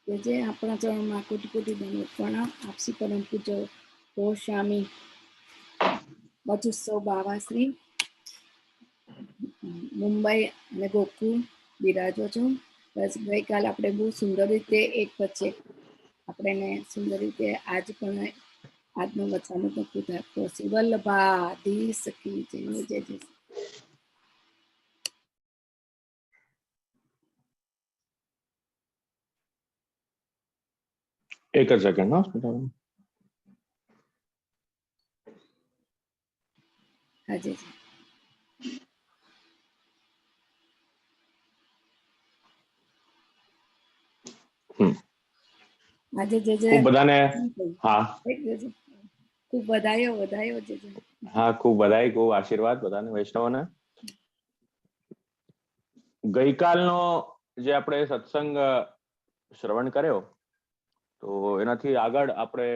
કે જે આપણા ચરણમાં કોટી કોટી દંડવત પ્રણામ. આપસી પરમ પૂજ્ય ગોસ્વામી વચુસ્સવ બાવાશ્રી મુંબઈ અને ગોકુળ બિરાજો છો. બસ ગઈકાલ આપણે બહુ સુંદર રીતે એક પછી એક આપણે એને સુંદર રીતે આજ પણ આજનો વચાનો તો ખુદ આપતો હશે. વલ્લભા સખી જય જય જય. એક જ સેકન્ડ. હા જી આજે જે જે ખૂબ બધાને હા ખૂબ વધાયો વધાયો જે હા ખૂબ બધાઈ, ખૂબ આશીર્વાદ બધાને વૈષ્ણવોને. ગઈકાલનો જે આપણે સત્સંગ શ્રવણ કર્યો તો એનાથી આગળ આપણે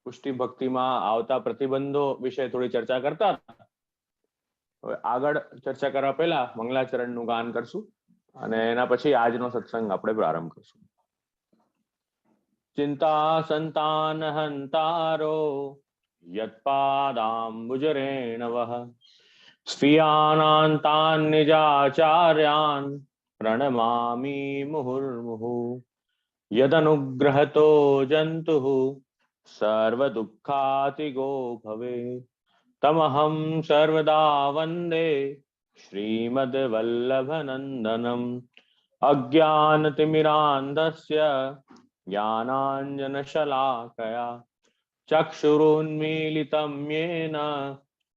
પુષ્ટિ ભક્તિમાં આવતા પ્રતિબંધો વિશે થોડી ચર્ચા કરતા હતા. હવે આગળ ચર્ચા કરવા પહેલા મંગલાચરણનું ગાન કરશું અને એના પછી આજનો સત્સંગ આપણે પ્રારંભ કરશું. ચિંતા સંતાન હંતારો યત્પાદાંબુજરેણવઃ સ્ફિયાનાંતાન નિજાચાર્યાન પ્रणमामि मुहुर्मुहुः यदनुग्रहतो जन्तुः सर्वदुःखातिगो भवेत् तमहं सर्वदा वन्दे श्रीमद्वल्लभनन्दनम् अज्ञानतिमिरान्धस्य ज्ञानाञ्जनशलाकया चक्षुरुन्मीलितं येन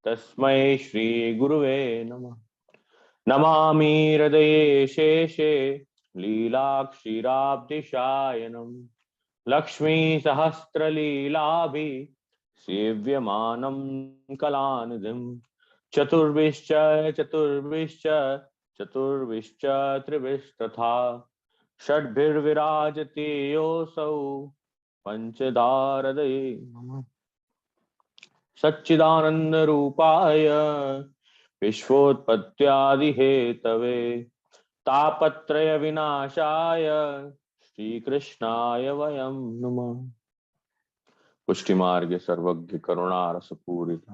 तस्मै श्रीगुरुवे नमः। नमामि हृदये शेषे लीलाक्षीराब्धिशायनम् लक्ष्मीसहस्रलीलाभि सेव्यमानं कलानिधिम् चतुर्भिश्च चतुर्भिश्च चतुर्भिश्च त्रिभिस्तथा षड्भिर्विराजते योऽसौ पञ्चदारदये नमः। सच्चिदानन्दरूपाय विश्वोत्पत्त्यादिहेतवे तापत्रयविनाशाय श्रीकृष्णाय वयं नमः। पुष्टिमार्गे सर्वज्ञ करुणारसपूरित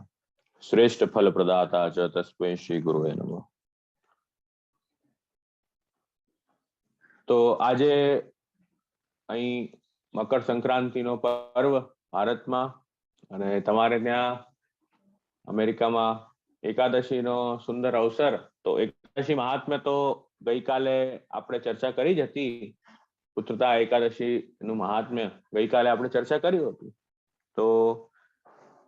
श्रेष्ठ फल प्रदाता च तस्मै श्री गुरुवे नमः। તો આજે અહીં મકર સંક્રાંતિનો પર્વ ભારતમાં અને તમારે ત્યાં અમેરિકામાં એકાદશીનો સુંદર અવસર. તો એકાદશી મહાત્મ્ય તો ગઈકાલે આપણે ચર્ચા કરી જ હતી. પુત્રતા એકાદશીનું મહાત્મ્ય ગઈકાલે આપણે ચર્ચા કર્યું હતું. તો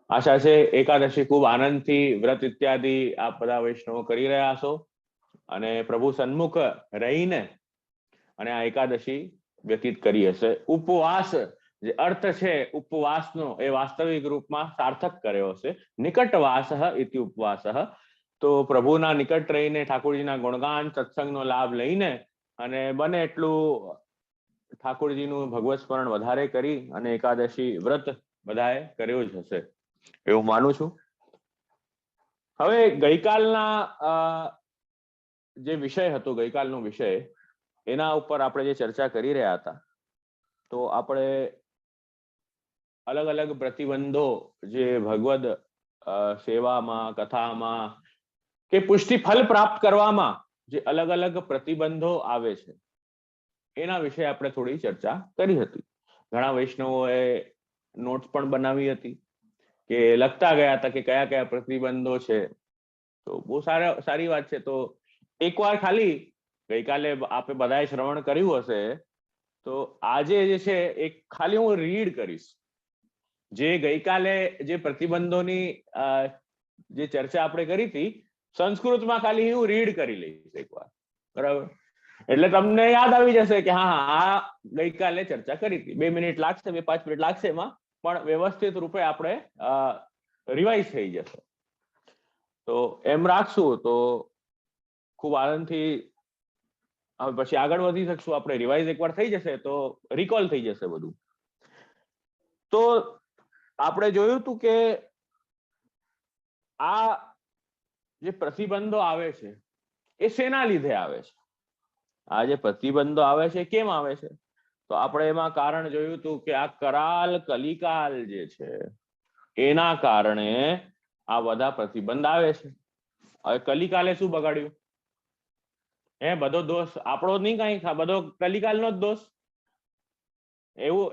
આશા છે એકાદશી ખૂબ આનંદથી વ્રત ઇત્યાદિ આપ બધા વૈષ્ણવો કરી રહ્યા છો અને પ્રભુ સન્મુખ રહીને અને આ એકાદશી વ્યતીત કરી હશે. ઉપવાસ જે અર્થ છે ઉપવાસનો એ વાસ્તવિક રૂપમાં સાર્થક કર્યો હશે. નિકટવાસ ઇતિ ઉપવાસ. તો પ્રભુના નિકટ રહીને ઠાકોરજીના ગુણગાન સત્સંગનો લાભ લઈને અને બને એટલું ઠાકોરજીનું ભગવત સ્મરણ વધારે કરી અને એકાદશી વ્રત બધાએ કર્યો જ હશે એવું માનું છું. હવે ગઈકાલના જે વિષય હતો ગઈકાલનો વિષય એના ઉપર આપણે જે ચર્ચા કરી રહ્યા હતા તો આપણે અલગ અલગ પ્રતિબંધો જે ભગવદ સેવામાં કથામાં કે પુષ્ટિ ફલ પ્રાપ્ત કરવામાં જે અલગ અલગ પ્રતિબંધો આવે છે એના વિશે આપણે થોડી ચર્ચા કરી હતી. ઘણા વૈષ્ણવોએ નોટ્સ પણ બનાવી હતી કે લખતા ગયા હતા કે કયા કયા પ્રતિબંધો છે. તો બહુ સારી વાત છે. તો એકવાર ખાલી ગઈકાલે આપણે બધાએ શ્રવણ કર્યું હશે તો આજે જે છે એક ખાલી હું રીડ કરીશ. જે ગઈકાલે જે પ્રતિબંધોની જે ચર્ચા આપણે કરી હતી સંસ્કૃતમાં ખાલી હું રીડ કરી લઈશ એકવાર, બરાબર? એટલે તમને યાદ આવી જશે કે હા આ ગઈકાલે ચર્ચા કરી હતી. 2 મિનિટ લાગશે, 2-5 મિનિટ લાગશે એમાં, પણ વ્યવસ્થિત રૂપે આપણે રિવાઇઝ થઈ જશે. તો એમ રાખશું તો ખૂબ આનંદથી હવે પછી આગળ વધી શકશું આપણે. રિવાઇઝ એકવાર થઈ જશે તો રિકોલ થઈ જશે બધું. તો આપણે જોયું હતું કે આ જે પ્રતિબંધો આવે છે એ શેના લીધે આવે છે? આ જે પ્રતિબંધો આવે છે કેમ આવે છે? તો આપણે એમાં કારણ જોયું હતું કે આ કરાલ કલિકાલ જે છે એના કારણે આ બધા પ્રતિબંધ આવે છે. હવે કલિકાલે શું બગાડ્યું? બધો દોષ આપણો નહીં, કઈ બધો કલિકાલનો જ દોષ. એવું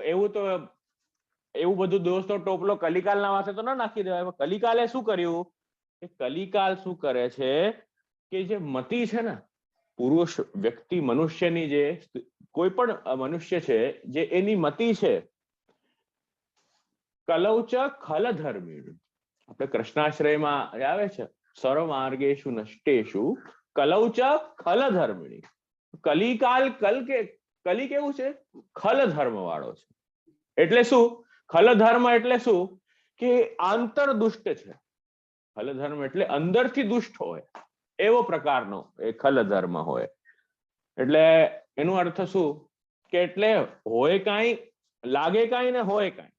બધું દોષ તો ટોપલો કલિકાલના વાસે તો ના નાખી દેવાય. કલિકાલે શું કર્યું? કે કલિકાલ શું કરે છે કે જે મતિ છે ને, પુરુષ વ્યક્તિ મનુષ્યની, જે કોઈ પણ મનુષ્ય છે જે એની મતિ છે, કલૌચ ખલધર્મી, આપણે કૃષ્ણાશ્રયમાં આવે છે સર્વમાર્ગેષુ નષ્ટેષુ કલૌચ ખલધર્મિણી. કલિકાલ કલી કેવું છે? ખલ ધર્મ વાળો છે. એટલે શું? ખલ ધર્મ એટલે શું? કે આંતર દુષ્ટ છે. ખલ ધર્મ એટલે અંદરથી દુષ્ટ હોય એવો પ્રકારનો એ ખલ ધર્મ હોય. એટલે એનો અર્થ શું કે એટલે હોય કાંઈ, લાગે કાંઈ ને હોય કાંઈ.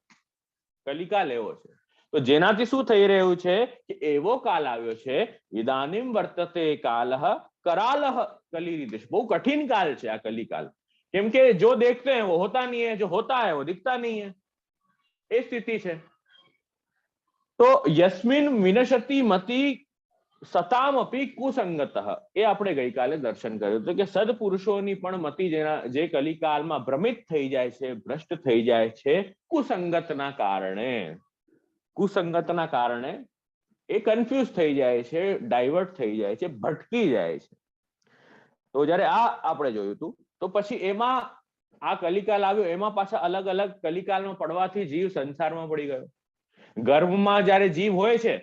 કલિકાલ એવો છે. તો જેનાથી શું થઈ રહ્યું છે કે એવો કાલ આવ્યો છે, ઇદાનીમ વર્તતે કાલહ करालह कलिरिदेश. બહુ કઠિન કાલ છે આ કલિકાલ. કેમ કે જો देखते हैं वो होता नहीं है, जो होता है वो दिखता नहीं है, એ સ્થિતિ છે. તો યસ્મિન વિનશતિ મતિ સતામપી કુસંગતઃ, એ આપણે ગઈકાલે દર્શન કર્યું હતું કે સદપુરુષોની પણ મતિ જે કલિકાલમાં ભ્રમિત થઈ જાય છે, ભ્રષ્ટ થઈ જાય છે કુસંગતના કારણે. કુસંગતના કારણે એ કન્ફ્યુઝ થઈ જાય છે, ડાયવર્ટ થઈ જાય છે, ભટકી જાય છે. તો જયારે આ આપણે જોયું હતું, તો પછી એમાં આ કલિકાલ આવ્યો, એમાં પાછા અલગ અલગ કલિકાલમાં પડવાથી જીવ સંસારમાં પડી ગયો. ગર્ભમાં જયારે જીવ હોય છે,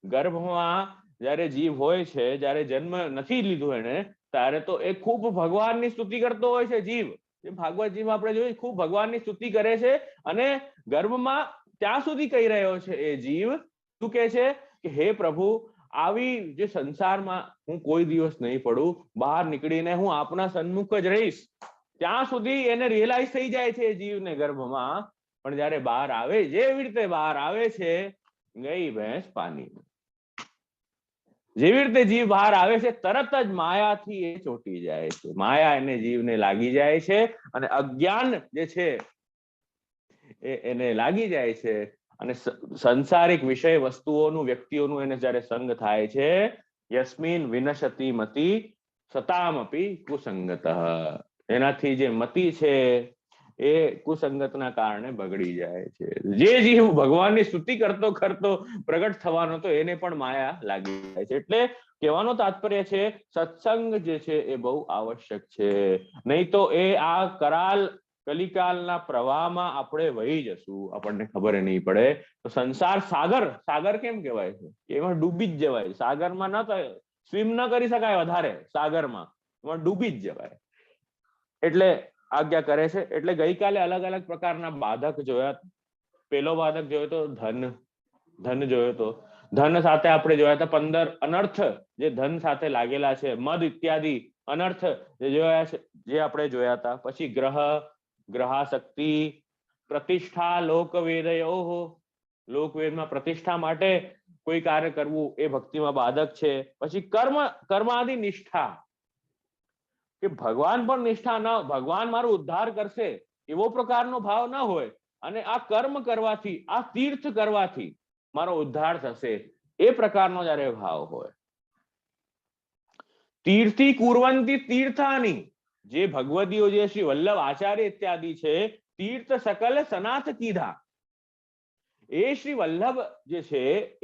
ગર્ભમાં જયારે જીવ હોય છે, જયારે જન્મ નથી લીધું એને, ત્યારે તો એ ખૂબ ભગવાનની સ્તુતિ કરતો હોય છે જીવ. ભાગવતજીમાં આપણે જોયું, ખૂબ ભગવાનની સ્તુતિ કરે છે. અને ગર્ભમાં ત્યાં સુધી કહી રહ્યો છે એ જીવ, શું કે છે કે હે પ્રભુ, આવી જે સંસારમાં હું કોઈ દિવસ નહીં પડું, બહાર નીકળીને હું આપના સન્મુખ જ રહીશ. ત્યાં સુધી એને રિયલાઇઝ થઈ જાય છે જીવને ગર્ભમાં. પણ જયારે બહાર આવે, જેવી રીતે બહાર આવે છે, ગઈ ભેંસ પાણી. જેવી રીતે જીવ બહાર આવે છે, તરત જ માયાથી એ ચોંટી જાય છે. માયા એને જીવને લાગી જાય છે, અને અજ્ઞાન જે છે એને લાગી જાય છે. અને સંસારિક વિષય વસ્તુઓનું, વ્યક્તિઓનું એને જયારે સંગ થાય છે, યસ્મિન વિનશતિ મતિ સતામપી કુસંગતઃ, એનાથી જે મતિ છે એ કુસંગતના કારણે બગડી જાય છે. જે જીવ ભગવાનની સ્તુતિ કરતો કરતો પ્રગટ થવાનો તો એને પણ માયા લાગી જાય છે. એટલે કહેવાનો તાત્પર્ય છે, સત્સંગ જે છે એ બહુ આવશ્યક છે. નહીં તો એ આ કરાલ કલિકાલના પ્રવાહમાં આપણે વહી જશું, આપણને ખબર નહીં પડે. તો સંસાર સાગર, સાગર કેમ કહેવાય છે? એમાં ડૂબી જ જવાય. સાગરમાં ન સ્વિમ ન કરી શકાય વધારે, સાગરમાં એમાં ડૂબી જ જવાય. એટલે આજ્ઞા કરે છે. એટલે ગઈકાલે અલગ અલગ પ્રકારના બાધક જોયા. પેલો બાધક જોયો તો ધન, ધન જોયો તો. ધન સાથે આપણે જોયા હતા 15 અનર્થ જે ધન સાથે લાગેલા છે, મદ ઇત્યાદિ અનર્થ જે જોયા છે, જે આપણે જોયા હતા. પછી ગ્રહ, ગ્રહાશક્તિ, પ્રતિષ્ઠા, લોકવેદયોઃ, લોકવેદમાં પ્રતિષ્ઠા માટે કોઈ કાર્ય કરવું એ ભક્તિમાં બાધક છે. પછી કર્મ, કર્માદિ નિષ્ઠા, કે ભગવાન પર નિષ્ઠા ન, ભગવાન મારો ઉદ્ધાર કરશે એવો પ્રકારનો ભાવ ન હોય, અને આ કર્મ કરવાથી, આ તીર્થ કરવાથી મારો ઉદ્ધાર થશે એ પ્રકારનો જયારે ભાવ હોય. તીર્થી કુર્વંતી તીર્થાની, જે ભગવદીઓ જે શ્રી વલ્લભ આચાર્ય ઇત્યાદિ છે, તીર્થ સકલ સનાથ કીધા. એ શ્રી વલ્લભ જે છે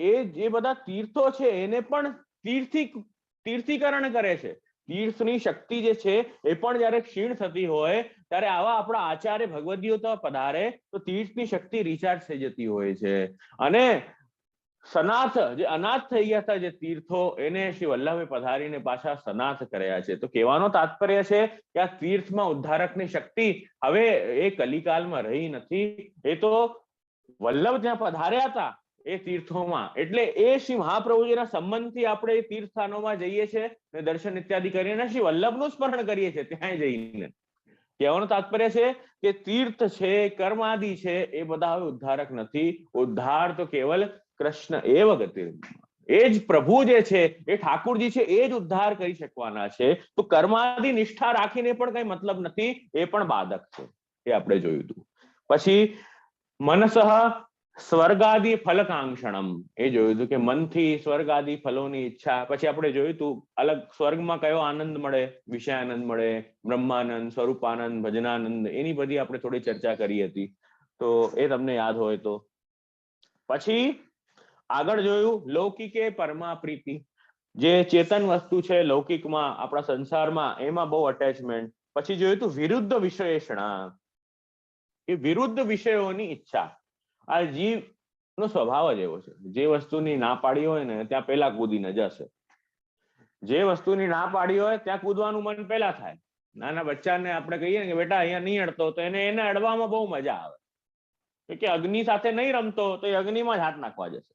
એ જે બધા તીર્થો છે એને પણ તીર્થીકરણ કરે છે. તીર્થની શક્તિ જે છે એ પણ જયારે ક્ષીણ થતી હોય, ત્યારે આવા આપણા આચાર્ય ભગવદીઓ તો પધારે તો તીર્થની શક્તિ રિચાર્જ થઈ જતી હોય છે. અને સનાથ, જે અનાથ થઈ ગયા હતા જે તીર્થો, એને શ્રી વલ્લભે પધારીને પાછા સનાથ કર્યા છે. તો કહેવાનો તાત્પર્ય છે કે આ તીર્થમાં ઉદ્ધારકની શક્તિ હવે એ કલિકાલમાં રહી નથી. એ તો વલ્લભ જ્યાં પધાર્યા હતા એ તીર્થોમાં, એટલે એ શ્રી મહાપ્રભુજીના સંબંધથી આપણે એ તીર્થ સ્થાનોમાં જઈએ છીએ ને દર્શન ઇત્યાદિ કરીને શ્રી વલ્લભનું સ્મરણ કરીએ છીએ ત્યાં જઈને. કહેવાનું તાત્પર્ય છે કે તીર્થ છે, કર્માદિ છે, એ બધા હવે ઉદ્ધારક નથી. ઉદ્ધાર તો કેવલ કૃષ્ણ એવ ગતિ, એ જ પ્રભુ જે છે એ ઠાકુરજી છે, એ જ ઉદ્ધાર કરી શકવાના છે. તો કર્માદિ નિષ્ઠા રાખીને પણ કઈ મતલબ નથી, એ પણ બાધક છે. એ આપણે જોયું હતું. પછી મનસઃ સ્વર્ગાદિ ફલકાંક્ષણમ, એ જોયું હતું કે મનથી સ્વર્ગાદિ ફલોની ઈચ્છા. પછી આપણે જોયું હતું અલગ સ્વર્ગમાં કયો આનંદ મળે, વિષયાનંદ મળે, બ્રહ્માનંદ, સ્વરૂપાનંદ, ભજનાનંદ, એની બધી આપણે થોડી ચર્ચા કરી હતી, તો એ તમને યાદ હોય તો. પછી આગળ જોયું લૌકિકે પરમા પ્રીતિ, જે ચેતન વસ્તુ છે લૌકિકમાં આપણા સંસારમાં એમાં બહુ અટેચમેન્ટ. પછી જોયું હતું વિરુદ્ધ વિશેષણા, એ વિરુદ્ધ વિષયોની ઈચ્છા. આ જીવ નો સ્વભાવ જ એવો છે, જે વસ્તુની ના પાડી હોય ને ત્યાં પેલા કૂદીને જશે. જે વસ્તુની ના પાડી હોય ત્યાં કૂદવાનું મન પેલા થાય. નાના બચ્ચાને આપણે કહીએ ને કે બેટા અહીંયા નહીં અડતો, તો એને અડવામાં બહુ મજા આવે. કે અગ્નિ સાથે નહીં રમતો તો એ અગ્નિમાં જ હાથ નાખવા જશે.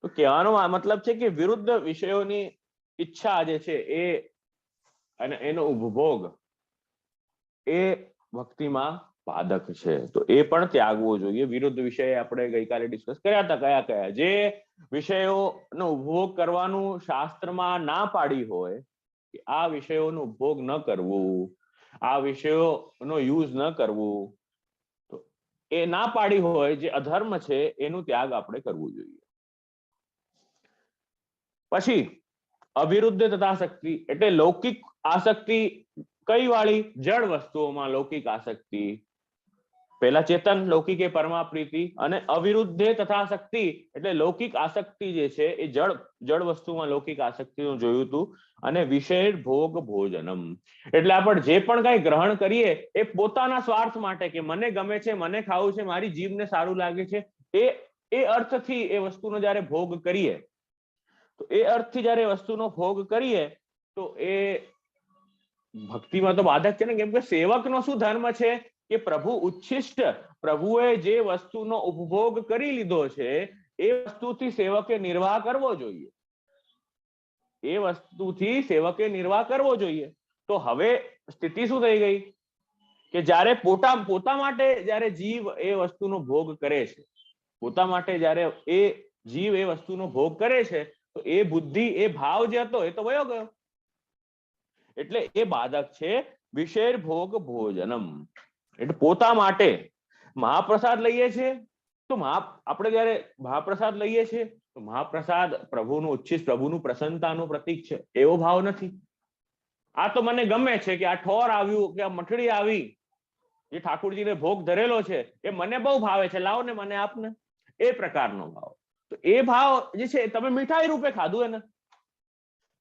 તો કહેવાનો મતલબ છે કે વિરુદ્ધ વિષયોની ઈચ્છા જે છે એ અને એનો ઉપભોગ એ ભક્તિમાં બાધક છે. તો એ પણ ત્યાગવો જોઈએ. વિરુદ્ધ વિષય આપણે ગઈકાલે ડિસ્કસ કર્યા હતા, કયા કયા જે વિષયોનો ઉપભોગ કરવાનું શાસ્ત્રમાં ના પાડી હોય કે આ વિષયોનો ઉપભોગ ન કરવું, આ વિષયોનો યુઝ ન કરવું, તો એ ના પાડી હોય, જે અધર્મ છે એનું ત્યાગ આપણે કરવું જોઈએ. પછી અવિરુદ્ધ તથાશક્તિ, એટલે લૌકિક આસક્તિ કઈ વાળી? જળ વસ્તુઓમાં લૌકિક આસક્તિ. પહેલા ચેતન લૌકિકે પરમા પ્રીતિ, અને અવિરુદ્ધે તથાશક્તિ એટલે લૌકિક આસક્તિ જે છે એ જળ વસ્તુમાં લૌકિક આસક્તિનું જોયું હતું. અને વિષય ભોગ ભોજનમ, એટલે આપણે જે પણ કઈ ગ્રહણ કરીએ એ પોતાના સ્વાર્થ માટે, કે મને ગમે છે, મને ખાવું છે, મારી જીભને સારું લાગે છે, એ અર્થથી એ વસ્તુનો જયારે ભોગ કરીએ, તો એ અર્થથી જયારે વસ્તુનો ભોગ કરીએ તો એ ભક્તિમાં તો બાધક છે ને. કેમ કે સેવકનો શું ધર્મ છે કે પ્રભુ ઉચ્છિષ્ટ, પ્રભુએ જે વસ્તુનો ઉપભોગ કરી લીધો છે એ વસ્તુથી સેવકે નિર્વાહ કરવો જોઈએ, એ વસ્તુથી સેવકે નિર્વાહ કરવો જોઈએ. તો હવે સ્થિતિ શું થઈ ગઈ કે જયારે પોતા માટે જયારે જીવ એ વસ્તુનો ભોગ કરે છે, પોતા માટે જયારે એ જીવ એ વસ્તુનો ભોગ કરે છે, તો એ બુદ્ધિ, એ ભાવ જે હતો એ તો વયો ગયો. એટલે એ બાધક છે વિષય ભોગ ભોજનમ. એટલે પોતા માટે મહાપ્રસાદ લઈએ છીએ, તો આપણે જયારે મહાપ્રસાદ લઈએ છીએ તો મહાપ્રસાદ પ્રભુનું ઉચ્છિષ્ટ, પ્રભુનું પ્રસન્નતાનું પ્રતીક છે, એવો ભાવ નથી. આ તો મને ગમે છે કે આ ઠોર આવ્યું કે આ મઠડી આવી, જે ઠાકોરજીને ભોગ ધરેલો છે એ મને બહુ ભાવે છે, લાવો ને મને આપને, એ પ્રકારનો ભાવ. તો એ ભાવ જે છે તમે મીઠાઈ રૂપે ખાધું એને,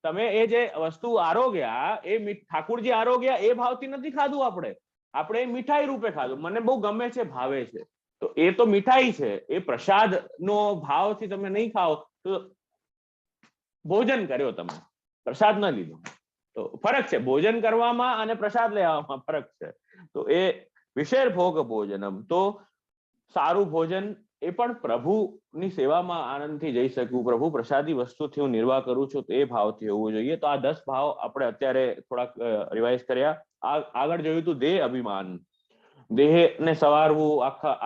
તમે એ જે વસ્તુ આરોગ્યા, એ ઠાકોરજી આરોગ્યા એ ભાવથી નથી ખાધું, આપણે મીઠાઈ રૂપે ખાધું, મને બહુ ગમે છે, ભાવે છે, તો એ તો મીઠાઈ છે. એ પ્રસાદનો ભાવથી તમે નહીં ખાઓ તો ભોજન કર્યો, તમે પ્રસાદ ન લીધો. તો ફરક છે, ભોજન કરવામાં અને પ્રસાદ લેવામાં ફરક છે. તો એ વિષય ભોગ ભોજનમ, તો સારું ભોજન એ પણ પ્રભુની સેવામાં આનંદથી જઈ શકું, પ્રભુ પ્રસાદી વસ્તુથી હું નિર્વાહ કરું છું, તો એ ભાવથી હોવું જોઈએ. તો આ 10 ભાવ આપણે અત્યારે થોડાક રિવાઇઝ કર્યા. આગળ જોયું હતું દેહ અભિમાન, દેહને સવારવું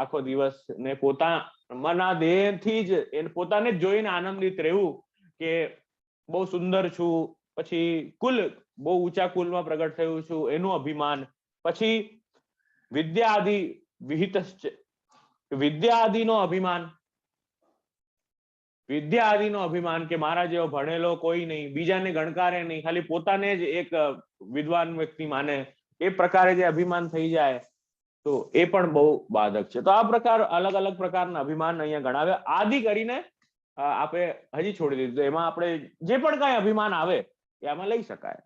આખો દિવસ, ને પોતાના દેહથી જ એને પોતાને જ જોઈને આનંદિત રહેવું કે બહુ સુંદર છું, પછી કુલ બહુ ઊંચા કુલમાં પ્રગટ થયું છું, એનું અભિમાન. પછી વિદ્યા આદિ વિહિત, વિદ્યા આદિનો અભિમાન, વિદ્યા આદિનો અભિમાન કે મારા જેવો ભણેલો કોઈ નહીં, બીજાને ગણકારે નહીં, ખાલી પોતાને જ એક વિદ્વાન વ્યક્તિ માને, એ પ્રકારે જે અભિમાન થઈ જાય તો એ પણ બહુ બાધક છે. તો આ પ્રકાર, અલગ અલગ પ્રકારના અભિમાન અહીંયા ગણાવ્યા. આદિ કરીને આપણે હજી છોડી દીધું. એમાં આપણે જે પણ કઈ અભિમાન આવે એ આમાં લઈ શકાય.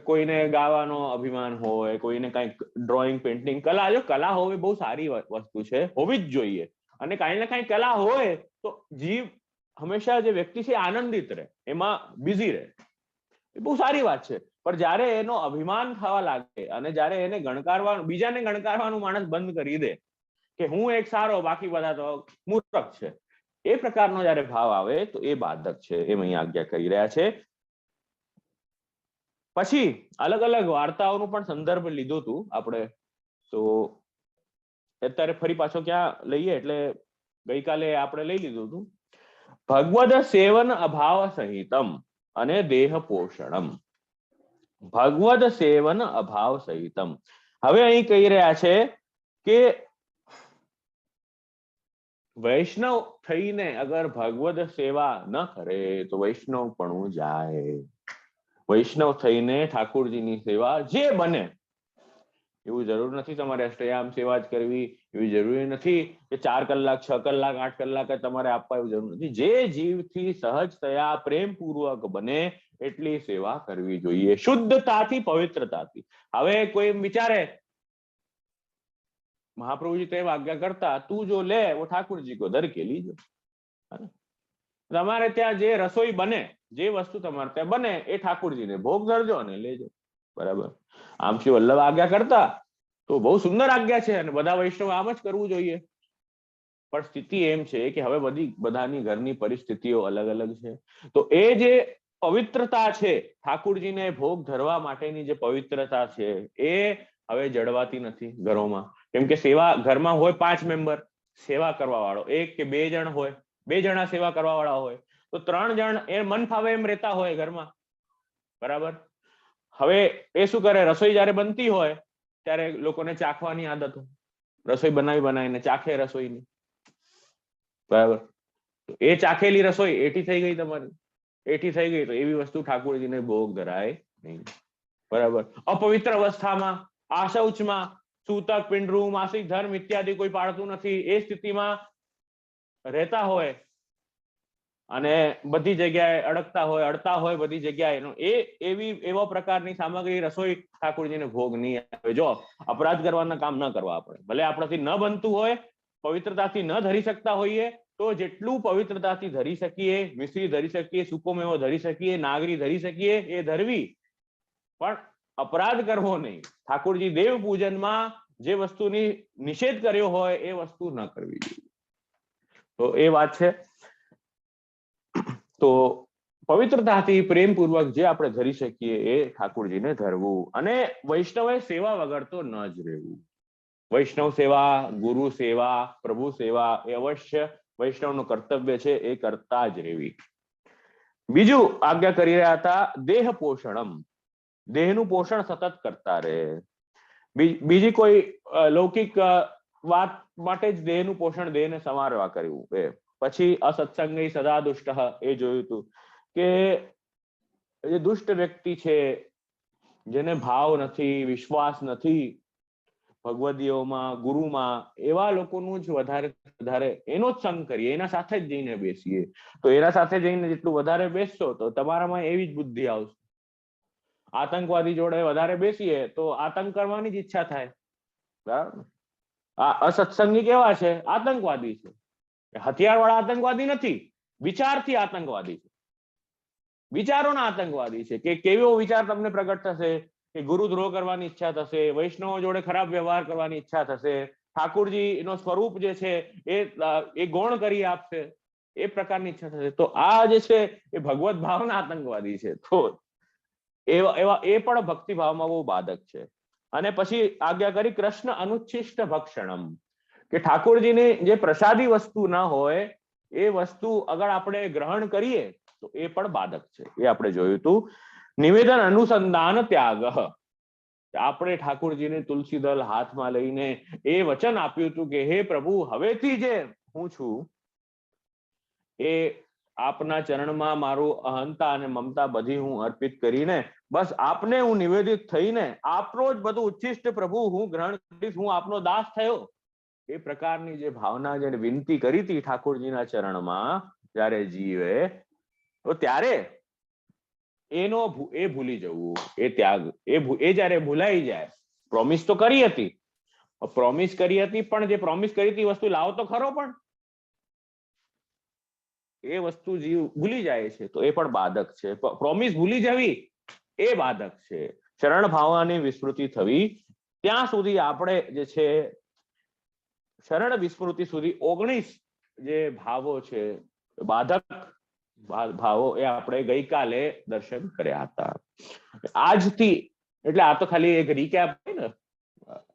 કોઈને ગાવાનો અભિમાન હોય, કોઈને કઈક ડ્રોઈંગ, પેઇન્ટિંગ, કલા, જો કલા હોવી બહુ સારી વસ્તુ છે, હોવી જ જોઈએ. અને કઈ ને કઈ કલા હોય તો જીવ હંમેશા જે વ્યક્તિ છે આનંદિત રહે, એમાં બિઝી રહે, એ બહુ સારી વાત છે. પણ જયારે એનો અભિમાન થવા લાગે અને જયારે એને ગણકારવાનું, બીજાને ગણકારવાનું માણસ બંધ કરી દે કે હું એક સારો, બાકી બધા તો મૂર્ખ છે, એ પ્રકારનો જયારે ભાવ આવે તો એ બાધક છે, એમ અહીં આજ્ઞા કરી રહ્યા છે. પછી અલગ અલગ વાર્તાઓનું પણ સંદર્ભ લીધું હતું આપણે, તો અત્યારે ફરી પાછો ક્યાં લઈએ, એટલે ગઈકાલે આપણે લઈ લીધું હતું ભગવદ સેવન અભાવ સહિતમ અને દેહ પોષણમ. ભગવદ સેવન અભાવ સહિતમ, હવે અહીં કહી રહ્યા છે કે વૈષ્ણવ થઈને અગર ભગવદ સેવા ન કરે તો વૈષ્ણવ પણ જાય. વૈષ્ણવ થઈને ઠાકોરજીની સેવા જે બને, એવું જરૂર નથી તમારે અષ્ટયામ સેવા જ કરવી, એવી જરૂરી નથી કે 4 કલાક 6 કલાક 8 કલાક તમારે આપવા, એવું જરૂર નથી. જે જીવથી સહજતયા પ્રેમપૂર્વક બને એટલી સેવા કરવી જોઈએ, શુદ્ધતાથી, પવિત્રતાથી. હવે કોઈ વિચારે महाप्रभु जी तो आज्ञा करता, तू जो ले वो ठाकुर जी को धर के लीजो. તમારે ત્યાં જે રસોઈ બને, જે વસ્તુ તમારે ત્યાં બને એ ઠાકુરજીને ભોગ ધરજો અને લેજો. બરાબર. આમ શ્રી વલ્લભ આજ્ઞા કરતા તો બહુ સુંદર આજ્ઞા છે અને બધા વૈષ્ણવ આમ જ કરવું જોઈએ. પણ સ્થિતિ એમ છે કે હવે બધાની ઘરની પરિસ્થિતિઓ અલગ અલગ છે. તો એ જે પવિત્રતા છે, ઠાકુરજીને ભોગ ધરવા માટેની જે પવિત્રતા છે, એ હવે જળવાતી નથી ઘરોમાં. કેમ કે સેવા ઘરમાં હોય 5 મેમ્બર, સેવા કરવા વાળો 1 કે 2 જણ હોય, 2 જણા સેવા કરવા વાળા હોય, તો 3 જણ એ મન ફાવે એમ રહેતા હોય ઘરમાં. બરાબર. હવે એ શું કરે, રસોઈ જયારે બનતી હોય ત્યારે લોકોને ચાખવાની આદત હોય, રસોઈ બનાવીને ચાખે રસોઈની. બરાબર. એ ચાખેલી રસોઈ એઠી થઈ ગઈ, તમારી એઠી થઈ ગઈ તો એવી વસ્તુ ઠાકોરજીને ભોગ ધરાય નહીં. બરાબર. અપવિત્ર અવસ્થામાં, આશૌચમાં, સૂતક, પિંડરું, માસિક ધર્મ ઇત્યાદિ કોઈ પાળતું નથી, એ સ્થિતિમાં રહેતા હોય અને બધી જગ્યાએ અડતા હોય બધી જગ્યાએ, એવા પ્રકારની સામગ્રી રસોઈ ઠાકોરજીને ભોગ નહીં આવે. જો અપરાધ કરવાના કામ ન કરવા આપણે, ભલે આપણાથી ન બનતું હોય, પવિત્રતાથી ન ધરી શકતા હોઈએ, તો જેટલું પવિત્રતાથી ધરી શકીએ, મિશ્રી ધરી શકીએ, સૂકો મેવો ધરી શકીએ, નાગરી ધરી શકીએ, એ ધરવી. પણ અપરાધ કરવો નહીં. ઠાકોરજી દેવ પૂજનમાં જે વસ્તુની નિષેધ કર્યો હોય એ વસ્તુ ન કરવી જોઈએ. તો એ વાત છે. તો પવિત્રતાથી પ્રેમપૂર્વક જે આપણે ધરી શકીએ એ ઠાકોરજીને ધરવું. અને વૈષ્ણવે સેવા વગર તો ન જ રહેવું. વૈષ્ણવ સેવા, ગુરુ સેવા, પ્રભુ સેવા એ અવશ્ય વૈષ્ણવનું કર્તવ્ય છે, એ કરતા જ રહેવી. બીજું આજ્ઞા કરી રહ્યા હતા, દેહ પોષણમ, દેહનું પોષણ સતત કરતા રહે. બીજી કોઈ લૌકિક વાત માટે જ દેહનું પોષણ, દેહને સંવારવા કર્યું. પછી અસત્સંગી સદા દુષ્ટ, એ જોયું હતું કે જે દુષ્ટ વ્યક્તિ છે, જેને ભાવ નથી, વિશ્વાસ નથી ભગવદીઓમાં, ગુરુમાં, એવા લોકોનું જ વધારે એનો જ સંગ કરીએ, એના સાથે જ જઈને બેસીએ. તો એના સાથે જઈને જેટલું વધારે બેસશો તો તમારામાં એવી જ બુદ્ધિ આવશે. આતંકવાદી જોડે વધારે બેસીએ તો આતંક કરવાની જ ઈચ્છા થાય. બરાબર. આ અસત્સંગી કેવા છે? આતંકવાદી છે. હથિયાર વાળા આતંકવાદી નથી, વિચારથી આતંકવાદી છે, વિચારોના આતંકવાદી છે. કે કેવો વિચાર તમને પ્રગટ થશે કે ગુરુદ્રોહ કરવાની ઈચ્છા થશે, વૈષ્ણવો જોડે ખરાબ વ્યવહાર કરવાની ઈચ્છા થશે, ઠાકોરજી એનો સ્વરૂપ જે છે એ ગૌણ કરી આપશે, એ પ્રકારની ઈચ્છા થશે. તો આ જે છે એ ભગવત ભાવના આતંકવાદી છે. તો એ પણ ભક્તિભાવમાં બહુ બાધક છે. અને પછી આજ્ઞા કરી કૃષ્ણ અનુચ્છિષ્ટ ભક્ષણમ, કે ઠાકોરજીની જે પ્રસાદી વસ્તુ ના હોય એ વસ્તુ અગર આપણે ગ્રહણ કરીએ તો એ પણ બાધક છે. એ આપણે જોયું હતું. નિવેદન અનુસંધાન ત્યાગ, આપણે ઠાકોરજીને તુલસી દળ હાથમાં લઈને એ વચન આપ્યું હતું કે હે પ્રભુ, હવેથી જે હું છું એ આપના ચરણમાં મારું અહંતા અને મમતા બધી હું અર્પિત કરીને બસ આપને હું નિવેદિત થઈને આપનો જ બધું ઉચ્છિષ્ટ પ્રભુ હું ગ્રહણ કરીશ, હું આપનો દાસ થયો, એ પ્રકારની જે ભાવના, જે વિનંતી કરી હતી ઠાકોરજીના ચરણમાં જ્યારે જીવે, તો ત્યારે એ ભૂલી જવું, એ ત્યાગ, એ જયારે ભૂલાઈ જાય. પ્રોમિસ તો કરી હતી, પણ જે પ્રોમિસ કરી હતી વસ્તુ લાવો તો ખરો, પણ એ વસ્તુ જીવ ભૂલી જાય છે તો એ પણ બાધક છે. પ્રોમિસ ભૂલી જવી એ બાધક છે. શરણ ભાવનાની વિસ્મૃતિ થવી, ત્યાં સુધી આપણે જે છે શરણ વિસ્મૃતિ સુધી 19 જે ભાવો છે, બાધક ભાવો, એ આપણે ગઈકાલે દર્શન કર્યા હતા. આજથી, એટલે આ તો ખાલી એક રીકેપ હોય ને,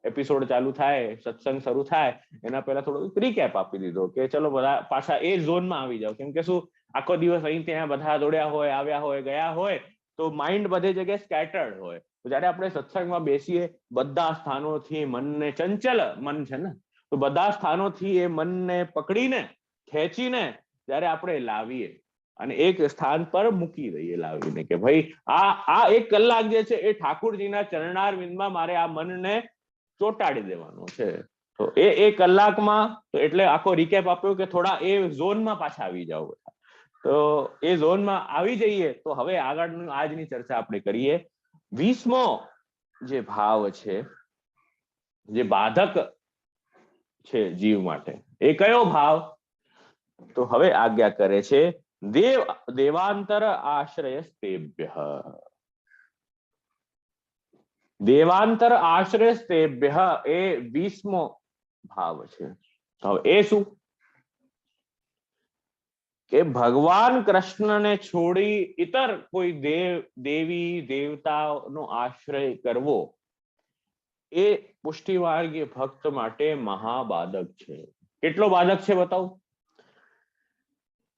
એપિસોડ ચાલુ થાય, સત્સંગ શરૂ થાય એના પહેલા થોડું રીકેપ આપી દીધો કે ચલો બધા પાછા એ ઝોનમાં આવી જાવ. કેમ કે શું, આખો દિવસ અહીં ત્યાં બધા દોડ્યા હોય, આવ્યા હોય, ગયા હોય, તો માઇન્ડ બધે જગ્યાએ સ્કેટર્ડ હોય. તો જયારે આપણે સત્સંગમાં બેસીએ, બધા સ્થાનોથી મનને, ચંચલ મન છે ને, તો બધા સ્થાનોથી એ મનને પકડીને ખેંચીને જયારે આપણે લાવીએ અને એક સ્થાન પર મૂકી દઈએ લાવીને કે ભાઈ આ 1 કલાક જે છે એ ઠાકુરજીના ચરણારવિંદમાં મારે આ મનને ચોંટાડી દેવાનું છે. તો એ કલાકમાં, તો એટલે આખો રિકેપ આપ્યો કે થોડા એ ઝોનમાં પાછા આવી જાઓ. તો એ ઝોનમાં આવી જઈએ તો હવે આગળની આજની ચર્ચા આપણે કરીએ. 20મો જે ભાવ છે, જે બાધક છે જીવ માટે, એ કયો ભાવ? તો હવે આજ્ઞા કરે છે દેવાંતર આશ્રયસ્તેભ્ય. દેવાંતર આશ્રયસ્તેભ્ય એ 20મો ભાવ છે. હવે એ શું? કે ભગવાન કૃષ્ણને છોડી ઇતર કોઈ દેવી દેવતાનો આશ્રય કરવો એ પુષ્ટિમાર્ગી ભક્ત માટે મહાબાધક છે. કેટલો બાધક છે બતાવું?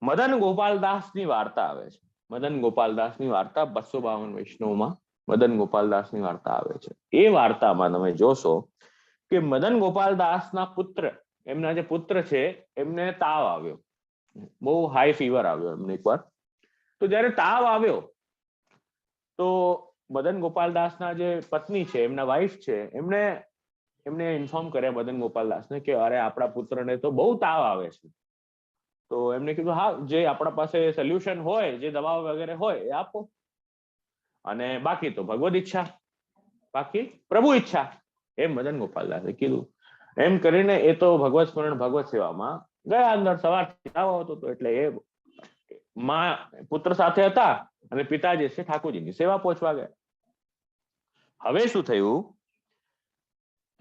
મદન ગોપાલદાસની વાર્તા આવે છે. મદન ગોપાલદાસની વાર્તા 252 વૈષ્ણવમાં મદન ગોપાલદાસની વાર્તા આવે છે. એ વાર્તામાં તમે જોશો કે મદન ગોપાલદાસના પુત્ર, એમના જે પુત્ર છે, એમને તાવ આવ્યો, બહુ હાઈ ફીવર આવ્યો એમને એકવાર. તો જયારે તાવ આવ્યો તો મદન ગોપાલદાસના જે પત્ની છે, એમના વાઈફ છે, એમને ઇન્ફોર્મ કર્યા મદન ગોપાલદાસને કે અરે આપણા પુત્રને તો બહુ તાવ આવે છે. તો એમને કીધું હા, જે આપણા પાસે સોલ્યુશન હોય, જે દવાઓ વગેરે હોય એ આપો, અને બાકી તો ભગવદ ઈચ્છા, બાકી પ્રભુ ઈચ્છા, એમ મદન ગોપાલદાસે કીધું. એમ કરીને એ તો ભગવત સ્મરણ ભગવત સેવામાં ગયા. અંદર સવારથી તાવ આવતો હતો એટલે એ માં પુત્ર સાથે હતા અને પિતા જે છે ઠાકોરજીની સેવા પહોંચવા ગયા. હવે શું થયું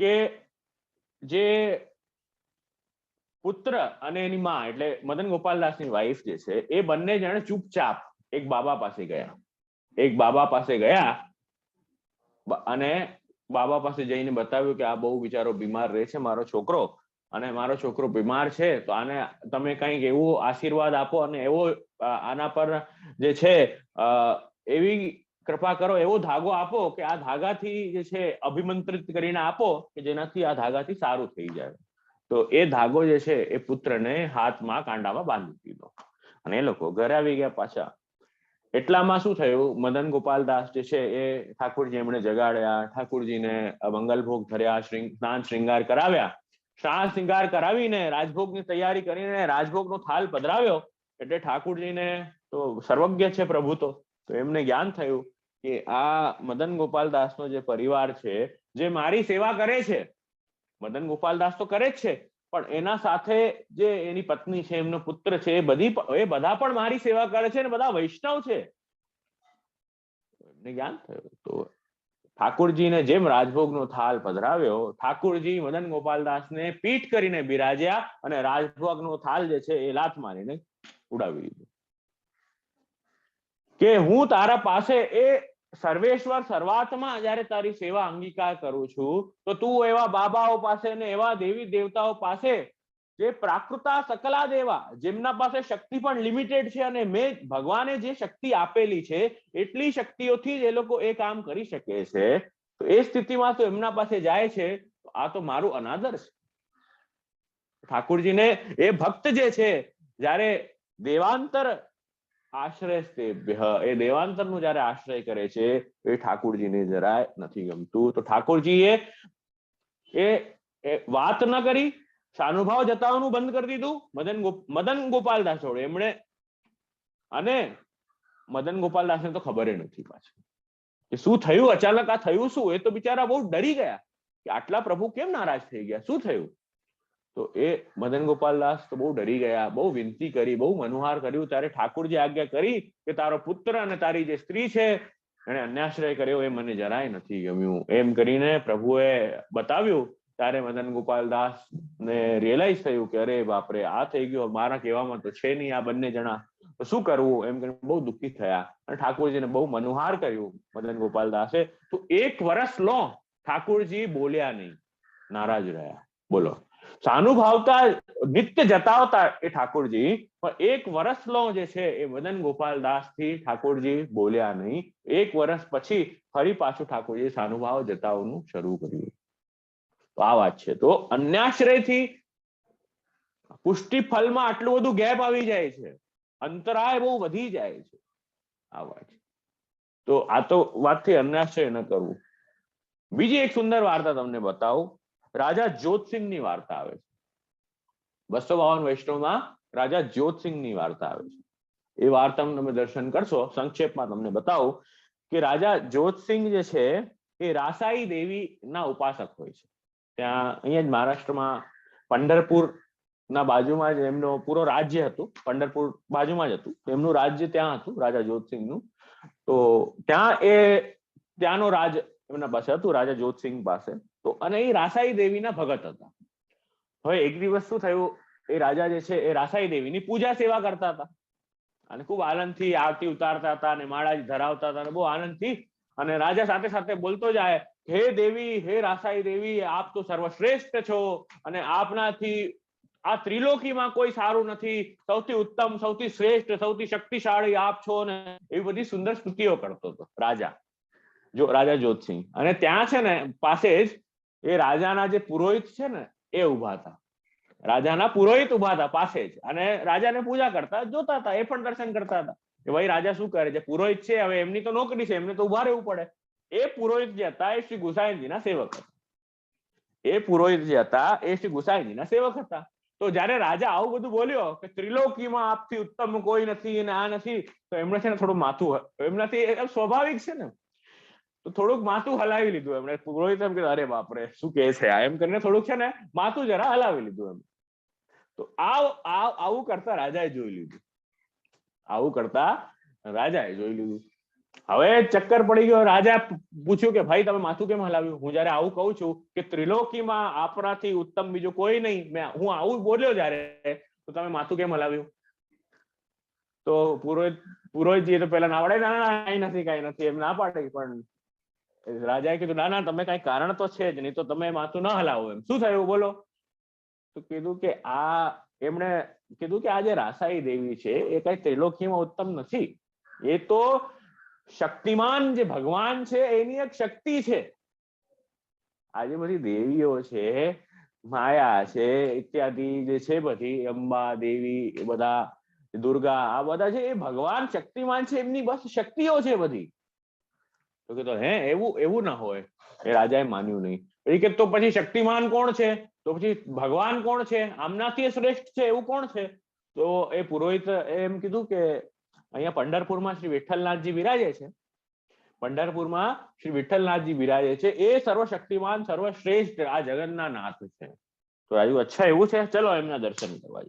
કે જે પુત્ર અને એની માં એટલે મદન ગોપાલદાસની વાઈફ જે છે, એ બંને જણે ચૂપચાપ એક બાબા પાસે ગયા. એક બાબા પાસે ગયા અને બાબા પાસે જઈને બતાવ્યું કે આ બહુ બિચારો બીમાર રહે છે, મારો છોકરો, અને મારો છોકરો બીમાર છે, તો આને તમે કંઈક એવું આશીર્વાદ આપો અને એવો આના પર જે છે એવી કૃપા કરો, એવો ધાગો આપો કે આ ધાગાથી જે છે અભિમંત્રિત કરીને આપો કે જેનાથી આ ધાગાથી સારું થઈ જાય. તો એ ધાગો જે છે એ પુત્રને હાથમાં કાંડામાં બાંધી દીધો અને એ લોકો ઘરે આવી ગયા પાછા. એટલામાં શું થયું, મદન ગોપાલદાસ જે છે એ ઠાકોરજી એમણે જગાડ્યા, ઠાકોરજીને મંગલભોગ ધર્યા, સ્નાન શ્રૃંગાર કરાવ્યા. સ્નાન શ્રૃંગાર કરાવીને રાજભોગની તૈયારી કરીને રાજભોગનો થાળ પધરાવ્યો. એટલે ઠાકોરજીને તો સર્વજ્ઞ છે પ્રભુ, તો એમને જ્ઞાન થયું કે આ મદન ગોપાલદાસનો જે પરિવાર છે, જે મારી સેવા કરે છે, મદન ગોપાલદાસ તો કરે જ છે, પણ એના સાથે જે એની પત્ની છે, એમનો પુત્ર છે, એ બધા પણ મારી સેવા કરે છે અને બધા વૈષ્ણવ છે. એમને જ્ઞાન થયું. તો ઠાકોરજીને જેમ રાજભોગનો થાળ પધરાવ્યો, ઠાકોરજી મદન ગોપાલદાસને પીઠ કરીને બિરાજ્યા અને રાજભોગનો થાળ જે છે એ લાત મારીને ઉડાવી દીધો કે હું તારા પાસે એ સર્વેશ્વર સર્વાત્મા જયારે તારી સેવા અંગીકાર કરું છું, તો તું એવા બાબાઓ પાસે ને એવા દેવી દેવતાઓ પાસે જે પ્રાકૃતા સકલા દેવા, જેમના પાસે શક્તિ પણ લિમિટેડ છે, અને મેં ભગવાને જે શક્તિ આપેલી છે એટલી શક્તિઓથી જ એ લોકો એ કામ કરી શકે છે, તો એ સ્થિતિમાં તો એમના પાસે જાય છે, તો આ તો મારું અનાદર છે. ઠાકોરજીને એ ભક્ત જે છે, જયારે દેવાંતર આશ્રયસ્તેભ્ય, એ દેવાંતરનો જયારે આશ્રય કરે છે, એ ઠાકોરજીને જરાય નથી ગમતું. તો ઠાકોરજીએ એ વાત ન કરી, સાનુભાવ જતાવવાનું બંધ કરી દીધું મદન ગોપાલદાસ જોડે એમણે. અને મદન ગોપાલદાસને તો ખબર નથી પાછી કે શું થયું, અચાનક આ થયું શું. એ તો બિચારા બહુ ડરી ગયા કે આટલા પ્રભુ કેમ નારાજ થઈ ગયા, શું થયું. તો એ મદન ગોપાલદાસ તો બહુ ડરી ગયા, બહુ વિનંતી કરી, બહુ મનોહાર કર્યું. ત્યારે ઠાકોરજી આજ્ઞા કરી કે તારો પુત્ર અને તારી જે સ્ત્રી છે એને અન્યાશ્રય કર્યો, એ મને જરાય નથી ગમ્યું. એમ કરીને પ્રભુએ બતાવ્યું. ત્યારે મદન ગોપાલદાસ ને રિયલાઇઝ થયું કે અરે બાપરે, આ થઈ ગયું, મારા કહેવામાં તો છે નહીં આ બંને જણા, તો શું કરવું. એમ કરીને બહુ દુઃખી થયા અને ઠાકોરજીને બહુ મનોહાર કર્યું મદન ગોપાલદાસે. તો 1 વર્ષ લો ઠાકોરજી બોલ્યા નહીં, નારાજ રહ્યા. બોલો, સાનુભાવતા નિત્ય જતાવતા એ ઠાકોરજી, પણ એક વર્ષનો જે છે એ મદન ગોપાલ દાસ થી ઠાકોરજી બોલ્યા નહીં. એક વર્ષ પછી ફરી પાછું ઠાકોરજી સાનુભાવ જતાવવાનું શરૂ કર્યું. તો આ વાત છે. તો અન્યાશ્રયથી પુષ્ટિ ફળમાં આટલું બધું ગેપ આવી જાય છે, અંતરાય બહુ વધી જાય છે. આ વાત છે. તો આ તો વાતથી અન્યાશ્રય ન કરવું. બીજી એક સુંદર વાર્તા તમને બતાવું. રાજા જ્યોતસિંહની વાર્તા આવે છે. 252 વૈષ્ણવમાં રાજા જ્યોતસિંહની વાર્તા આવે છે. એ વાર્તાનું તમે દર્શન કરશો. સંક્ષેપમાં તમને બતાવું કે રાજા જ્યોતસિંહ જે છે એ રાસાઈ દેવીના ઉપાસક હોય છે. ત્યાં અહીંયા જ મહારાષ્ટ્રમાં પંઢરપુર ના બાજુમાં જ એમનો પૂરો રાજ્ય હતું. પંઢરપુર બાજુમાં જ હતું. એમનું રાજ્ય ત્યાં હતું, રાજા જ્યોતસિંહનું. તો ત્યાંનો રાજ એમના પાસે હતું, રાજા જ્યોતસિંહ પાસે. તો અને એ રાસાઈ દેવીના ભગત હતા. હવે એક દિવસ શું થયું, એ રાજા જે છે એ રાસાઈ દેવીની પૂજા સેવા કરતા હતા અને ખૂબ આનંદથી આરતી ઉતારતા હતા અને માળા ધરાવતા હતા અને બહુ આનંદથી. અને રાજા સાથે સાથે બોલતો જાય, હે દેવી, હે રાસાઈ દેવી, આપ તો સર્વશ્રેષ્ઠ છો અને આપનાથી આ ત્રિલોકીમાં કોઈ સારું નથી, સૌથી ઉત્તમ, સૌથી શ્રેષ્ઠ, સૌથી શક્તિશાળી આપ છો ને એવી બધી સુંદર સ્તુતિઓ કરતો હતો રાજા જ્યોતસિંહ. અને ત્યાં છે ને પાસે જ એ રાજાના જે પુરોહિત છે ને એ ઉભા હતા. રાજાના પુરોહિત ઉભા હતા પાસે જ અને રાજાને પૂજા કરતા જોતા હતા. એ પણ દર્શન કરતા હતા કે ભાઈ રાજા શું કરે છે. પુરોહિત છે, હવે એમની તો નોકરી છે, એમને તો ઉભા રહેવું પડે. એ પુરોહિત જે હતા એ શ્રી ગુસાઈજીના સેવક હતા. એ પુરોહિત જે હતા એ શ્રી ગુસાઈજીના સેવક હતા. તો જયારે રાજા આવું બધું બોલ્યો કે ત્રિલોકીમાં આપથી ઉત્તમ કોઈ નથી અને આ નથી, તો એમણે છે ને થોડું માથું, એમનાથી સ્વાભાવિક છે ને, તો થોડુંક માથું હલાવી લીધું એમણે. પુરોહિત એમ કે અરે બાપરે શું કે છે આ, એમ કરીને થોડુંક છે ને માથું જરા હલાવી લીધું એમ. તો આવું કરતા રાજાએ જોઈ લીધું. આવું કરતા રાજાએ જોઈ લીધું. હવે ચક્કર પડી ગયો. રાજા પૂછ્યું કે ભાઈ તમે માથું કેમ હલાવ્યું? હું જયારે આવું કહું છું કે ત્રિલોકીમાં આપણાથી ઉત્તમ બીજું કોઈ નહીં, હું આવું બોલ્યો જયારે, તો તમે માથું કેમ હલાવ્યું? તો પુરોહિતજી તો પેલા ના પાડે, ના કઈ નથી એમ ના પાડે. પણ રાજાએ કીધું ના તમે કઈ કારણ તો છે જ, નહીં તો તમે માથું ના હલાવો. એમ શું થયું બોલો? તો કીધું કે એમણે કીધું કે આ જે રાસાઈ દેવી છે એ કઈ ત્રિલોકીમાં ઉત્તમ નથી. એ તો શક્તિમાન જે ભગવાન છે એની એક શક્તિ છે. આજે બધી દેવીઓ છે, માયા છે ઇત્યાદિ જે છે, બધી અંબા દેવી, એ બધા દુર્ગા, આ બધા છે એ ભગવાન શક્તિમાન છે, એમની બસ શક્તિઓ છે બધી. તો કીધું હે એવું ના હોય. એ રાજાએ માન્યું નહીં. એ કે તો પછી શક્તિમાન કોણ છે? તો પછી ભગવાન કોણ છે? આમનાથી શ્રેષ્ઠ છે એવું કોણ છે? તો એ પુરોહિત એમ કીધું કે અહીંયા પંઢરપુરમાં શ્રી વિઠ્ઠલનાથજી બિરાજે છે. પંઢરપુરમાં શ્રી વિઠ્ઠલનાથજી બિરાજે છે, એ સર્વશક્તિમાન, સર્વશ્રેષ્ઠ આ જગતના નાથ છે. તો રાજુ અચ્છા એવું છે, ચલો એમના દર્શન કરવા.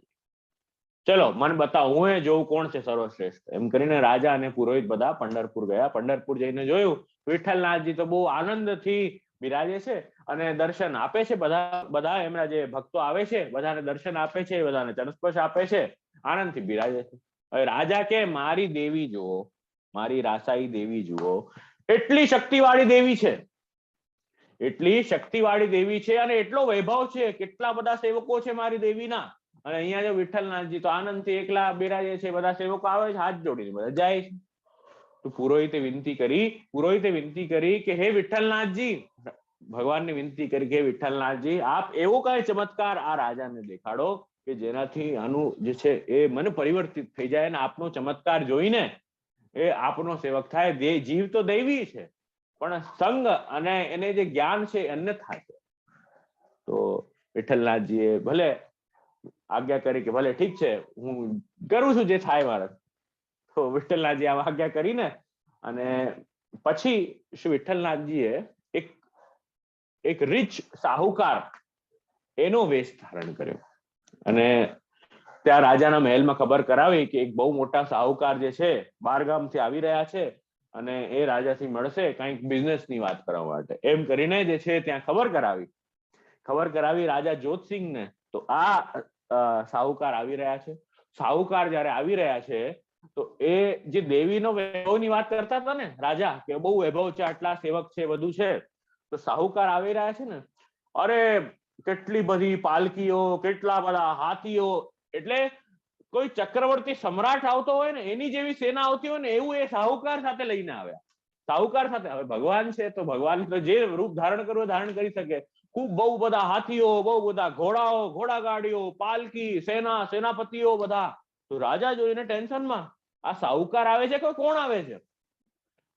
ચલો મને બતાવો, હું એ જોઉં કોણ છે સર્વશ્રેષ્ઠ. એમ કરીને રાજા અને પુરોહિત બધા પંઢરપુર ગયા. પંઢરપુર જઈને જોયું વિઠ્ઠલનાથજી તો બહુ આનંદથી બિરાજે છે અને દર્શન આપે છે. બધા એમના જે ભક્તો આવે છે બધાને દર્શન આપે છે, બધાને ચરણસ્પર્શ આપે છે, આનંદથી બિરાજે છે. હવે રાજા કે મારી દેવી જુઓ, મારી રાસાઈ દેવી જુઓ, એટલી શક્તિવાળી દેવી છે, એટલી શક્તિવાળી દેવી છે અને એટલો વૈભવ છે, કેટલા બધા સેવકો છે મારી દેવીના. અને અહીંયા જો વિઠ્ઠલનાથજી તો આનંદથી એકલા બિરાજે છે, બધા સેવકો આવે છે, હાથ જોડીને બધા જાય છે. તો પુરોહિતે વિનંતી કરી કે હે વિઠ્ઠલનાથજી, ભગવાનને વિનંતી કરી કે હે વિઠ્ઠલનાથજી, આપ એવો કઈ ચમત્કાર આ રાજાને દેખાડો કે જેનાથી આનું જે છે એ મન પરિવર્તિત થઈ જાય અને આપનો ચમત્કાર જોઈને એ આપનો સેવક થાય. જીવ તો દૈવી છે પણ સંગ અને એને જે જ્ઞાન છે એ અન્યથા છે. તો વિઠ્ઠલનાથજીએ ભલે આજ્ઞા કરી કે ભલે ઠીક છે, હું કરું છું જે થાય મારે. તો વિઠ્ઠલનાથજી આ આજ્ઞા કરીને અને પછી શ્રી વિઠ્ઠલનાથજીએ એક રીચ સાહુકાર એનો વેશ ધારણ કર્યો અને ત્યાં રાજાના મહેલમાં ખબર કરાવી કે એક બહુ મોટા સાહુકાર જે છે બહારગામથી આવી રહ્યા છે અને એ રાજાથી મળશે કંઈક બિઝનેસની વાત કરવા માટે. એમ કરીને જે છે ત્યાં ખબર કરાવી રાજા જ્યોતસિંહને. તો આ સાહુકાર આવી રહ્યા છે. સાહુકાર જયારે આવી રહ્યા છે તો એ જે દેવીનો વૈભવની વાત કરતા હતા ને રાજા, કે બહુ વૈભવ છે, આટલા સેવક છે, બધું છે, તો સાહુકાર આવી રહ્યા છે ને, અરે કેટલી બધી પાલકીઓ, કેટલા બધા હાથીઓ, એટલે કોઈ ચક્રવર્તી સમ્રાટ આવતો હોય ને એની જેવી સેના આવતી હોય ને એવું એ સાહુકાર સાથે લઈને આવ્યા. સાહુકાર સાથે. હવે ભગવાન છે તો ભગવાન તો જે રૂપ ધારણ કરવું ધારણ કરી શકે. ખૂબ બહુ બધા હાથીઓ, બહુ બધા ઘોડાઓ, ઘોડાગાડીઓ, પાલકી, સેના, સેનાપતિઓ બધા. તો રાજા જોઈને ટેન્શનમાં, આ સાહુકાર આવે છે કે કોણ આવે છે?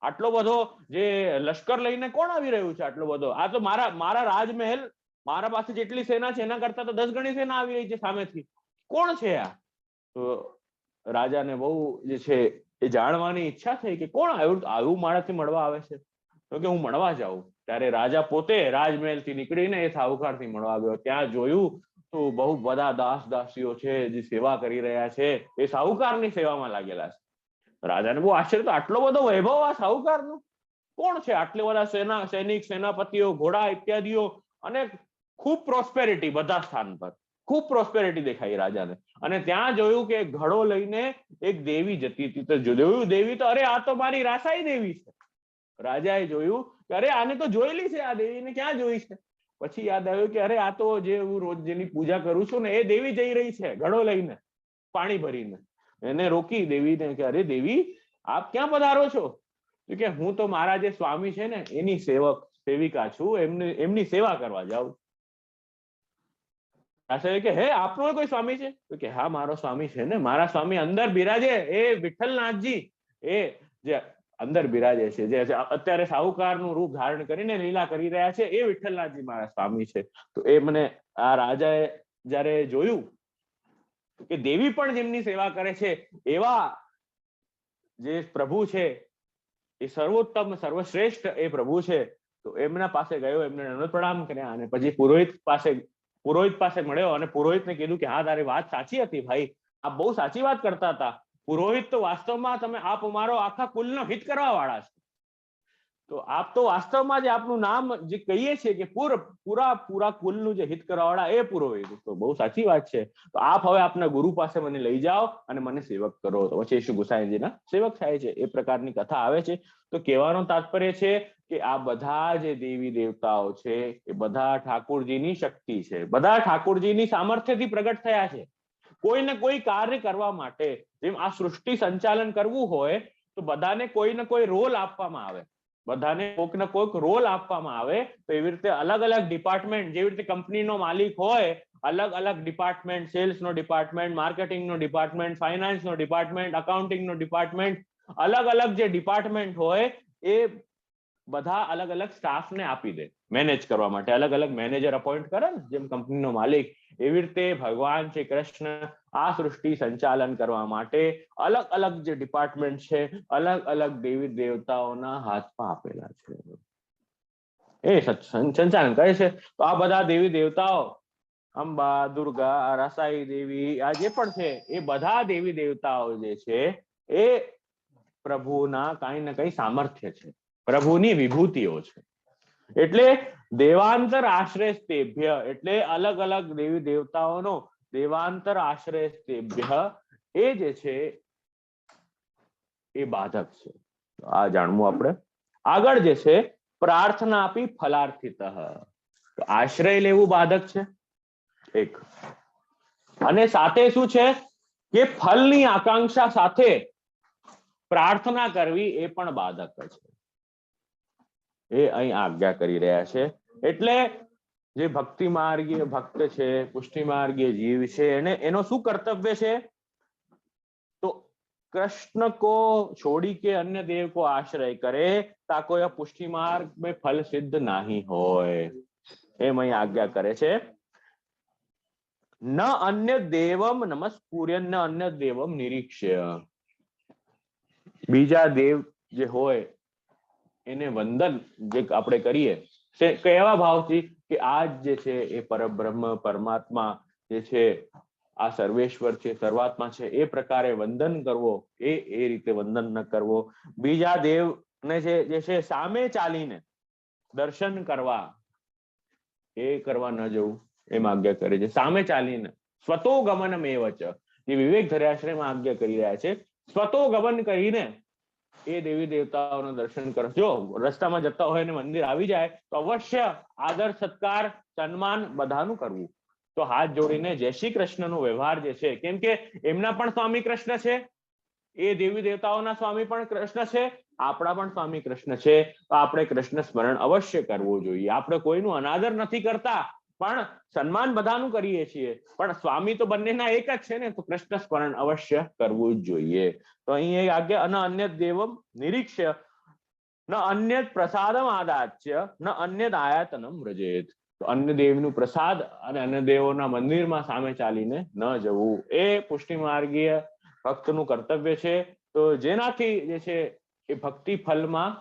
આટલો બધો જે લશ્કર લઈને કોણ આવી રહ્યું છે? આટલો બધો, આ તો મારા રાજમહેલ, મારા પાસે જેટલી સેના છે એના કરતા તો 10 ગણી સેના આવી રહી છે સામેથી. કોણ છે આ? તો રાજાને બહુ જે છે એ જાણવાની ઈચ્છા થઈ કે કોણ આવું મારાથી મળવા આવે છે, તો કે હું મળવા જાઉં. ત્યારે રાજા પોતે રાજમહેલથી નીકળીને એ સાહુકારથી મળવા ગયો. ત્યાં જોયું તો બહુ બધા દાસ દાસીઓ છે જે સેવા કરી રહ્યા છે, એ સાહુકારની સેવામાં લાગેલા છે. રાજાને બહુ આશ્ચર્ય, તો આટલો બધો વૈભવ આ સાહુકારનો? કોણ છે? આટલા બધા સૈનિક, સેનાપતિઓ, ઘોડા ઇત્યાદિઓ, અને ખૂબ પ્રોસ્પેરિટી બધા સ્થાન પર, ખૂબ પ્રોસ્પેરિટી દેખાઈ રાજાને. અને ત્યાં જોયું કે ઘડો લઈને એક દેવી જતી હતી. તો જોયું દેવી તો, અરે આ તો મારી રાસાઈ દેવી છે. રાજાએ જોયું કે અરે આને તો જોયેલી છે, આ દેવીને ક્યાં જોઈ છે? પછી યાદ આવ્યું કે અરે આ તો જે હું રોજ જેની પૂજા કરું છું ને એ દેવી જઈ રહી છે ઘડો લઈને, પાણી ભરીને. એને રોકી દેવીને કે અરે દેવી, આપ ક્યાં પધારો છો? કે હું તો મારા જે સ્વામી છે ને એની સેવિકા છું, એમની સેવા કરવા જાઉં. કે હે આપનો કોઈ સ્વામી છે? તો કે હા મારો સ્વામી છે ને, મારા સ્વામી અંદર બિરાજે, એ વિઠ્ઠલનાથજી, એ જે અંદર બિરાજે છે, જે અત્યારે સાહુકારનું રૂપ ધારણ કરીને લીલા કરી રહ્યા છે, એ વિઠ્ઠલનાથજી મારા સ્વામી છે. તો એ મને આ રાજાએ જયારે જોયું કે દેવી પણ જેમની સેવા કરે છે એવા જે પ્રભુ છે એ સર્વોત્તમ સર્વશ્રેષ્ઠ એ પ્રભુ છે, તો એમના પાસે ગયો, એમને નમ્ર પ્રણામ કર્યા. અને પછી પુરોહિત પાસે મળ્યો અને પુરોહિતને કીધું કે હા તારી વાત સાચી હતી ભાઈ, આપ બહુ સાચી વાત કરતા હતા. પુરોહિત તો વાસ્તવમાં આપ અમારો આખા કુલનો હિત કરવા વાળા છે. તો આપ તો વાસ્તવમાં જે આપનું નામ જે કહીએ છીએ કે પૂરા કુલનું જે હિત કરવા વાળા એ પુરોહિત. તો બહુ સાચી વાત છે. તો આપ હવે આપના ગુરુ પાસે મને લઈ જાઓ અને મને સેવક કરો. તો પછી શ્રી ગુસાઈજીના સેવક થાય છે. એ પ્રકારની કથા આવે છે. તો કહેવાનો તાત્પર્ય છે કે આ બધા જે દેવી દેવતાઓ છે એ બધા ઠાકોરજીની શક્તિ છે, બધા ઠાકોરજીની સામર્થ્યથી પ્રગટ થયા છે. કોઈ ને કોઈ કાર્ય કરવા માટે, જેમ આ સૃષ્ટિ સંચાલન કરવું હોય તો બધાને કોઈ ને કોઈ રોલ આપવામાં આવે, બધાને કોઈક ને કોઈક રોલ આપવામાં આવે. તો એવી રીતે અલગ અલગ ડિપાર્ટમેન્ટ, જેવી રીતે કંપનીનો માલિક હોય, અલગ અલગ ડિપાર્ટમેન્ટ, સેલ્સનો ડિપાર્ટમેન્ટ, માર્કેટિંગનો ડિપાર્ટમેન્ટ, ફાઇનાન્સનો ડિપાર્ટમેન્ટ, અકાઉન્ટિંગનો ડિપાર્ટમેન્ટ, અલગ અલગ જે ડિપાર્ટમેન્ટ હોય એ બધા અલગ અલગ સ્ટાફને આપી દે મેનેજ કરવા માટે. અલગ અલગ મેનેજર અપોઇન્ટ કરે ને જેમ કંપનીનો માલિક, એવી રીતે ભગવાન શ્રી કૃષ્ણ આ સૃષ્ટિ સંચાલન કરવા માટે અલગ અલગ જે ડિપાર્ટમેન્ટ છે અલગ અલગ દેવી દેવતાઓના હાથમાં આપેલા છે, એ સંચાલન કરે છે. તો આ બધા દેવી દેવતાઓ, અંબા, દુર્ગા, રાસાઈ દેવી, આ જે પણ છે એ બધા દેવી દેવતાઓ જે છે એ પ્રભુના કઈ ને કઈ સામર્થ્ય છે, પ્રભુની વિભૂતિઓ છે. એટલે દેવાંતર આશ્રય સ્તેભ્ય, એટલે અલગ અલગ દેવી દેવતાઓનો દેવાંતર આશ્રય સ્તેભ્ય એ જે છે એ બાધક છે. આ જાણવું આપણે. આગળ જે છે પ્રાર્થના આપી ફલાર્થિત, તો આશ્રય લેવું બાધક છે એક, અને સાથે શું છે કે ફલની આકાંક્ષા સાથે પ્રાર્થના કરવી એ પણ બાધક છે. એ અહીં આજ્ઞા કરી રહ્યા છે. એટલે જે ભક્તિ માર્ગીય ભક્ત છે, પુષ્ટિ માર્ગીય જીવ છે, એનો શું કર્તવ્ય છે? તો कृष्ण को छोड़ी के अन्य देव को आश्रय करे ताको यह पुष्टि मार्ग में फल सिद्ध नहीं होय, એમ અહીં આજ્ઞા કરે છે. ન અન્ય દેવમ નમસ્કુર્ય ન અન્ય દેવમ નિરીક્ષ્ય, બીજા દેવ જે હોય એને વંદન જે આપણે કરીએ કેવા ભાવથી કે આ જે છે એ પરબ્રહ્મ પરમાત્મા જે છે, આ સર્વેશ્વર છે, સર્વાત્મા છે, એ પ્રકારે વંદન કરવો, એ રીતે વંદન ન કરવો. બીજા દેવને જે છે સામે ચાલીને દર્શન કરવા, એ કરવા ન જવું, એમ આજ્ઞા કરે છે. સામે ચાલીને સ્વતો ગમનમ એવ ચ, જે વિવેક ધર્યાશ્રયમાં આજ્ઞા કરી રહ્યા છે, સ્વતો ગમન કરીને એ દેવી દેવતાઓના દર્શન કરો. જો રસ્તામાં જતા હોય ને મંદિર આવી જાય તો અવશ્ય આદર સત્કાર સન્માન બધાનું કરવું. તો હાથ જોડીને જય શ્રી કૃષ્ણનો વ્યવહાર જે છે, કેમ કે એમના પણ સ્વામી કૃષ્ણ છે, એ દેવી દેવતાઓના સ્વામી પણ કૃષ્ણ છે, આપણા પણ સ્વામી કૃષ્ણ છે. તો આપણે કૃષ્ણ સ્મરણ અવશ્ય કરવું જોઈએ. આપણે કોઈનું અનાદર નથી કરતા, પણ સન્માન બધાનું કરીએ છીએ, પણ સ્વામી તો બંનેના એક જ છે ને, તો કૃષ્ણ સ્મરણ અવશ્ય કરવું જ જોઈએ. તો અહીં એક આજ્ઞા, ન અન્ય દેવમ નિરીક્ષ્ય ન અન્ય પ્રસાદમ આદાચ્ય ન અન્ય આયાતનમ વ્રજેત. તો અન્ય દેવનું પ્રસાદ અને અન્ય દેવોના મંદિરમાં સામે ચાલીને ન જવું એ પુષ્ટિ માર્ગીય ભક્તનું કર્તવ્ય છે. તો જેનાથી જે છે એ ભક્તિ ફલમાં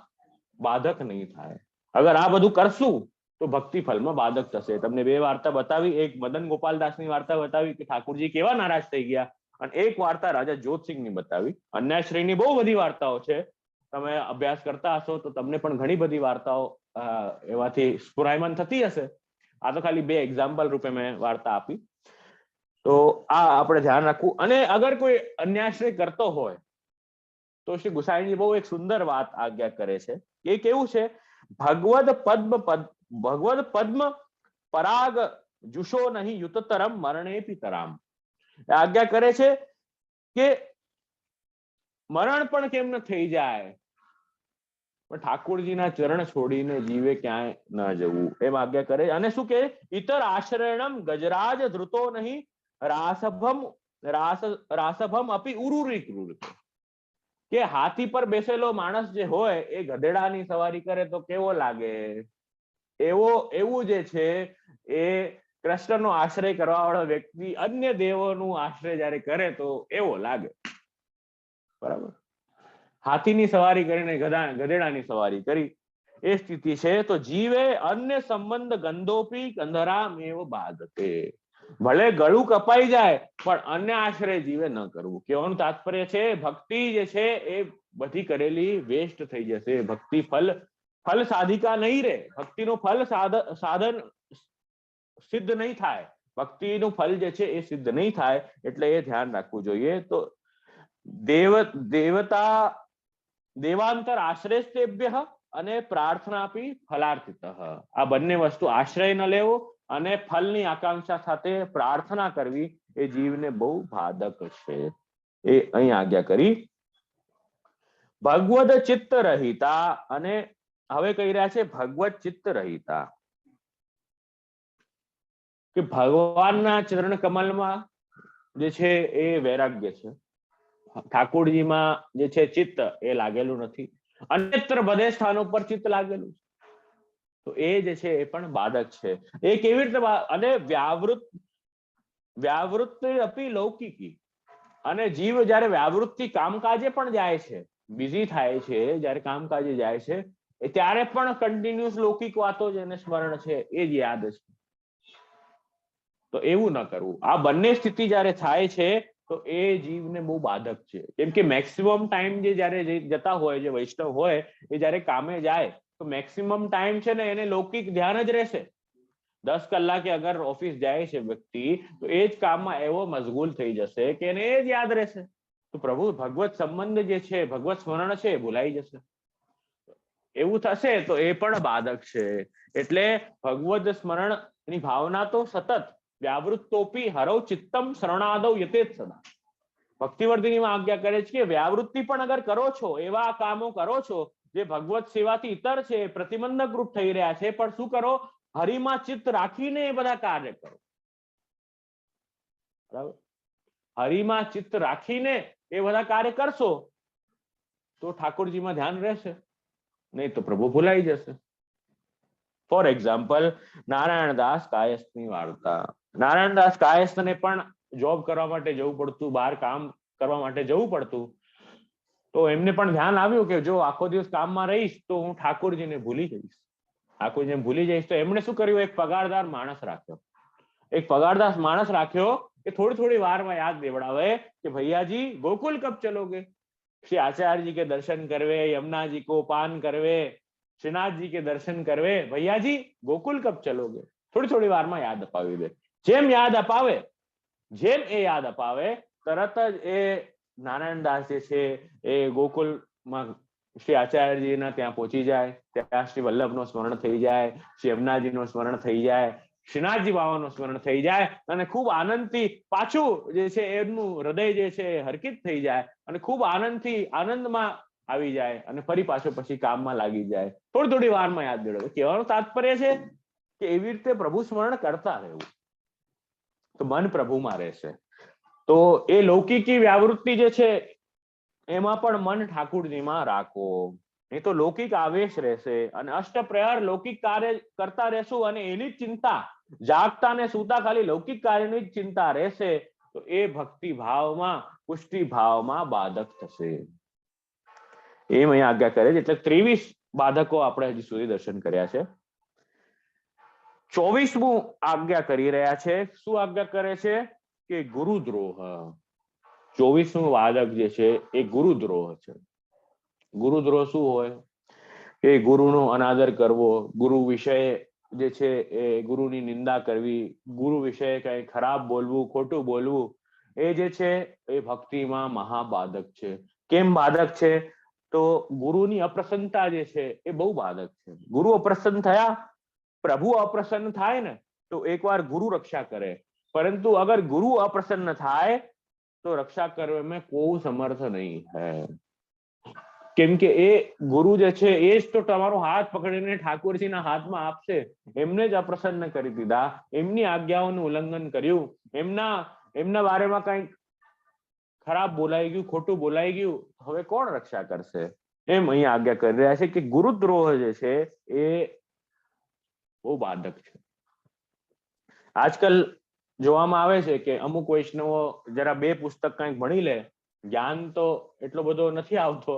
બાધક નહીં થાય. અગર આ બધું કરશું તો ભક્તિ ફલમાં બાધક થશે. તમને બે વાર્તા બતાવી, એક મદન ગોપાલદાસની વાર્તા બતાવી કે ઠાકોરજી કેવા નારાજ થઈ ગયા, અને એક વાર્તા રાજા જોતસિંહની બતાવી. અન્યાશ્રીની બહુ બધી વાર્તાઓ છે, તમે અભ્યાસ કરતા હશો તો તમને પણ ઘણી બધી વાર્તાઓ એવાથી સ્ફુરાયમાન થતી હશે. આ તો ખાલી બે એક્ઝામ્પલ રૂપે મેં વાર્તા આપી. તો આ આપણે ધ્યાન રાખવું. અને અગર કોઈ અન્યાશ્રય કરતો હોય તો શ્રી ગુસાઈજી બહુ એક સુંદર વાત આજ્ઞા કરે છે. એ કેવું છે, ભગવદ પદ્મ પરાગ જુષો નહીં યુતતરમ મરણે પિતરામ. આજ્ઞા કરે છે કે મરણ પણ કેમ ન થઈ જાય, પણ ઠાકોરજીના ચરણ છોડીને જીવે ક્યાંય ન જવું, એમ આજ્ઞા કરે. અને શું કે, ઇતર આશ્રયણમ ગજરાજ ધૃતો નહીં રાસભમ અપી ઉરુરી ક્રૂર. કે હાથી પર બેસેલો માણસ જે હોય એ ગધેડાની સવારી કરે તો કેવો લાગે, એવું જે છે એ કૃષ્ણનો આશ્રય કરવા વાળો વ્યક્તિ અન્ય દેવોનું આશ્રય જયારે કરે તો એવો લાગે. બરાબર, હાથીની સવારી કરીને ગધેડાની સવારી કરી, એ સ્થિતિ છે. તો જીવે અન્ય સંબંધ ગંધોપી ગંધરામ એવો બાધતે. ભલે ગળું કપાઈ જાય પણ અન્ય આશ્રય જીવે ન કરવું. કહેવાનું તાત્પર્ય છે, ભક્તિ જે છે એ બધી કરેલી વેસ્ટ થઈ જશે. ભક્તિ ફલ સાધિકા નહીં રહે, ભક્તિનું ફલ સાધન સિદ્ધ નહીં થાય, ભક્તિનું ફલ જે છે એ સિદ્ધ નહીં થાય. એટલે એ ધ્યાન રાખવું જોઈએ. તો દેવાંતર આશ્રયસ્તેભ્ય અને પ્રાર્થનાપી ફલાર્થિત. આ બંને વસ્તુ, આશ્રય ન લેવો અને ફલની આકાંક્ષા સાથે પ્રાર્થના કરવી, એ જીવને બહુ બાધક છે. એ અહીં આજ્ઞા કરી. ભગવદ ચિત્ત રહિતા. અને હવે કહી રહ્યા છે ભગવત ચિત્ત રહિતા, કે ભગવાનના ચરણ કમલમાં જે છે એ વૈરાગ્ય છે, ઠાકોરજીમાં જે છે ચિત્ત એ લાગેલું નથી, અન્યત્ર બધે સ્થાનો પર ચિત્ત લાગેલું છે. તો એ જે છે એ પણ બાધક છે. એ કેવી રીતે? અને વ્યાવૃત્તિ અપી લૌકિકી. અને જીવ જયારે વ્યાવૃત્તિ કામકાજે પણ જાય છે, બિઝી થાય છે, જયારે કામકાજે જાય છે ત્યારે પણ કન્ટિન્યુઅસ લૌકિક વાતો જ એને સ્મરણ છે, એ જ યાદ છે. તો એવું ન કરવું. આ બંને સ્થિતિ જયારે થાય છે તો એ જીવને બહુ બાધક છે. કેમ કે મેક્સિમમ ટાઈમ જે જયારે જતા હોય, જે વૈષ્ણવ હોય એ જયારે કામે જાય તો મેક્સિમમ ટાઈમ છે ને એને લૌકિક ધ્યાન જ રહેશે. 10 કલાકે અગર ઓફિસ જાય છે વ્યક્તિ તો એ જ કામમાં એવો મશગુલ થઈ જશે કે એને એ જ યાદ રહેશે. તો પ્રભુ ભગવત સંબંધ જે છે, ભગવત સ્મરણ છે, એ ભૂલાઈ જશે. એવું થશે તો એ પણ બાધક છે. એટલે ભગવદ સ્મરણ ની ભાવના તો સતત વ્યાવૃત્તોપી હરૌ ચિત્તમ શરણાદૌ યતેત સદા. ભક્તિવર્ધિનીમાં આજ્ઞા કરે છે કે વ્યાવૃત્તિ પણ અગર કરો છો, એવા કામો કરો છો જે ભગવત સેવાથી ઇતર છે, પ્રતિબંધક રૂપ થઈ રહ્યા છે, પણ શું કરો? હરિમાં ચિત્ત રાખીને એ બધા કાર્ય કરો. બરાબર, હરિમાં ચિત્ત રાખીને એ બધા કાર્ય કરશો તો ઠાકોરજીમાં ધ્યાન રહેશે, નહીં તો પ્રભુ ભૂલાઈ જશે. ફોર એક્ઝામ્પલ, નારાયણદાસ કાયસ્થની વાર્તા. નારાયણદાસ કાયસ્થને પણ જોબ કરવા માટે જવું પડતું, બહાર કામ કરવા માટે જવું પડતું. તો એમને પણ ધ્યાન આવ્યું કે જો આખો દિવસ કામમાં રહીશ તો હું ઠાકોરજીને ભૂલી જઈશ. ઠાકોરજીને ભૂલી જઈશ તો એમણે શું કર્યું? એક પગારદાર માણસ રાખ્યો. એક પગારદાર માણસ રાખ્યો કે થોડી વારમાં યાદ દેવડાવે કે ભૈયાજી गोकुल कब चलोगे? श्री आचार्य जी के दर्शन करवे, यमुना जी को पान करवे, श्रीनाथ जी के दर्शन करवे, भैयाजी गोकुल कब चलोगे? થોડી વારમાં યાદ અપાવી દે. જેમ યાદ અપાવે તરત જ એ નારાયણદાસ જે છે એ ગોકુલ માં શ્રી આચાર્યજીના ત્યાં પહોંચી જાય, ત્યાં શ્રી વલ્લભનું સ્મરણ થઈ જાય, શ્રી યમુનાજીનું સ્મરણ થઈ જાય, શ્રીનાથજી બાબાનું સ્મરણ થઈ જાય અને ખૂબ આનંદથી પાછું જે છે એમનું હૃદય જે છે હરકિત થઈ જાય અને ખૂબ આનંદથી આનંદમાં આવી જાય અને ફરી પાછો પછી કામમાં લાગી જાય. થોડી વારમાં યાદ મેળવે. કહેવાનું તાત્પર્ય છે કે એવી રીતે પ્રભુ સ્મરણ કરતા રહેવું તો મન પ્રભુમાં રહેશે. તો એ લૌકિકી વ્યાવૃત્તિ જે છે એમાં પણ મન ઠાકુરજીમાં રાખો, નહીં તો લૌકિક આવેશ રહેશે અને અષ્ટપ્રહર લૌકિક કાર્ય કરતા રહેશું અને એની જ ચિંતા જાગતા ને સૂતા ખાલી લૌકિક કાર્યની જ ચિંતા રહેશે તો એ ભક્તિ ભાવમાં પુષ્ટિ ભાવમાં બાધક થશે. એમ અહીંયા આજ્ઞા કરે છે. એટલે 23 બાધકો આપણે હજી સુધી દર્શન કર્યા છે. 24મું આજ્ઞા કરી રહ્યા છે. શું આજ્ઞા કરે છે? કે ગુરુદ્રોહ. 24મું બાધક જે છે એ ગુરુદ્રોહ છે. ગુરુદ્રોહ શું હોય? કે ગુરુનો અનાદર કરવો, ગુરુ વિષય જે છે એ ગુરુની નિંદા કરવી, ગુરુ વિષય કઈ ખરાબ બોલવું, ખોટું બોલવું, એ જે છે એ ભક્તિમાં મહાબાધક છે. કેમ બાધક છે? તો ગુરુની અપ્રસન્નતા જે છે એ બહુ બાધક છે. ગુરુ અપ્રસન્ન થયા, પ્રભુ અપ્રસન્ન થાય ને તો એકવાર ગુરુ રક્ષા કરે, પરંતુ અગર ગુરુ અપ્રસન્ન થાય તો રક્ષા કરવા में કોઈ સમર્થ નહીં है. કેમ કે એ ગુરુ જે છે એ જ તો તમારો હાથ પકડીને ઠાકોરજીના હાથમાં આપશે. એમને જ અપ્રસન્ન કરી દીધા, એમની આજ્ઞાઓનું ઉલ્લંઘન કર્યું, એમના બારેમાં કઈ ખરાબ બોલાઈ ગયું, ખોટું બોલાઈ ગયું, હવે કોણ રક્ષા કરશે? એમ અહીંયા આજ્ઞા કરી રહ્યા છે કે ગુરુદ્રોહ જે છે એ બહુ બાધક છે. આજકાલ જોવામાં આવે છે કે અમુક વૈષ્ણવો જરા 2 પુસ્તક કંઈક ભણી લે, જ્ઞાન તો એટલો બધો નથી આવતો,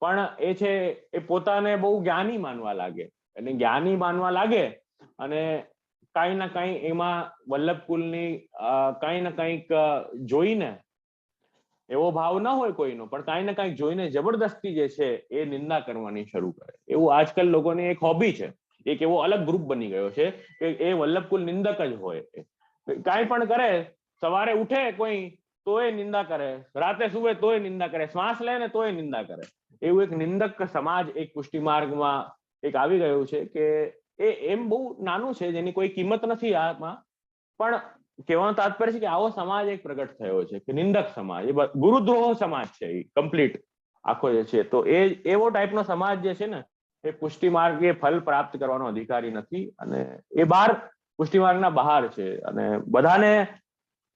પણ એ છે એ પોતાને બહુ જ્ઞાની માનવા લાગે અને જ્ઞાની માનવા લાગે અને કાંઈ ના કાંઈ એમાં વલ્લભકુલની કાંઈ ના કંઈક જોઈને, એવો ભાવ ન હોય કોઈનો, પણ કાંઈ ના કાંઈક જોઈને જબરદસ્તી જે છે એ નિંદા કરવાની શરૂ કરે. એવું આજકાલ લોકોની એક હોબી છે, એક એવો અલગ ગ્રુપ બની ગયો છે કે એ વલ્લભકુલ નિંદક જ હોય. કાંઈ પણ કરે, સવારે ઉઠે કોઈ તોય નિંદા કરે, રાતે સુવે તોય નિંદા કરે, શ્વાસ લે ને તોય નિંદા કરે. એવું એક નિંદક સમાજ એક પુષ્ટિ માર્ગમાં એક આવી ગયું છે કે એ એમ બહુ નાનું છે જેની કોઈ કિંમત નથી આમાં, પણ કહેવાનું તાત્પર્ય છે કે આવો સમાજ એક પ્રગટ થયો છે કે નિંદક સમાજ, ગુરુદ્રોહ સમાજ છે એ કમ્પ્લીટ આખો જે છે. તો એ એવો ટાઈપનો સમાજ જે છે ને એ પુષ્ટિ માર્ગે ફલ પ્રાપ્ત કરવાનો અધિકારી નથી અને એ પુષ્ટિ માર્ગના બહાર છે અને બધાને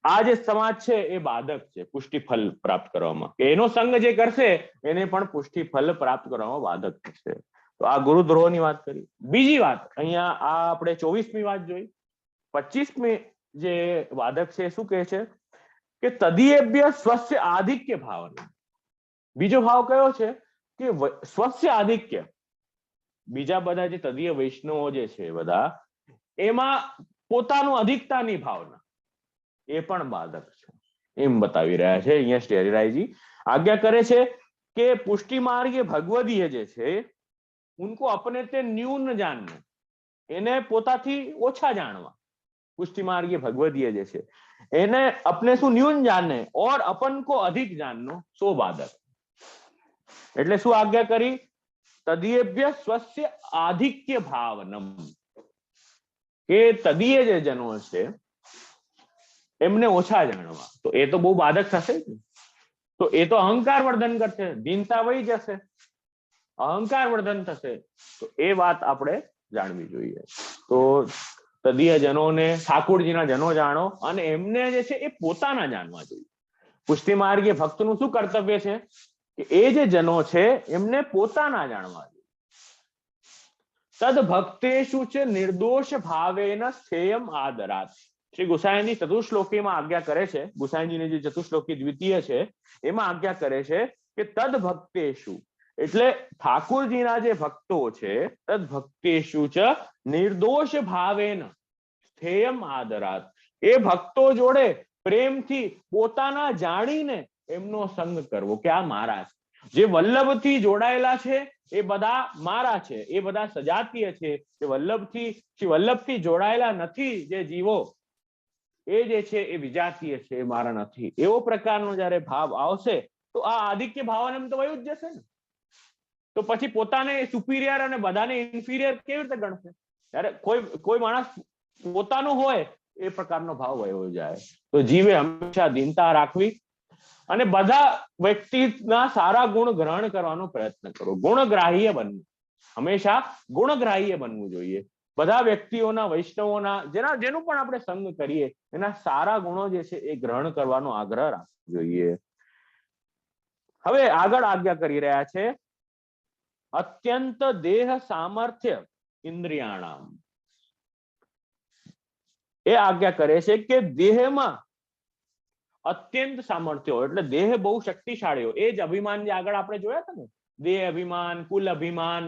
આ જે સમાજ છે એ બાધક છે પુષ્ટિ ફલ પ્રાપ્ત કરવામાં. એનો સંગ જે કરશે એને પણ પુષ્ટિ ફલ પ્રાપ્ત કરવામાં બાધક થશે. તો આ ગુરુદ્રોહની વાત કરી. બીજી વાત અહીંયા આ આપણે 24મી વાત જોઈ. 25મી જે વાદક છે શું કહે છે કે તદીયેભ્ય સ્વસ્ય આધિક્ય ભાવના. બીજો ભાવ કયો છે કે સ્વસ્ય આધિક્ય. બીજા બધા જે તદીય વૈષ્ણવો જે છે બધા એમાં પોતાનું અધિકતાની ભાવના એ પણ બાધક છે એમ બતાવી રહ્યા છે અહીંયા શ્રી હરિરાયજી. આજ્ઞા કરે છે કે પુષ્ટિ માર્ગે ભગવદીય જે છે ઉनको अपने ते न्यून जानना, એને પોતાથી ઓછા જાણવા. પુષ્ટિ માર્ગે ભગવદીય જે છે એને अपने શું न्यून जानने और अपन को अधिक जाननो सो बाधक. એટલે શું આજ્ઞા કરી? તદીયેભ્ય સ્વસ્ય આધિક્ય ભાવનમ. કે તદીય જે જનો છે એમને ઓછા જાણવા, તો એ તો બહુ બાધક થશે. તો એ તો અહંકાર વર્ધન કરશે, દીનતા વહી જશે, અહંકાર વર્ધન થશે. તો એ વાત આપણે જાણવી જોઈએ. તો તદીય જનોને ઠાકોરજીના જનો જાણો અને એમને જે છે એ પોતાના જાણવા જોઈએ. પુષ્ટિ માર્ગે ભક્તનું શું કર્તવ્ય છે કે એ જે જનો છે એમને પોતાના જાણવા જોઈએ. તદ ભક્તેષુ ચ નિર્દોષ ભાવેન સ્થેયમ આદરાત. શ્રી ગુસાઈજી ચતુશ્લોકીમાં આજ્ઞા કરે છે, ગુસાઈજીની જે ચતુશ્લોકી દ્વિતીય છે એમાં આજ્ઞા કરે છે કે તદ ભક્તેષુ એટલે ઠાકોરજીના જે ભક્તો છે તદ ભક્તેષુ ચ નિર્દોષ ભાવેન સ્થેયમ આદરાત. એ ભક્તો જોડે પ્રેમથી પોતાના જાણીને એમનો સંગ કરવો કે આ મારા છે. જે વલ્લભથી જોડાયેલા છે એ બધા મારા છે, એ બધા સજાતીય છે. જે વલ્લભથી જોડાયેલા નથી જે જીવો એ જે છે એ વિજાતીય છે, એ મારા નથી. એવો પ્રકારનો જયારે ભાવ આવશે તો આ આધિક્ય ભાવના તો વયું જ જશે ને. તો પછી પોતાને સુપિરિયર અને બધાને ઇન્ફિરિયર કેવી રીતે ગણશે? ત્યારે કોઈ માણસ પોતાનું હોય એ પ્રકારનો ભાવ વયો જાય. તો જીવે હંમેશા દીનતા રાખવી અને બધા વ્યક્તિના સારા ગુણ ગ્રહણ કરવાનો પ્રયત્ન કરો. ગુણગ્રાહ્ય બનવું, હંમેશા ગુણગ્રાહ્ય બનવું જોઈએ. બધા વ્યક્તિઓના, વૈષ્ણવોના, જેનું પણ આપણે સંગ કરીએ એના સારા ગુણો જે છે એ ગ્રહણ કરવાનો આગ્રહ રાખવો જોઈએ. હવે આગળ આજ્ઞા કરી રહ્યા છે, અત્યંત દેહ સામર્થ્ય ઇન્દ્રિયાણામ. એ આજ્ઞા કરે છે કે દેહમાં અત્યંત સામર્થ્ય હોય, એટલે દેહ બહુ શક્તિશાળી હોય. એ જ અભિમાન જે આગળ આપણે જોયા હતા ને, દેહ અભિમાન, કુલ અભિમાન,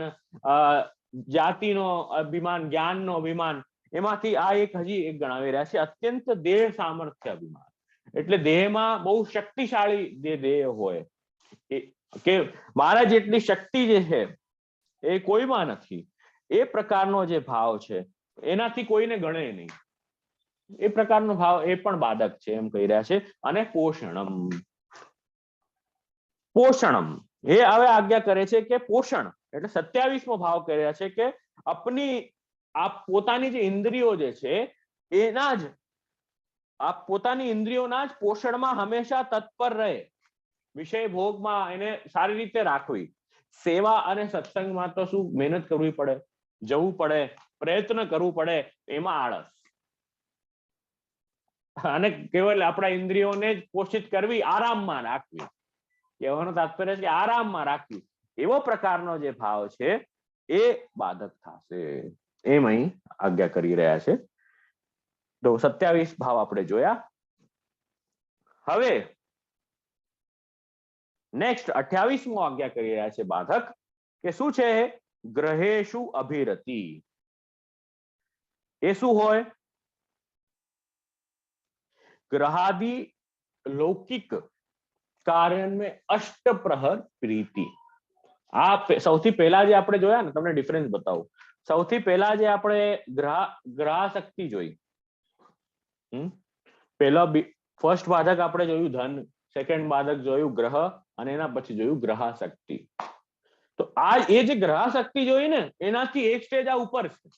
જાતિનો અભિમાન, જ્ઞાનનો અભિમાન, એમાંથી આ એક હજી એક ગણાવી રહ્યા છે, અત્યંત દેહ સામર્થ્ય અભિમાન. એટલે દેહમાં બહુ શક્તિશાળી જે દેહ હોય, કે મારા જેટલી શક્તિ જે છે એ કોઈમાં નથી, એ પ્રકારનો જે ભાવ છે એનાથી કોઈને ગણે નહીં, એ પ્રકારનો ભાવ એ પણ બાધક છે એમ કહી રહ્યા છે. અને પોષણમ, પોષણમ એ હવે આજ્ઞા કરે છે કે પોષણ એટલે 27મો ભાવ કહી રહ્યા છે કે આપની પોતાની જે ઇન્દ્રિયો જે છે એના જ પોતાની ઇન્દ્રિયોના જ પોષણમાં હંમેશા તત્પર રહે, વિષય ભોગમાં એને સારી રીતે રાખવી. સેવા અને સત્સંગમાં તો શું મહેનત કરવી પડે, જવું પડે, પ્રયત્ન કરવું પડે, એમાં આળસ. અને કેવલ આપણા ઇન્દ્રિયોને જ પોષિત કરવી, આરામમાં રાખવી, કહેવાનો તાત્પર્ય છે કે આરામમાં રાખવી, એવો પ્રકારનો જે ભાવ છે એ બાધક થશે, એમ અહીં આજ્ઞા કરી રહ્યા છે. તો 27 ભાવ આપણે જોયા. હવે નેક્સ્ટ 28મો આજ્ઞા કરી રહ્યા છે બાધક, કે શું છે? ગ્રહેશુ અભિરતિ. એ શું હોય? ગ્રહાદि લૌકિક કાર્ય में અષ્ટ પ્રહર પ્રીતિ. આ સૌથી પહેલા જે આપણે જોયા ને, તમને ડિફરન્સ બતાવું. સૌથી પહેલા જે આપણે ગ્રહાશક્તિ જોઈ, પહેલા ફર્સ્ટ બાધક આપણે જોયું ધન, સેકન્ડ બાધક જોયું ગ્રહ, અને એના પછી જોયું ગ્રહાશક્તિ. તો આ એ જે ગ્રહાશક્તિ જોઈ ને એનાથી એક સ્ટેજ આ ઉપર છે.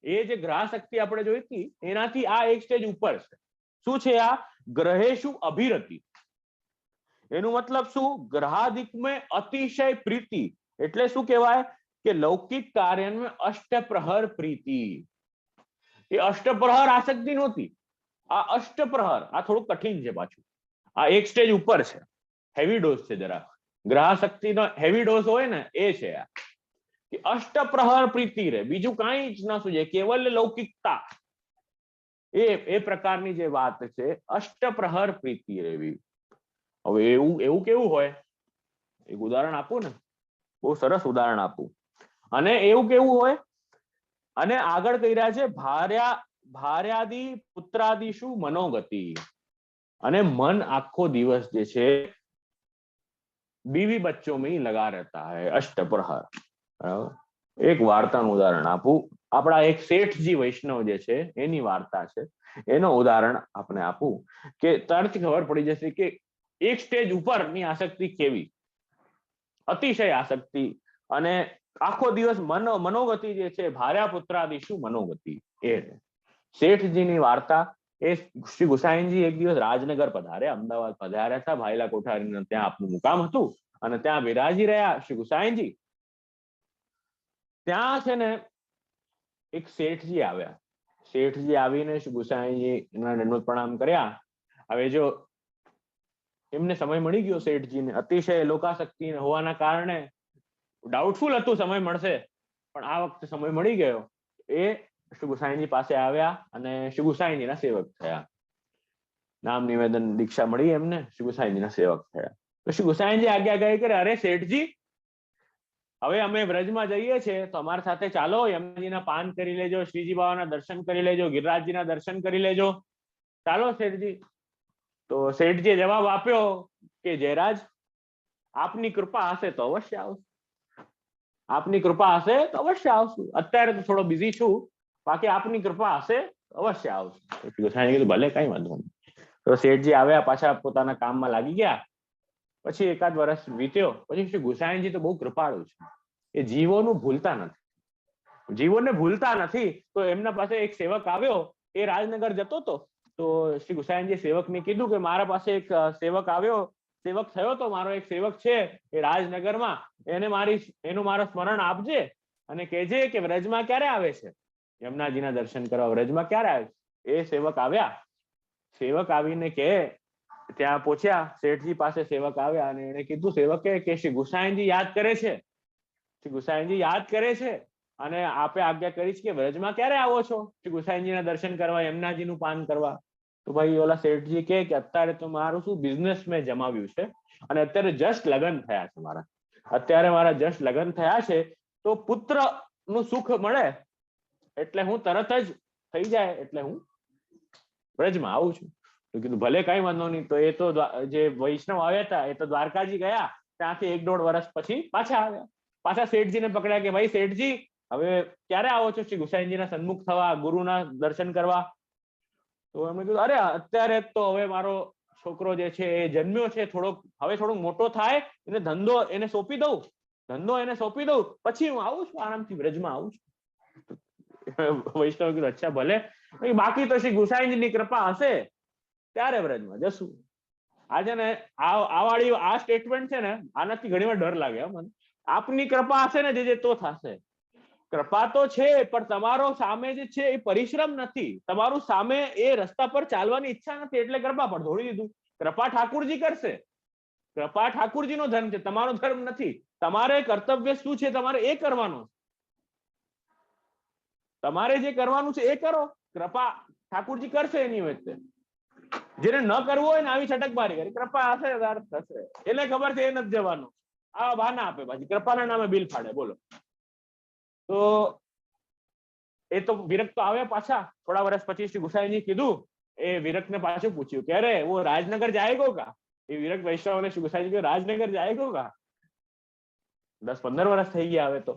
એ જે ગ્રહાશક્તિ આપણે જોઈ હતી એનાથી આ એક સ્ટેજ ઉપર છે. શું છે આ? ગ્રહેશુ અભિરતિ. એનું મતલબ શું? ગ્રહાદિક में અતિશય પ્રીતિ. એટલે શું કહેવાય કે લૌકિક કાર્ય में અષ્ટપ્રહર પ્રીતિ. એ અષ્ટપ્રહર આસક્તિ નહોતી, આ અષ્ટપ્રહર, આ થોડું કઠિન છે પાછું, આ એક સ્ટેજ ઉપર છે, હેવી ડોઝ છે જરા. ગ્રહાશક્તિનો હેવી ડોઝ હોય ને એ છે આ, કે અષ્ટપ્રહર પ્રીતિ રહે, બીજું કાંઈ જ ના સૂજે, કેવલ લૌકિકતા. એ પ્રકારની જે વાત છે, અષ્ટપ્રહર પ્રીતિ રહેવી. હવે એવું કેવું હોય? એક ઉદાહરણ આપું ને, બહુ સરસ ઉદાહરણ આપું. અને એવું કેવું હોય? અને આગળ કહી રહ્યા છે ભાર્યાદિ પુત્રાદિશુ મનોગતિ. અને મન આખો દિવસ જે છે बीवी बच्चों में ही लगा रहता है, अष्टप्रहर. એક વાર્તાનું ઉદાહરણ આપું. આપણા એક શેઠજી વૈષ્ણવ જે છે એની વાર્તા છે, એનો ઉદાહરણ આપણે આપું કે તરત ખબર પડી જશે કે એક સ્ટેજ ઉપરની આસક્તિ કેવી, અતિશય આસક્તિ. અને આખો દિવસ મનોગતિ જે છે, ભાર્યા પુત્રાદિશુ મનોગતિ. એ શેઠજીની વાર્તા. એ શ્રી ગુસાઈજી એક દિવસ રાજનગર પધાર્યા, અમદાવાદ પધાર્યા હતા, ભાઈલા કોઠારીને ત્યાં આપનું મુકામ હતું, અને ત્યાં બિરાજી રહ્યા શ્રી ગુસાઈજી. ત્યાં છે ને એક શેઠજી આવ્યા. શેઠજી આવીને શ્રી ગુસાઈજી એના દંડવત પ્રણામ કર્યા. હવે જો એમને સમય મળી ગયો શેઠજીને, અતિશય લોકાશક્તિ હોવાના કારણે ડાઉટફુલ હતું સમય મળશે, પણ આ વખતે સમય મળી ગયો. એ શ્રી ગુસાઈજી પાસે આવ્યા અને શ્રી ગુસાઈજીના સેવક થયા. નામ નિવેદન દીક્ષા મળી એમને, શ્રી ગુસાઈજીના સેવક થયા. તો શ્રી ગુસાઈજી આજ્ઞા કહી કે અરે શેઠજી, હવે અમે વ્રજમાં જઈએ છીએ તો અમારી સાથે ચાલો, યમુનાજીના પાન કરી લેજો, શ્રીજી બાબાના દર્શન કરી લેજો, ગિરિરાજજીના દર્શન કરી લેજો, ચાલો શેઠજી. તો શેઠજીએ જવાબ આપ્યો કે જયરાજ, આપની કૃપા હશે તો અવશ્ય આવશું, આપની કૃપા હશે તો અવશ્ય આવશું, અત્યારે તો થોડો બિઝી છું, બાકી આપની કૃપા હશે અવશ્ય આવશું. કીધું ભલે કઈ વાંધો નહીં. તો શેઠજી આવ્યા, પાછા પોતાના કામમાં લાગી ગયા. પછી એકાદ વર્ષ વીત્યો પછી શ્રી ગુસાઈજી તો બહુ કૃપાળુ છે, એ જીવોનું ભૂલતા નથી, જીવોને ભૂલતા નથી. તો એમના પાસે એક સેવક આવ્યો, એ રાજનગર જતો હતો, તો શ્રી ગુસાઈજી સેવકને કીધું કે મારા પાસે એક સેવક આવ્યો, સેવક થયો તો મારો એક સેવક છે એ રાજનગરમાં, એનું મારું સ્મરણ આપજે અને કહેજે કે વ્રજમાં ક્યારે આવે છે, યમુનાજીના દર્શન કરવા વ્રજમાં ક્યારે આવે છે. એ સેવક આવ્યા, સેવક આવીને કે ત્યાં પહોંચ્યા, શેઠજી પાસે સેવક આવ્યા અને એને કીધું સેવકે કે શ્રી ગુસાઈજી યાદ કરે છે, શ્રી ગુસાઈજી યાદ કરે છે અને આપે આજ્ઞા કરી છે કે વ્રજમાં ક્યારે આવો છો શ્રી ગુસાઈજીના દર્શન કરવા, યમુનાજીનું પાન કરવા. તો ભાઈ ઓલા શેઠજી કે અત્યારે તો મારું શું બિઝનેસ મેં જમાવ્યું છે અને અત્યારે જસ્ટ લગ્ન થયા છે મારા, અત્યારે મારા જસ્ટ લગ્ન થયા છે, તો પુત્ર નું સુખ મળે એટલે હું તરત જ થઈ જાય એટલે હું વ્રજમાં આવું છું. તો કીધું ભલે કઈ વાંધો નહીં. તો એ તો જે વૈષ્ણવ આવ્યા હતા એ તો દ્વારકાજી ગયા, ત્યાંથી 1-1.5 વર્ષ પછી પાછા આવ્યા, પાછા શેઠજીને પકડ્યા કે ભાઈ શેઠજી હવે ક્યારે આવો છો શ્રી ગુસાઈજીના સન્મુખ થવા, ગુરુના દર્શન કરવા. તો એમણે કીધું અરે અત્યારે તો હવે મારો છોકરો જે છે એ જન્મ્યો છે, હવે થોડોક મોટો થાય એને ધંધો એને સોંપી દઉં પછી હું આવું છું, આરામથી વ્રજમાં આવું છું. વૈષ્ણવ કીધું અચ્છા ભલે, બાકી તો શ્રી ગુસાઈજીની કૃપા હશે ત્યારે વ્રજમાં જશું. આજે ને આ સ્ટેટમેન્ટ છે ને, આનાથી ઘણી વાર ડર લાગે મને. આપની કૃપા હશે ને જે તો થશે, કૃપા તો છે પણ તમારો સામે જે છે એ પરિશ્રમ નથી, તમારું સામે એ રસ્તા પર ચાલવાની ઈચ્છા નથી એટલે કૃપા પર છોડી દીધું. કૃપા ઠાકુરજી કરશે, કૃપા ઠાકુરજીનો ધર્મ છે, તમારો ધર્મ નથી. તમારે કર્તવ્ય શું છે તમારે એ કરવાનું, તમારે જે કરવાનું છે એ કરો, કૃપા ઠાકુરજી કરશે એની વચ્ચે. જેને ન કરવું હોય ને આવી છટકબારી કરી, કૃપા હશે થશે, એટલે ખબર છે એ નથી જવાનું, આવા બહાના આપે પાછી, કૃપાના નામે બિલ ફાડે. બોલો. તો એ તો વિરક્ત તો આવ્યા પાછા, થોડા વર્ષ પછી શ્રી ગુસાઈજી કીધું, એ વિરક્તને પાછું પૂછ્યું કે અરે वो राजनगर जाएगो का, એ વિરક્ત વૈષ્ણવને શ્રી ગુસાઈજી કહ્યું રાજનગર जाएगो का. 10-15 વર્ષ થઈ ગયા હવે તો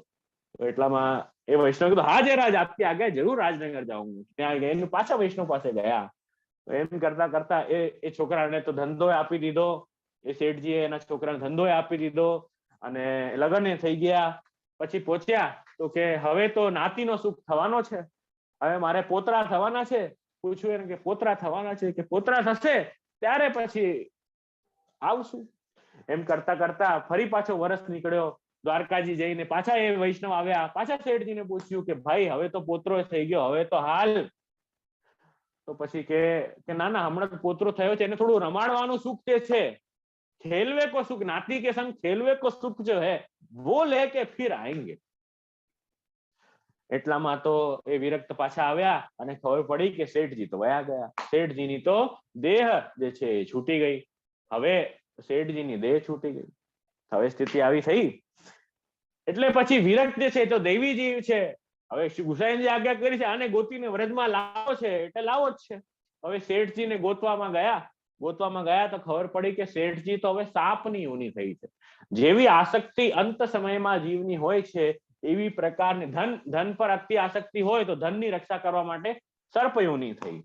એટલામાં એ વૈષ્ણવ કીધું હા જયરાજ આપકી આજ્ઞા જરૂર રાજનગર જાઉં. ત્યાં ગયા, પાછા વૈષ્ણવ પાસે ગયા. એમ કરતા કરતા એ છોકરાને તો ધંધો આપી દીધો, એ શેઠજીએ એના છોકરાને ધંધો આપી દીધો અને લગ્ન થઈ ગયા. પછી પહોંચ્યા તો કે હવે તો નાતીનો સુખ થવાનો છે, હવે મારે પોતરા થવાના છે. પૂછ્યું એને કે પોતરા થવાના છે, કે પોતરા થશે ત્યારે પછી આવશું. એમ કરતા કરતા ફરી પાછો વર્ષ નીકળ્યો, દ્વારકાજી જઈને પાછા એ વૈષ્ણવ આવ્યા, પાછા શેઠજીને પૂછ્યું કે ભાઈ હવે તો પોતરો થઈ ગયો, હવે તો હાલ. તો પછી કે ના ના હમણાં પોતરો થયો છે, એને થોડું રમાડવાનું સુખ જે છે, ખેલવે કો સુખ, નાતી કે સંગ ખેલવે કો સુખ જો હે वो लेके फिर आएंगे. એટલામાં તો એ વિરક્ત પાછા આવ્યા અને ખબર પડી કે શેઠજી તો વયા ગયા, શેઠજીની તો દેહ જે છે એ છૂટી ગઈ. હવે શેઠજીની દેહ છૂટી ગઈ, હવે સ્થિતિ આવી થઈ. એટલે પછી વિરક્ત જે છે તો દૈવી જીવ છે. હવે શ્રી ગુસાઈજી આજ્ઞા કરી છે આને ગોતીને વ્રજમાં લાવો છે એટલે લાવો જ છે. હવે શેઠજીને ગોતવામાં ગયા તો ખબર પડી કે શેઠજી તો હવે સાપની યોની થઈ છે. જેવી આસક્તિ અંત સમયમાં જીવની હોય છે એવી પ્રકારની ધન પર અતિ આસક્તિ હોય તો ધનની રક્ષા કરવા માટે સર્પ યોની થઈ,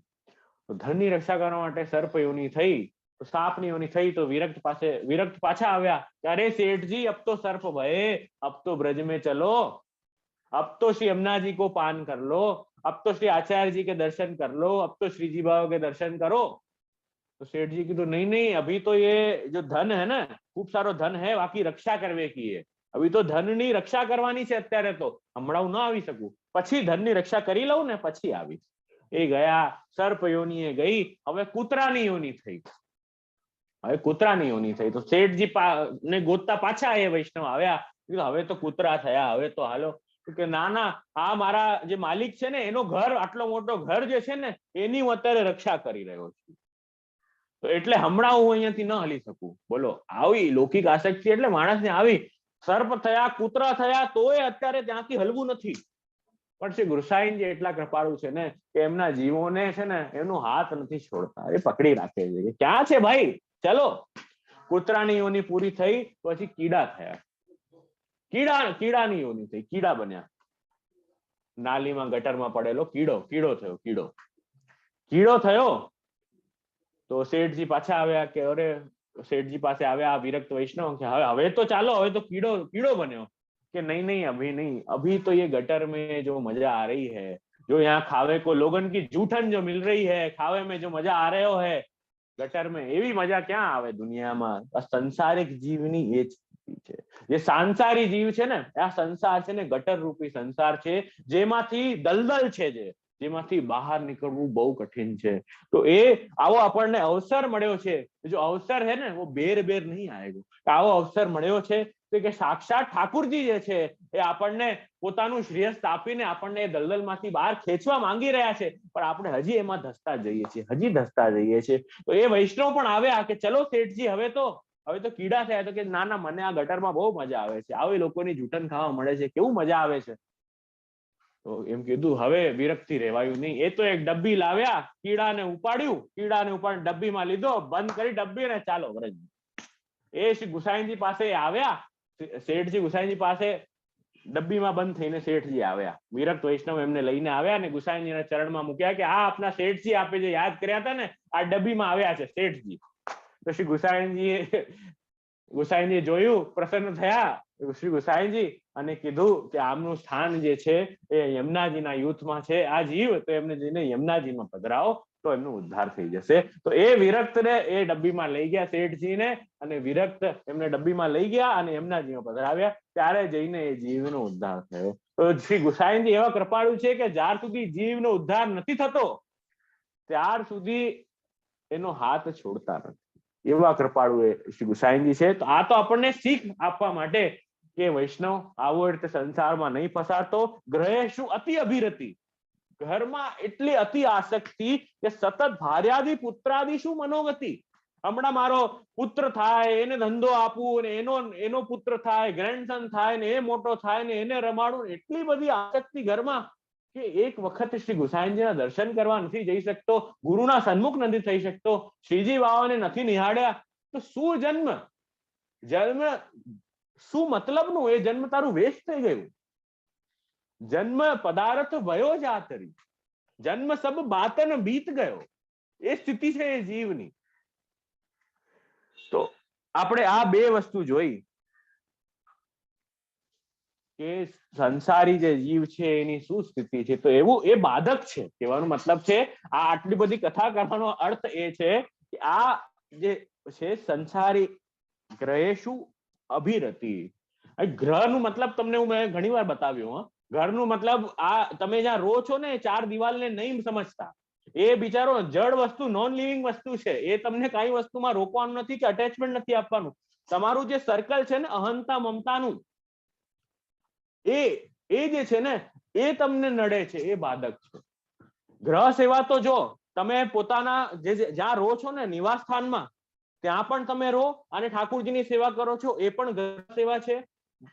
તો ધનની રક્ષા કરવા માટે સર્પ યોની થઈ, તો સાપની યોની થઈ. તો વિરક્ત પાછા આવ્યા, અરે શેઠજી અબ તો સર્પ ભये, अब तो ब्रज में चलो, अब तो श्री यमुनाजी को पान कर लो, अब तो श्री आचार्य जी के दर्शन कर लो, अब तो श्री जी बाबा के दर्शन करो. तो सेठ जी की तो नहीं अभी तो ये जो धन है ना, खूब सारो धन है, बाकी रक्षा करवे की है, अभी तो ધનની રક્ષા કરવાની છે. અત્યારે તો હમણાં હું ન આવી શકું, પછી ધનની રક્ષા કરી લઉં ને પછી આવીશ. એ ગયા, સર્પ યોની ગઈ, હવે કૂતરાની યોની થઈ. તો શેઠજી ને ગોતતા પાછા એ વૈષ્ણવ આવ્યા, હવે તો કૂતરા થયા, હવે તો હાલો. કે ના આ મારા જે માલિક છે ને એનો ઘર, આટલો મોટો ઘર જે છે ને એની હું અત્યારે રક્ષા કરી રહ્યો છું, તો એટલે હમણાં હું અહીંયાથી ન હલી શકું. બોલો, આવી લૌકિક આસક્તિ એટલે માણસને આવી. સર્પ થયા, કૂતરા થયા, તોય અત્યારે ત્યાંથી હલવું નથી. પણ શ્રી ગુસાઈજી એટલા કૃપાળુ છે ને કે એમના જીવોને છે ને એમનો હાથ નથી છોડતા, એ પકડી રાખે છે કે ક્યાં છે ભાઈ, ચલો. કૂતરાની યોની પૂરી થઈ, પછી કીડા થયા, કીડાની યોની થઈ, કીડા બન્યા. નાલીમાં ગટરમાં પડેલો કીડો થયો. તો શેઠજી પાછા આવ્યા કે અરે શેઠજી પાસે આવ્યા વિરક્ત वैष्णव કે હવે તો ચાલો, હવે તો कीड़ो बन्यो कि नहीं अभी नहीं, अभी तो ये गटर में जो मजा आ रही है, जो यहाँ खावे को लोगन की जूठन जो मिल रही है, खावे में जो मजा आ रहे हो है गटर में, एवी मजा क्या आवे दुनियाમાં। સંસારિક જીવની એ જ છે, જે સાંસારી જીવ છે ને, આ સંસાર છે ને ગટર રૂપી સંસાર છે, જેમાંથી દલદલ છે, જેમાંથી બહાર નીકળવું બહુ કઠિન છે। તો એ આવો આપણને અવસર મળ્યો છે, જો અવસર है ને वो बेर नहीं आएगा। આવો અવસર મળ્યો છે તો કે સાક્ષાત ઠાકુરજી જે છે એ આપણને પોતાનું શ્રેયસ આપીને આપણને દલદલમાંથી બહાર ખેંચવા માંગી રહ્યા છે, પણ આપણે હજી એમાં ધસતા જઈએ છીએ। તો એ વૈષ્ણવ પણ આવ્યા કે ચલો શેઠજી હવે તો કીડા થયા, તો કે ના મને આ ગટરમાં બહુ મજા આવે છે, આવી લોકોની જૂઠન ખાવા મળે છે, કેવું મજા આવે છે। તો એમ કીધું હવે વિરક્તિ રહેવાયું નહીં। એ તો એક ડબ્બી લાવ્યા, કીડાને ઉપાડી ડબ્બીમાં લીધો, બંધ કરી ડબ્બી ને ચાલો વ્રજ। એ શ્રી ગુસાઈજી પાસે આવ્યા, શેઠજી ગુસાઈજી પાસે ડબ્બીમાં બંધ થઈને શેઠજી આવ્યા, વિરક્ત વૈષ્ણવ એમને લઈને આવ્યા અને ગુસાઈજીના ચરણમાં મૂક્યા કે આ આપના શેઠજી આપે જે યાદ કર્યા હતા ને, આ ડબ્બીમાં આવ્યા છે શેઠજી। તો શ્રી ગુસાઈજીએ જોયું, પ્રસન્ન થયા શ્રી ગુસાઈજી અને કીધું કે આમનું સ્થાન જે છે એ યમુનાજીના યુથમાં છે, આ જીવ, તો એમને જઈને યમુનાજીમાં પધરાવો તો એમનો ઉદ્ધાર થઈ જશે। તો એ વિરક્તને એ ડબ્બીમાં લઈ ગયા શેઠજીને, અને વિરક્ત એમને ડબ્બીમાં લઈ ગયા અને યમુનાજીમાં પધરાવ્યા, ત્યારે જઈને એ જીવનો ઉદ્ધાર થયો। તો શ્રી ગુસાઈજી એવા કૃપાળુ છે કે જ્યાર સુધી જીવનો ઉદ્ધાર નથી થતો ત્યાર સુધી એનો હાથ છોડતા નથી, એવા કૃપાળુ એ શ્રી ગુસાઈજી છે। તો આ તો આપણને શીખ આપવા માટે કે વૈષ્ણવ આવો રીતે સંસારમાં નહીં ફસાતો, ગ્રહે શું અતિ અભિરતિ, ઘરમાં એટલી અતિ આસક્તિ કે સતત ભાર્યાદિ પુત્રાદિ શું મનોગતિ, હમણાં મારો પુત્ર થાય, એને ધંધો આપું, ને એનો પુત્ર થાય, ગ્રેન્ડસન થાય, ને એ મોટો થાય, ને એને રમાડું, એટલી બધી આસક્તિ ઘરમાં કે એક વખત શ્રી ગુસાઈજીના દર્શન કરવા નથી જઈ શકતો, ગુરુના સન્મુખ નથી થઈ શકતો, શ્રીજી બાવાને નથી નિહાળ્યા, તો શું જન્મ શું મતલબનું? એ જન્મ તારું વેસ્ટ થઈ ગયું। જન્મ પદાર્થ વયો જાતરી, જન્મ સબ બાતન બીત ગયો, એ સ્થિતિ છે એ જીવની। તો આપણે આ બે વસ્તુ જોઈ કે સંસારી જે જીવ છે એની શું સ્થિતિ છે। તો એવું એ બાધક છે, કહેવાનો મતલબ છે આ આટલી બધી કથા કરવાનો અર્થ એ છે કે આ જે છે સંસારી ગ્રહેશુ અભિરતિ। ગ્રહનું મતલબ તમને મેં ઘણી વાર બતાવ્યું, ઘરનું મતલબ આ તમે જ્યાં રહો છો ને, ચાર દિવાલને નહીં સમજતા, એ બિચારો જડ વસ્તુ, નોન લિવિંગ વસ્તુ છે, એ તમને કઈ વસ્તુમાં રોકવાનું નથી કે અટેચમેન્ટ નથી આપવાનું। તમારું જે સર્કલ છે ને અહંતા મમતાનું, એ જે છે ને એ તમને નડે છે, એ બાધક છે। ગ્રહ સેવા તો જો તમે પોતાના જ્યાં રહો છો ને નિવાસ સ્થાનમાં, ત્યાં પણ તમે રહો અને ઠાકુરજીની સેવા કરો છો, એ પણ ગ્રહ સેવા છે।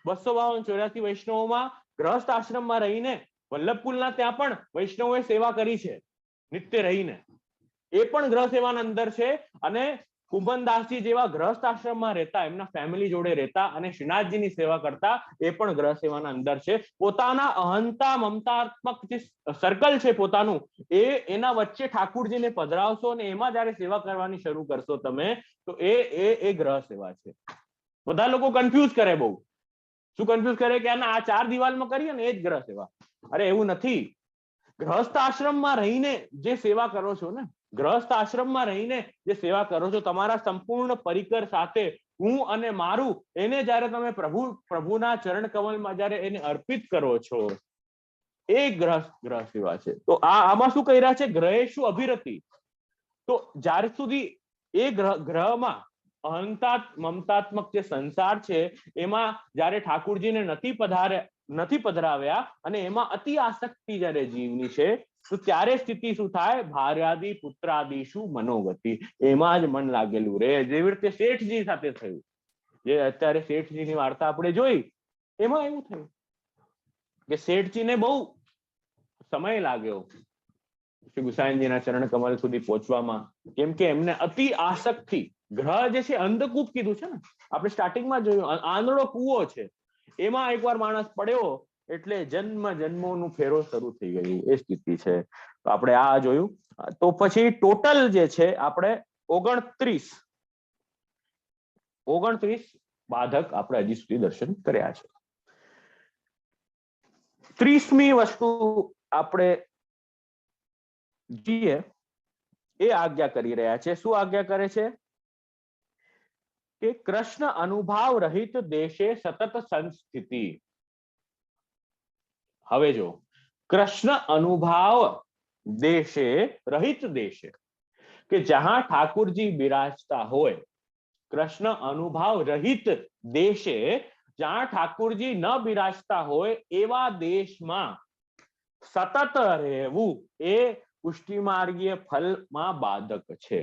252-84 વૈષ્ણવોમાં ગ્રહસ્થ આશ્રમમાં રહીને વલ્લભકુલના ત્યાં પણ વૈષ્ણવોએ સેવા કરી છે નિત્ય રહીને, એ પણ ગ્રહ સેવાના અંદર છે। અને કુંભનદાસજી જેવા ગ્રહસ્થ આશ્રમમાં રહેતા, એમના ફેમિલી જોડે રહેતા અને શ્રીનાથજીની સેવા કરતા, એ પણ ગ્રહ સેવાના અંદર છે। પોતાના અહંતા મમતાત્મક જે સર્કલ છે પોતાનું, એના વચ્ચે ઠાકુરજીને પધરાવશો અને એમાં જયારે સેવા કરવાની શરૂ કરશો તમે, તો એ ગ્રહ સેવા છે। બધા લોકો કન્ફ્યુઝ કરે, બહુ શું કન્ફ્યુઝ કરે કે આ 4 દિવાલમાં કરીએ ને એ જ ગ્રહ સેવા। અરે એવું નથી। ગ્રહસ્થ આશ્રમમાં રહીને જે સેવા કરો છો ને, ગ્રહસ્થ આશ્રમમાં રહીને જે સેવા કરો છો તમારા સંપૂર્ણ પરિકર સાથે, હું અને મારું, એને જયારે તમે પ્રભુના ચરણ કમલમાં જયારે એને અર્પિત કરો છો, એ ગ્રહ સેવા છે। તો આમાં શું કહી રહ્યા છે? ગ્રહેશુ અભિરતિ। તો જ્યાર સુધી એ ગ્રહમાં અહંતા મમતાત્મક જે સંસાર છે એમાં જયારે ઠાકુરજીને નથી પધરાવ્યા અને એમાં અતિ આસક્તિ જયારે જીવની છે, તો ત્યારે સ્થિતિ શું થાય? ભાર્યાદિ પુત્રાદિ શું મનોગતિ, એમાં જ મન લાગેલું રે। જેવી રીતે શેઠજી સાથે થયું, જે અત્યારે શેઠજીની વાર્તા આપણે જોઈ, એમાં એવું થયું કે શેઠજીને બહુ સમય લાગ્યો શ્રી ગુસાઈજીના ચરણ કમલ સુધી પહોંચવામાં, કેમ કે એમને અતિ આસક્તિ, ગ્રહ જે છે અંધકૂપ કીધું છે ને આપણે સ્ટાર્ટિંગમાં જોયું, આંધળો કૂવો છે, એમાં એકવાર માણસ પડ્યો એટલે જન્મોનું ફેરો શરૂ થઈ ગયું, એ સ્થિતિ છે। તો આપણે આ જોયું। તો પછી ટોટલ જે છે આપણે 29 29 બાધક આપણે હજી સુધી દર્શન કર્યા છે. 30મી વસ્તુ આપણે જીએ એ આજ્ઞા કરી રહ્યા છે. શું આજ્ઞા કરે છે? કે કૃષ્ણ અનુભાવ રહિત દેશે સતત સંસ્થિતિ. હવે જો કૃષ્ણ અનુભાવ દેશે રહિત દેશે, કે જહાं ઠાकुरજી બિરાજતા હોય, કૃષ્ણ અનુભાવ રહિત દેશે, જ્યાં ઠાकुरજી ન બિરાજતા હોય એવા દેશમાં સતત રહેવું એ પુષ્ટિ માર્ગીય ફલમાં બાધક છે.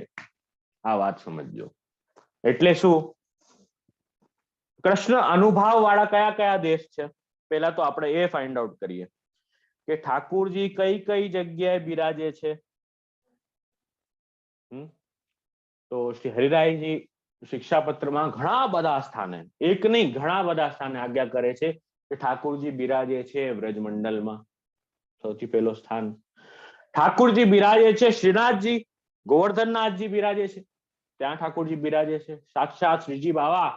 આ વાત સમજજો. એટલે શું? કૃષ્ણ અનુભાવ વાળા કયા કયા દેશ છે? પહેલા તો આપણે એ ફાઇન્ડ આઉટ કરીએ કે ઠાकुरજી કઈ કઈ જગ્યાએ બિરાજે છે. તો શ્રી હરિરાયજી શિક્ષાપત્રમાં ઘણા બધા સ્થાને, એક નહીં ઘણા બધા સ્થાને આજ્ઞા કરે છે કે ઠાकुरજી બિરાજે છે વ્રજમંડલમાં. સૌથી પહેલો સ્થાન ઠાकुरજી બિરાજે છે શ્રીનાથજી, ગોવર્ધનનાથજી બિરાજે છે, ત્યાં ઠાकुरજી બિરાજે છે. સાક્ષાત શ્રીજી બાવા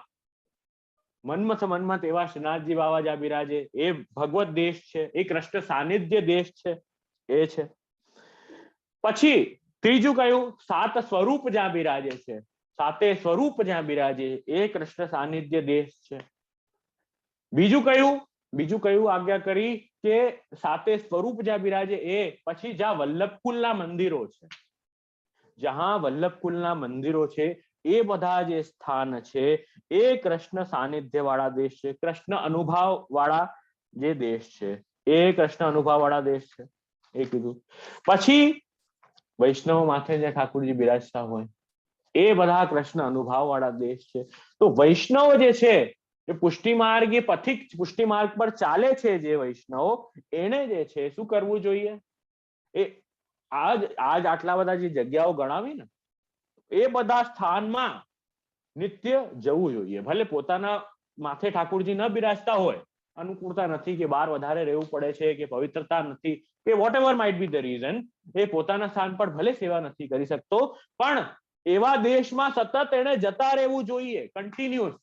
મન્મથ એવા શ્રીનાથજી બાવા જ્યાં બિરાજે એ ભગવત દેશ છે, એ કૃષ્ણ સાનિધ્ય દેશ છે, એ છે. પછી ત્રીજું કયું? સાત સ્વરૂપ જ્યાં બિરાજે છે, સાતે સ્વરૂપ જ્યાં બિરાજે એ કૃષ્ણ સાનિધ્ય દેશ છે. બીજું કયું? બીજું કયું આજ્ઞા કરી કે સાતે સ્વરૂપ જ્યાં બિરાજે એ. પછી જ્યાં વલ્લભકુલના મંદિરો છે, જ્યાં વલ્લભકુલના મંદિરો છે એ બધા જે સ્થાન છે એ કૃષ્ણ સાનિધ્ય વાળા દેશ છે, કૃષ્ણ અનુભાવ વાળા જે દેશ છે એ કૃષ્ણ અનુભાવ વાળા દેશ છે, એ કીધું. પછી વૈષ્ણવ માથે જે ઠાकुरજી બિરાજતા હોય એ બધા કૃષ્ણ અનુભાવ વાળા દેશ છે. તો વૈષ્ણવ જે છે એ પુષ્ટિ માર્ગ, એ પથિક પુષ્ટિ માર્ગ પર ચાલે છે જે વૈષ્ણવ, એને જે છે શું કરવું જોઈએ? એ આજ આટલા બધા જે જગ્યાઓ ગણાવી ને એ બધા સ્થાનમાં નિત્ય જવું જોઈએ. ભલે પોતાના માથે ઠાकुरજી ન બિરાજતા હોય, અનુકૂળતા નથી કે બહાર વધારે રહેવું પડે છે કે પવિત્રતા નથી કે whatever might be the reason, એ પોતાના સ્થાન પર ભલે સેવા નથી કરી શકતો, પણ એવા દેશમાં સતત એને જતા રહેવું જોઈએ, કન્ટિન્યુઅસ.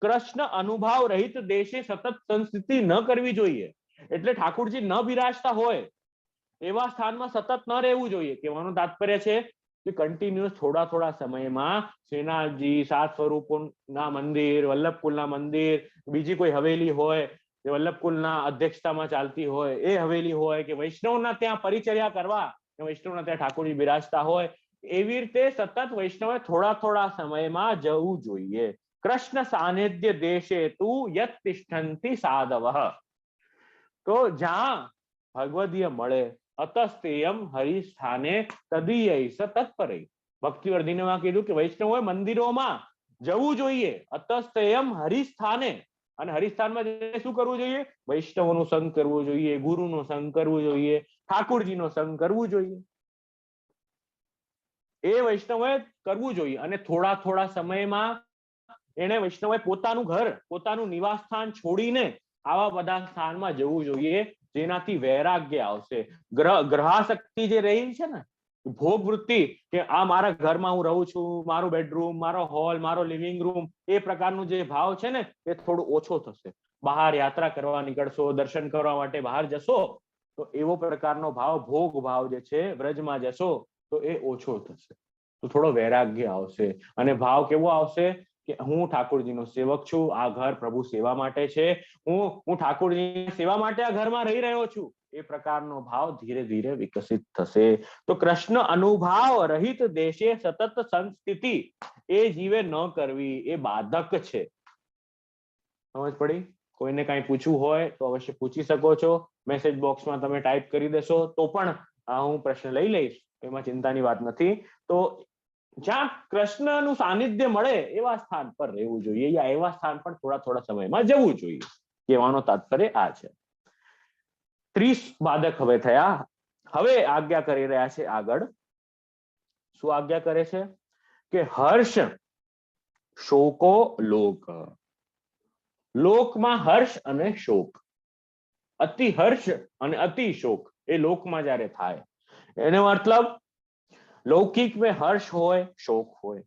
કૃષ્ણ અનુભાવ રહિત દેશે સતત સંસ્થિતિ ન કરવી જોઈએ. એટલે ઠાकुरજી ન બિરાજતા હોય એવા સ્થાનમાં સતત ન રહેવું જોઈએ. કહેવાનું તાત્પર્ય છે કે કન્ટિન્યુઅસ થોડા સમયમાં શ્રીનાથજી, સાત સ્વરૂપોના મંદિર, વલ્લભકુલના મંદિર, બીજી કોઈ હવેલી હોય જે વલ્લભકુલના અધ્યક્ષતામાં ચાલતી હોય એ હવેલી હોય, કે વૈષ્ણવના ત્યાં પરિચર્યા કરવા, વૈષ્ણવના ત્યાં ઠાकुरજી બિરાજતા હોય, એવી રીતે સતત વૈષ્ણવે થોડા સમયમાં જવું જોઈએ. કૃષ્ણ સાનિધ્ય દેશે તું યત તિષ્ઠન્તિ સાધવઃ. તો જ્યાં ભગવદીય મળે, અતસ્તેયમ હરિસ્થાને તદીયૈસ તત્પરે. ભક્તિવર્ધિનીમાં કીધું કે વૈષ્ણવોએ મંદિરોમાં જવું જોઈએ, અતસ્તેયમ હરિસ્થાને. અને હરિસ્થાનમાં શું કરવું જોઈએ? વૈષ્ણવોનો સંગ કરવો જોઈએ, ગુરુનો સંગ કરવો જોઈએ, ઠાकुरજીનો સંગ કરવું જોઈએ. એ વૈષ્ણવોએ કરવું જોઈએ. અને થોડા સમયમાં એને વૈષ્ણવોએ પોતાનું ઘર, પોતાનું નિવાસ સ્થાન છોડીને આવા બધા સ્થાનમાં જવું જોઈએ, જેનાથી વૈરાગ્ય આવશે. ગ્રહાશક્તિ જે રહી છે ને, ભોગ વૃત્તિ, કે આ મારા ઘરમાં હું રહું છું, મારું બેડરૂમ, મારો હોલ, મારો લિવિંગ રૂમ, એ પ્રકારનું જે ભાવ છે ને એ થોડું ઓછો થશે. બહાર યાત્રા કરવા નીકળશો, દર્શન કરવા માટે બહાર જશો તો એવો પ્રકારનો ભાવ, ભોગ ભાવ જે છે વ્રજમાં જશો તો એ ઓછો થશે. તો થોડો વૈરાગ્ય આવશે. અને ભાવ કેવો આવશે કે હું ઠાकुरજીનો સેવક છું, આ ઘર પ્રભુ સેવા માટે છે, હું ઠાकुरજીની સેવા માટે આ ઘરમાં રહી રહ્યો છું, એ પ્રકારનો ભાવ ધીરે ધીરે વિકસિત થશે. તો કૃષ્ણ અનુભાવ રહિત દેશે સતત સંસ્થિતિ એ જીવે ન કરવી, એ બાધક છે. સમજ પડી? કોઈને કાંઈ પૂછવું હોય તો અવશ્ય પૂછી શકો છો. મેસેજ બોક્સમાં તમે ટાઈપ કરી દેશો તો પણ હું પ્રશ્ન લઈ લઈશ, એમાં ચિંતાની વાત નથી. તો જ્યાં કૃષ્ણનું સાનિધ્ય મળે એવા સ્થાન પર રહેવું જોઈએ, યા એવા સ્થાન પર થોડા સમયમાં જવું જોઈએ. કહેવાનો તાત્પર્ય આ છે. 30 બાધક હવે થયા. હવે આજ્ઞા કરી રહ્યા છે આગળ. શું આજ્ઞા કરે છે? કે હર્ષ શોકો લોક. લોકમાં હર્ષ અને શોક, અતિ હર્ષ અને અતિ શોક એ લોકમાં જ્યારે થાય, એનો મતલબ લૌકિક में हर्ष હોય, शोक હોય.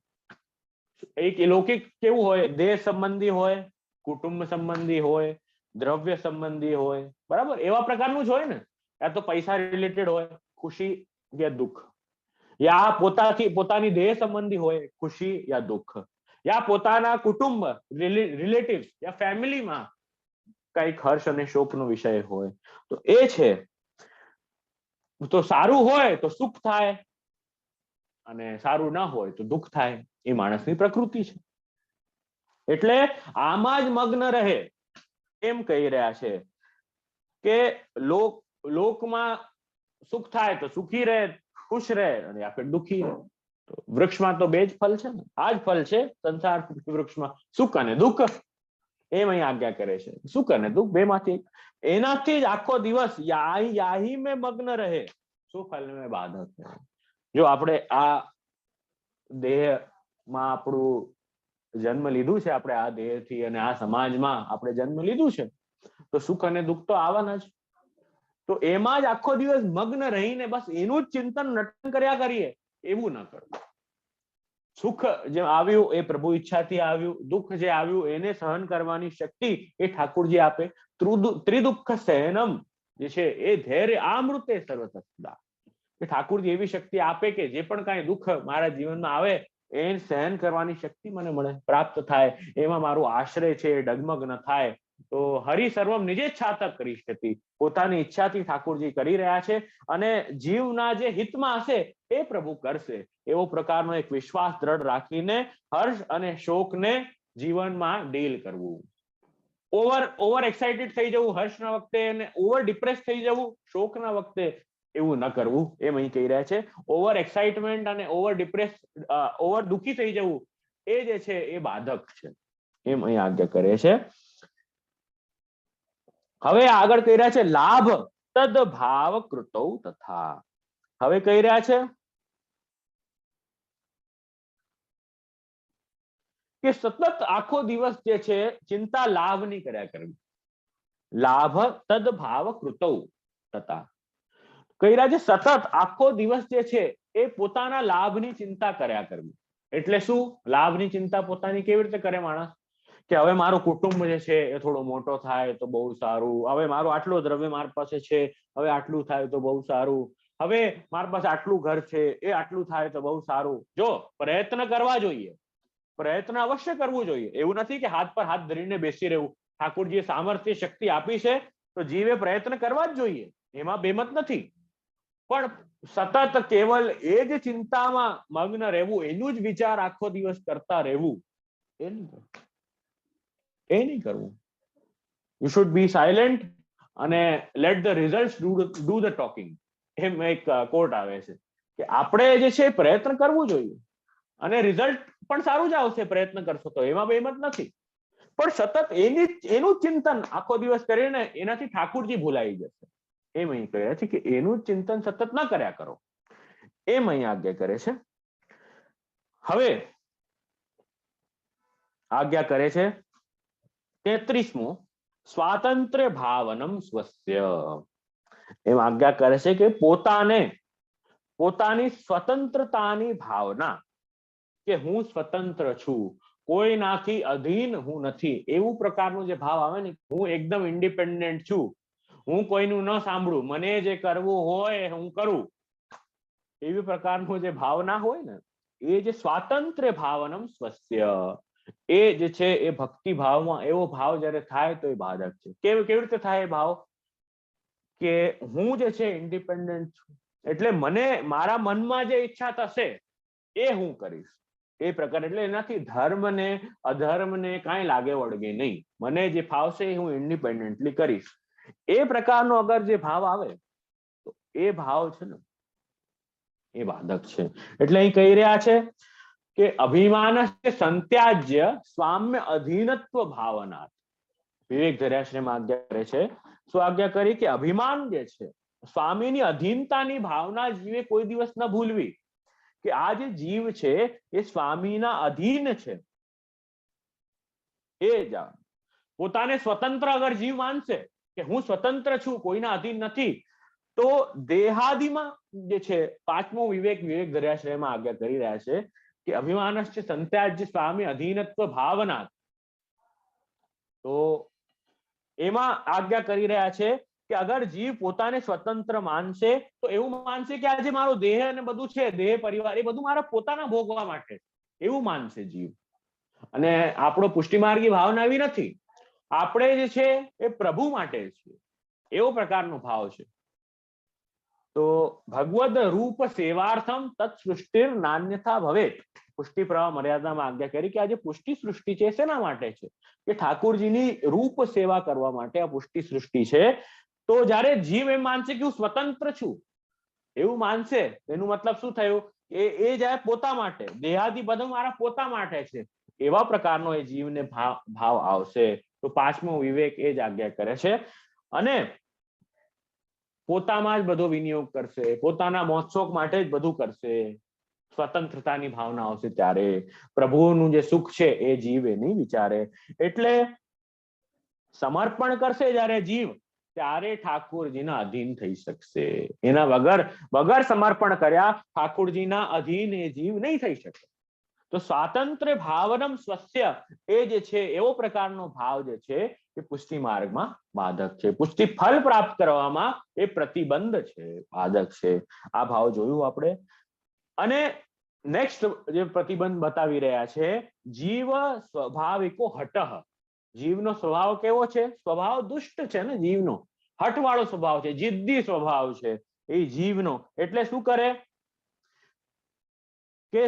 એક લૌકિક કેવું હોય, દેહ સંબંધી હોય, કુટુંબ સંબંધી હોય, દ્રવ્ય સંબંધી હોય, બરાબર, એવા પ્રકારનું જ હોય ને. યા તો પૈસા રિલેટેડ હોય, ખુશી યા દુઃખ, યા પોતાની દેહ સંબંધી હોય, ખુશી યા દુઃખ, યા પોતાના કુટુંબ રિલેટિવ યા ફેમિલીમાં કઈક હર્ષ અને શોકનો વિષય હોય. તો એ છે, તો સારું હોય તો સુખ થાય અને સારું ના હોય તો દુઃખ થાય. એ માણસની પ્રકૃતિ છે. એટલે આમાં જ મગ્ન રહે એમ કહી રહ્યા છે કે લોકમાં સુખ થાય તો સુખી રહે, ખુશ રહે, અને યા ફિર દુઃખી રહે. વૃક્ષમાં તો બે જ ફળ છે ને, આ જ ફળ છે સંસાર વૃક્ષમાં, સુખ અને દુઃખ. એમ અહીં આજ્ઞા કરે છે, સુખ અને દુઃખ બે માંથી એનાથી જ આખો દિવસ યાહી મેં મગ્ન રહે, સુખ અને બાધક. જો આપણે આ દેહમાં આપણું જન્મ લીધું છે, આપણે આ દેહથી અને આ સમાજમાં આપણે જન્મ લીધું છે, તો સુખ અને દુઃખ તો આવવાના જ. તો એમાં જ આખો દિવસ મગ્ન રહીને બસ એનું જ ચિંતન નટન કર્યા કરીએ, એવું ન કરવું. સુખ જે આવ્યું એ પ્રભુ ઈચ્છાથી આવ્યું, દુઃખ જે આવ્યું એને સહન કરવાની શક્તિ એ ઠાકુરજી આપે. ત્રિદુઃખ સહનમ જે છે એ ધૈર્ય આમૃતે સર્વતસ્તા. કે ઠાકુરજી એવી શક્તિ આપે કે જે પણ કાંઈ દુઃખ મારા જીવનમાં આવે એ સહન કરવાની શક્તિ મને મળે, પ્રાપ્ત થાય. એમાં મારું આશ્રય છે એ ડગમગ ન થાય. તો હરિ સર્વમ નિજેચ્છાતઃ કરિષ્યતિ, પોતાની ઈચ્છાથી ઠાકોરજી કરી રહ્યા છે અને જીવના જે હિતમાં હશે એ પ્રભુ કરશે, એવો પ્રકારનો એક વિશ્વાસ દ્રઢ રાખીને હર્ષ અને શોકને જીવનમાં ડીલ કરવું. ઓવર એક્સાઇટેડ થઈ જવું હર્ષના વખતે અને ઓવર ડિપ્રેસ થઈ જવું શોકના વખતે, એવું ન કરવું એમ અહીં કહી રહ્યા છે. ઓવર એક્સાઇટમેન્ટ અને ઓવર દુઃખી થઈ જવું એ જે છે એ બાધક છે, એમ અહીં આજ્ઞા કરે છે. હવે આગળ કહી રહ્યા છે લાભ તદ ભાવ કૃતૌ તથા. હવે કહી રહ્યા છે કે સતત આખો દિવસ જે છે ચિંતા લાભની કર્યા કરવી. લાભ તદ ભાવ કૃતૌ તથા કહી રહ્યા છે સતત આખો દિવસ જે છે એ પોતાના લાભની ચિંતા કર્યા કરવી. એટલે શું લાભની ચિંતા પોતાની કેવી રીતે કરે માણસ? કે હવે મારું કુટુંબ જે છે એ થોડો મોટો થાય તો બહુ સારું, હવે મારું આટલું દ્રવ્ય મારી પાસે છે, હવે આટલું થાય તો બહુ સારું, હવે મારી પાસે આટલું ઘર છે એ આટલું થાય તો બહુ સારું. જો પ્રયત્ન કરવા જોઈએ, પ્રયત્ન અવશ્ય કરવું જોઈએ, એવું નથી કે હાથ પર હાથ ધરીને બેસી રહેવું. ઠાકોરજીએ સામર્થ્ય શક્તિ આપી છે તો જીવે પ્રયત્ન કરવા જ જોઈએ, એમાં બેમત નથી. પણ સતત કેવલ એ જ ચિંતામાં મગ્ન રહેવું, એનું જ વિચાર આખો દિવસ કરતા રહેવું, એ નહીં કરવું. યુ શુડ બી સાયલેન્ટ અને let the result do the talking. એમ એક કોટ આવે છે કે આપણે જે છે પ્રયત્ન કરવું જોઈએ અને રિઝલ્ટ પણ સારું જ આવશે પ્રયત્ન કરશો તો, એમાં બેમત નથી. પણ સતત એનું ચિંતન આખો દિવસ કરીને એનાથી ઠાકુરજી ભૂલાઈ જશે. એમ અહીં કહે છે કે એનું ચિંતન સતત ન કર્યા કરો, એમ અહીં આજ્ઞા કરે છે. હવે આજ્ઞા કરે છે 33મું સ્વાતંત્ર્ય ભાવનમ સ્વસ્ય. એમ આજ્ઞા કરે છે કે પોતાની સ્વતંત્રતાની ભાવના, કે હું સ્વતંત્ર છું, કોઈનાથી અધીન હું નથી, એવું પ્રકારનું જે ભાવ આવે ને, હું એકદમ ઇન્ડિપેન્ડન્ટ છું, હું કોઈનું ન સાંભળું, મને જે કરવું હોય હું કરું, એવી પ્રકારનું જે ભાવના હોય ને, એ જે સ્વાતંત્ર્ય ભાવનમ સ્વસ્ય, એ જે છે એ ભક્તિ ભાવમાં એવો ભાવ જયારે થાય તો એ બાધક છે. કેવી રીતે થાય એ ભાવ? કે હું જે છે ઇન્ડિપેન્ડન્ટ છું, એટલે મને મારા મનમાં જે ઈચ્છા થશે એ હું કરીશ, એ પ્રકાર. એટલે એનાથી ધર્મ ને અધર્મ ને કાંઈ લાગે વળગે નહીં, મને જે ફાવશે એ હું ઇન્ડિપેન્ડન્ટલી કરીશ. એ પ્રકારનો અગર જે ભાવ આવે તો એ ભાવ છે ને એ બાધક છે. એટલે અહીં કહી રહ્યા છે કે અભિમાન સંત્યાજ્ય સ્વામ્ય અધીનત્વ ભાવના. વિવેક ધર્યાશ્રમ આજ્ઞા કરે છે, શું આજ્ઞા કરી? કે અભિમાન જે છે, સ્વામીની અધીનતાની ભાવના જીવે કોઈ દિવસ ન ભૂલવી. કે આ જે જીવ છે એ સ્વામીના અધીન છે, એ જાણ. પોતાને સ્વતંત્ર અગર જીવ માનશે કે હું સ્વતંત્ર છું, કોઈના અધીન નથી, તો દેહાદિમાં જે છે પાંચમો વિવેક ધર્યાશ્રયમાં આજ્ઞા કરી રહ્યા છે કે અભિમાનશ્ચ સંત્યાજ્ય સ્વામી અધીનત્વ ભાવના. તો એમાં આજ્ઞા કરી રહ્યા છે કે અગર જીવ પોતાને સ્વતંત્ર માનશે તો એવું માનશે કે આજે મારો દેહ અને બધું છે, દેહ પરિવાર એ બધું મારા પોતાના ભોગવા માટે એવું માનશે જીવ. અને આપણો પુષ્ટિમાર્ગી ભાવના એવી નથી. આપણે જે છે એ પ્રભુ માટે છે, એવો પ્રકારનો ભાવ છે. તો ભગવદ રૂપ સેવાર્થમ તત્સૃષ્ટિર નાન્યથા ભવેત. પુષ્ટિ પ્રવાહ મર્યાદામાં આજ્ઞા કરી કે આજે પુષ્ટિ સૃષ્ટિ છે શેના માટે છે? કે ઠાકોરજીની રૂપ સેવા કરવા માટે આ પુષ્ટિ સૃષ્ટિ છે. તો જ્યારે જીવ એમ માનશે કે હું સ્વતંત્ર છું એવું માનશે, એનું મતલબ શું થયું? એ જ્યારે પોતા માટે, દેહાદિ બધું મારા પોતા માટે છે એવા પ્રકારનો એ જીવને ભાવ આવશે. તો પાંચમો વિવેક એ જ આજ્ઞા કરે છે. અને પોતામાં જ બધો વિનિયોગ કરશે, પોતાના મોજશોખ માટે જ બધું કરશે. સ્વતંત્રતાની ભાવના આવશે ત્યારે પ્રભુનું જે સુખ છે એ જીવ એ નહીં વિચારે. એટલે સમર્પણ કરશે જ્યારે જીવ, ત્યારે ઠાકોરજીના અધીન થઈ શકશે. એના વગર સમર્પણ કર્યા ઠાકોરજીના અધીન એ જીવ નહીં થઈ શકે. તો સ્વાતંત્ર્ય ભાવનમ સ્વસ્ય એ જે છે એવો પ્રકારનો ભાવ જે છે એ પુષ્ટિ માર્ગમાં બાધક છે. પુષ્ટિ ફળ પ્રાપ્ત કરવામાં એ પ્રતિબંધ છે, બાધક છે. આ ભાવ જોયું આપણે. અને નેક્સ્ટ જે પ્રતિબંધ બતાવી રહ્યા છે, જીવ સ્વાભાવિકો હટઃ. જીવનો સ્વભાવ કેવો છે? સ્વભાવ દુષ્ટ છે ને જીવનો, હઠવાળો સ્વભાવ છે, જિદ્દી સ્વભાવ છે એ જીવનો. એટલે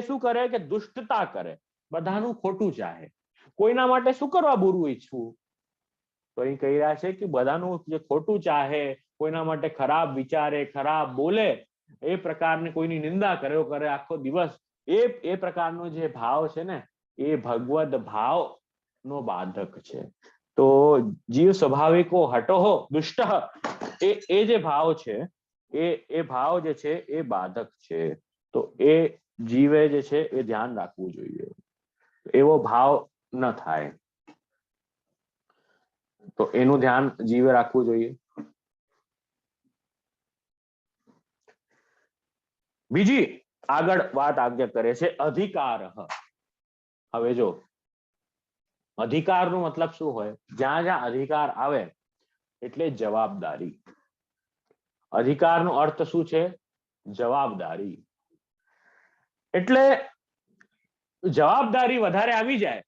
શું કરે કે દુષ્ટતા કરે, બધાનું ખોટું ચાહે. કોઈના માટે શું કરવા બુરું ઈચ્છવું? તો અહીં કહી રહ્યા છે કે બધાનું જે ખોટું ચાહે, કોઈના માટે ખરાબ વિચારે, ખરાબ બોલે, એ પ્રકારની કોઈની નિંદા કરે આખો દિવસ, એ પ્રકારનો જે ભાવ છે ને એ ભગવદ ભાવ નો બાધક છે. તો જીવ સ્વાભાવિકો હટોહો દુષ્ટ એ જે ભાવ છે એ ભાવ જે છે એ બાધક છે. તો એ જીવે જે છે એ ધ્યાન રાખવું જોઈએ, એવો ભાવ ન થાય. તો એનું ધ્યાન જીવે રાખવું જોઈએ. બીજી આગળ વાત આજ્ઞા કરે છે અધિકાર. હવે જો અધિકારનો મતલબ શું હોય? જ્યાં જ્યાં અધિકાર આવે એટલે જવાબદારી. અધિકારનો અર્થ શું છે? જવાબદારી. એટલે જવાબદારી વધારે આવી જાય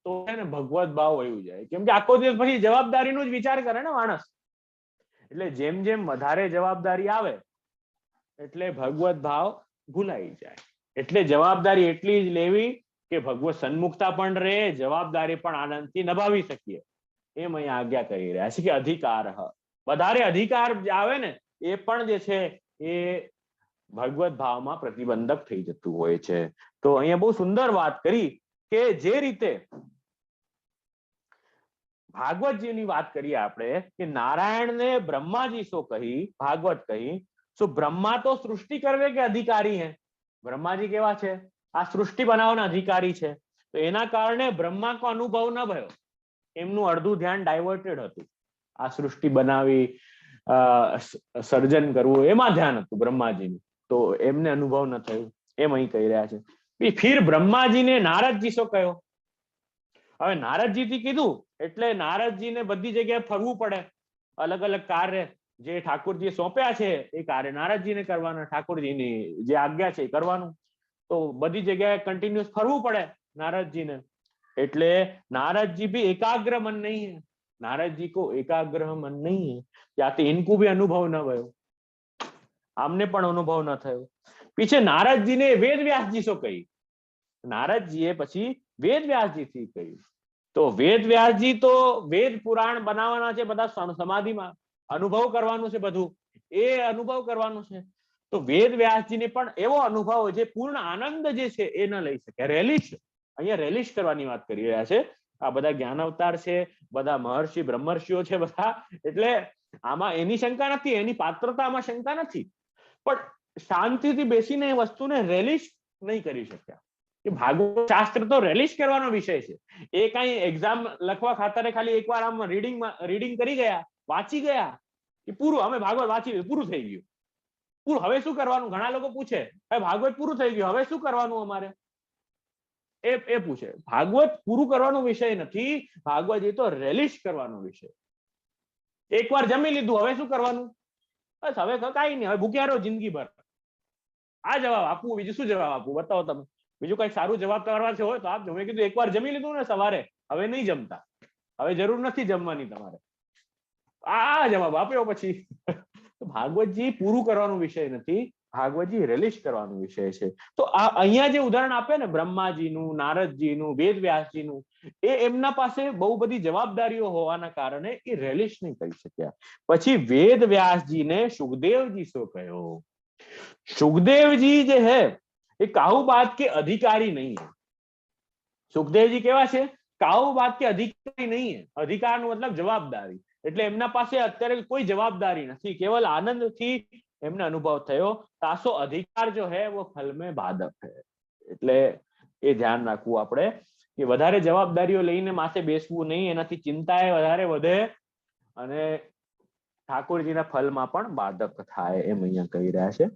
તો એને ભગવત ભાવ વયું જાય. કેમ કે આખો દિવસ પછી જવાબદારીનો જ વિચાર કરે ને માણસ. એટલે જેમ જેમ વધારે જવાબદારી આવે એટલે ભગવત ભાવ ભૂલાઈ જાય. એટલે જવાબદારી એટલી જ લેવી કે ભગવત સન્મુખતા પણ રહે, જવાબદારી પણ આનંદથી નિભાવી શકીએ. એમ અહીંયા આજ્ઞા કરી રહ્યા છે કે અધિકાર. વધારે અધિકાર આવે ને એ પણ જે છે એ ભગવત ભાવમાં પ્રતિબંધક થઈ જતું હોય છે. તો અહીંયા બહુ સુંદર વાત કરી કે જે રીતે ભાગવતજીની વાત કરીએ આપણે કે નારાયણને બ્રહ્માજી શું કહી, ભાગવત કહી. શું બ્રહ્મા તો સૃષ્ટિ કરવે કે અધિકારી હે? બ્રહ્માજી કેવા છે? આ સૃષ્ટિ બનાવવાના અધિકારી છે. તો એના કારણે બ્રહ્મા કો અનુભવ ન ભયો. એમનું અડધું ધ્યાન ડાયવર્ટેડ હતું. આ સૃષ્ટિ બનાવી, સર્જન કરવું એમાં ધ્યાન હતું બ્રહ્માજીનું. તો એમને અનુભવ ન થયું એમ અહીં કહી રહ્યા છે. ફિર બ્રહ્માજીને નારદજી શું કહ્યો? હવે નારદજીથી કીધું એટલે નારદજીને બધી જગ્યાએ ફરવું પડે. અલગ અલગ કાર્ય જે ઠાકોરજીએ સોંપ્યા છે એ કાર્ય નારદજીને કરવાના, ઠાકોરજીની જે આજ્ઞા છે એ કરવાનું. તો બધી જગ્યાએ કન્ટિન્યુઅસ ફરવું પડે નારદજીને. એટલે नारद भी एकाग्र मन नहीं है. नारद जी को एकाग्र मन नहीं है, ત્યાંથી इनको भी अनुभव न भयो, આમને પણ અનુભવ ન થયો. પીછે નારદજીને વેદવ્યાસજી શું કહી? નારદજીએ પછી વેદવ્યાસજીથી કહ્યું. તો વેદવ્યાસજી તો વેદ પુરાણ બનાવવાના છે, બધા સમાધિમાં અનુભવ કરવાનું છે, બધું એ અનુભવ કરવાનું છે. તો વેદવ્યાસજીને પણ એવો અનુભવ જે પૂર્ણ આનંદ જે છે એ ન લઈ શકે. રેલિશ, અહીંયા રેલિશ કરવાની વાત કરી રહ્યા છે. આ બધા જ્ઞાન અવતાર છે, બધા મહર્ષિ બ્રહ્મર્ષિઓ છે બધા, એટલે આમાં એની શંકા નથી, એની પાત્રતામાં શંકા નથી, પણ શાંતિથી બેસીને એ વસ્તુને રેલિશ નહીં કરી શક્યા. કે ભાગવત શાસ્ત્ર તો રેલિશ કરવાનો વિષય છે. એ કઈ એક્ઝામ લખવા ખાતરે ખાલી એકવાર આમ રીડિંગ કરી ગયા, વાંચી ગયા કે પૂરું, અમે ભાગવત વાંચી પૂરું થઈ ગયું, પૂરું, હવે શું કરવાનું? ઘણા લોકો પૂછે, હવે ભાગવત પૂરું થઈ ગયું, હવે શું કરવાનું અમારે? એ પૂછે. ભાગવત પૂરું કરવાનો વિષય નથી, ભાગવત તો રેલિશ કરવાનો વિષય. એકવાર જમી લીધું, હવે શું કરવાનું? બસ હવે કઈ નહીં, હવે ભૂખ્યા રહો જિંદગીભર. આ જવાબ આપવું, બીજું શું જવાબ આપવું? બતાવો તમે. બીજું કઈ સારું જવાબ કરવા છે હોય તો આપજો. મેં કીધું એકવાર જમી લીધું ને સવારે, હવે નહીં જમતા, હવે જરૂર નથી જમવાની તમારે. આ જવાબ આપ્યો પછી. ભાગવતજી પૂરું કરવાનો વિષય નથી, ભાગવતજી રેલિશ કરવાનો વિષય છે. તો આ અહીંયા જે ઉદાહરણ આપે ને બ્રહ્માજીનું, નારદજીનું, વેદવ્યાસજીનું, એ એમના પાસે બહુ બધી જવાબદારીઓ હોવાના કારણે એ રેલિશ નહીં કરી શક્યા. પછી વેદવ્યાસજીને સુખદેવજી શું કહ્યું? सुखदेव जी है ये काहू बात के अधिकारी नहीं है. सुखदेव जी केवा छे? काहू बात के अधिकारी नहीं है. अधिकार નો મતલબ જવાબદારી. એટલે એમના પાસે અત્યારે કોઈ જવાબદારી નથી, કેવલ આનંદથી એમને અનુભવ થયો. તાસો અધિકાર જો है वो फल में बाधक है. એટલે એ ધ્યાન રાખવું આપણે કે વધારે જવાબદારીઓ લઈને માથે બેસવું નહીં, એનાથી ચિંતા એ વધારે વધે અને ઠાકોરજીના ફલમાં પણ બાધક થાય, એમ અહીંયા કહી રહ્યા છે.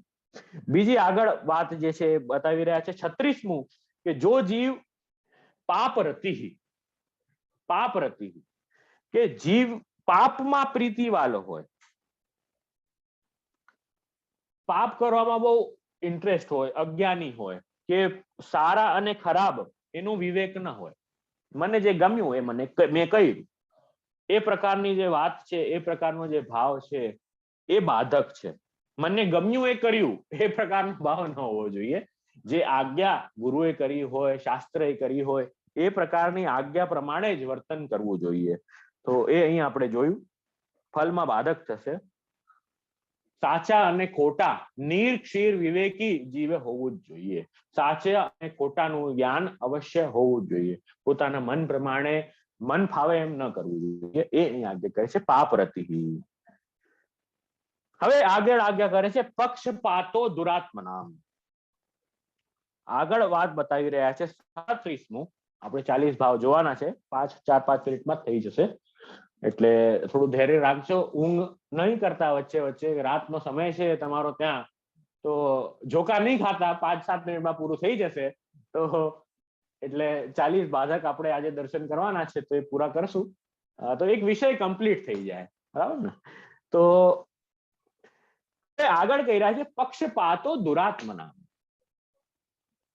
બીજી આગળ વાત જે છે બતાવી રહ્યા છે 36મું કે જો જીવ પાપ રતિ કે જીવ પાપમાં પ્રીતિ વાળો હોય, પાપ કરવામાં બહુ ઇન્ટરેસ્ટ હોય, અજ્ઞાની હોય કે સારા અને ખરાબ એનો વિવેક ન હોય, મને જે ગમ્યું એ મેં કહ્યું, એ પ્રકારની જે વાત છે, એ પ્રકારનો જે ભાવ છે એ બાધક છે. મને ગમ્યું એ કર્યું એ પ્રકારનો ભાવ ન હોવો જોઈએ. જે આજ્ઞા ગુરુએ કરી હોય, શાસ્ત્રએ કરી હોય, એ પ્રકારની આજ્ઞા પ્રમાણે જ વર્તન કરવું જોઈએ. તો એ અહીં આપણે જોયું, ફલમાં બાધક થશે. સાચા અને ખોટા નિર્ક્ષીર વિવેકી જીવે હોવું જ જોઈએ. સાચા અને ખોટાનું જ્ઞાન અવશ્ય હોવું જ જોઈએ. પોતાના મન પ્રમાણે મન ફાવે એમ ન કરવું જોઈએ. એ અહીં આજ્ઞા કરે છે પાપરતિ. હવે આગળ આજ્ઞા કરે છે પક્ષપાતો દુરાત્મનામ. આગળ વાત બતાવી રહ્યા છે 37મું. આપણે 40 ભાવ જોવાના છે, 4-5 મિનિટમાં થઈ જશે, એટલે થોડું ધૈર્ય રાખજો. ઊંઘ નહીં કરતા વચ્ચે વચ્ચે, રાતનો સમય છે તમારો ત્યાં, તો જોકા નહીં ખાતા, 5-7 મિનિટમાં પૂરું થઈ જશે. તો એટલે 40 બાધક આપણે આજે દર્શન કરવાના છે, તો એ પૂરા કરશું તો એક વિષય કમ્પ્લીટ થઈ જાય, બરાબર ને? તો આગળ કહી રહ્યા છે પક્ષપાતો દુરાત્મના,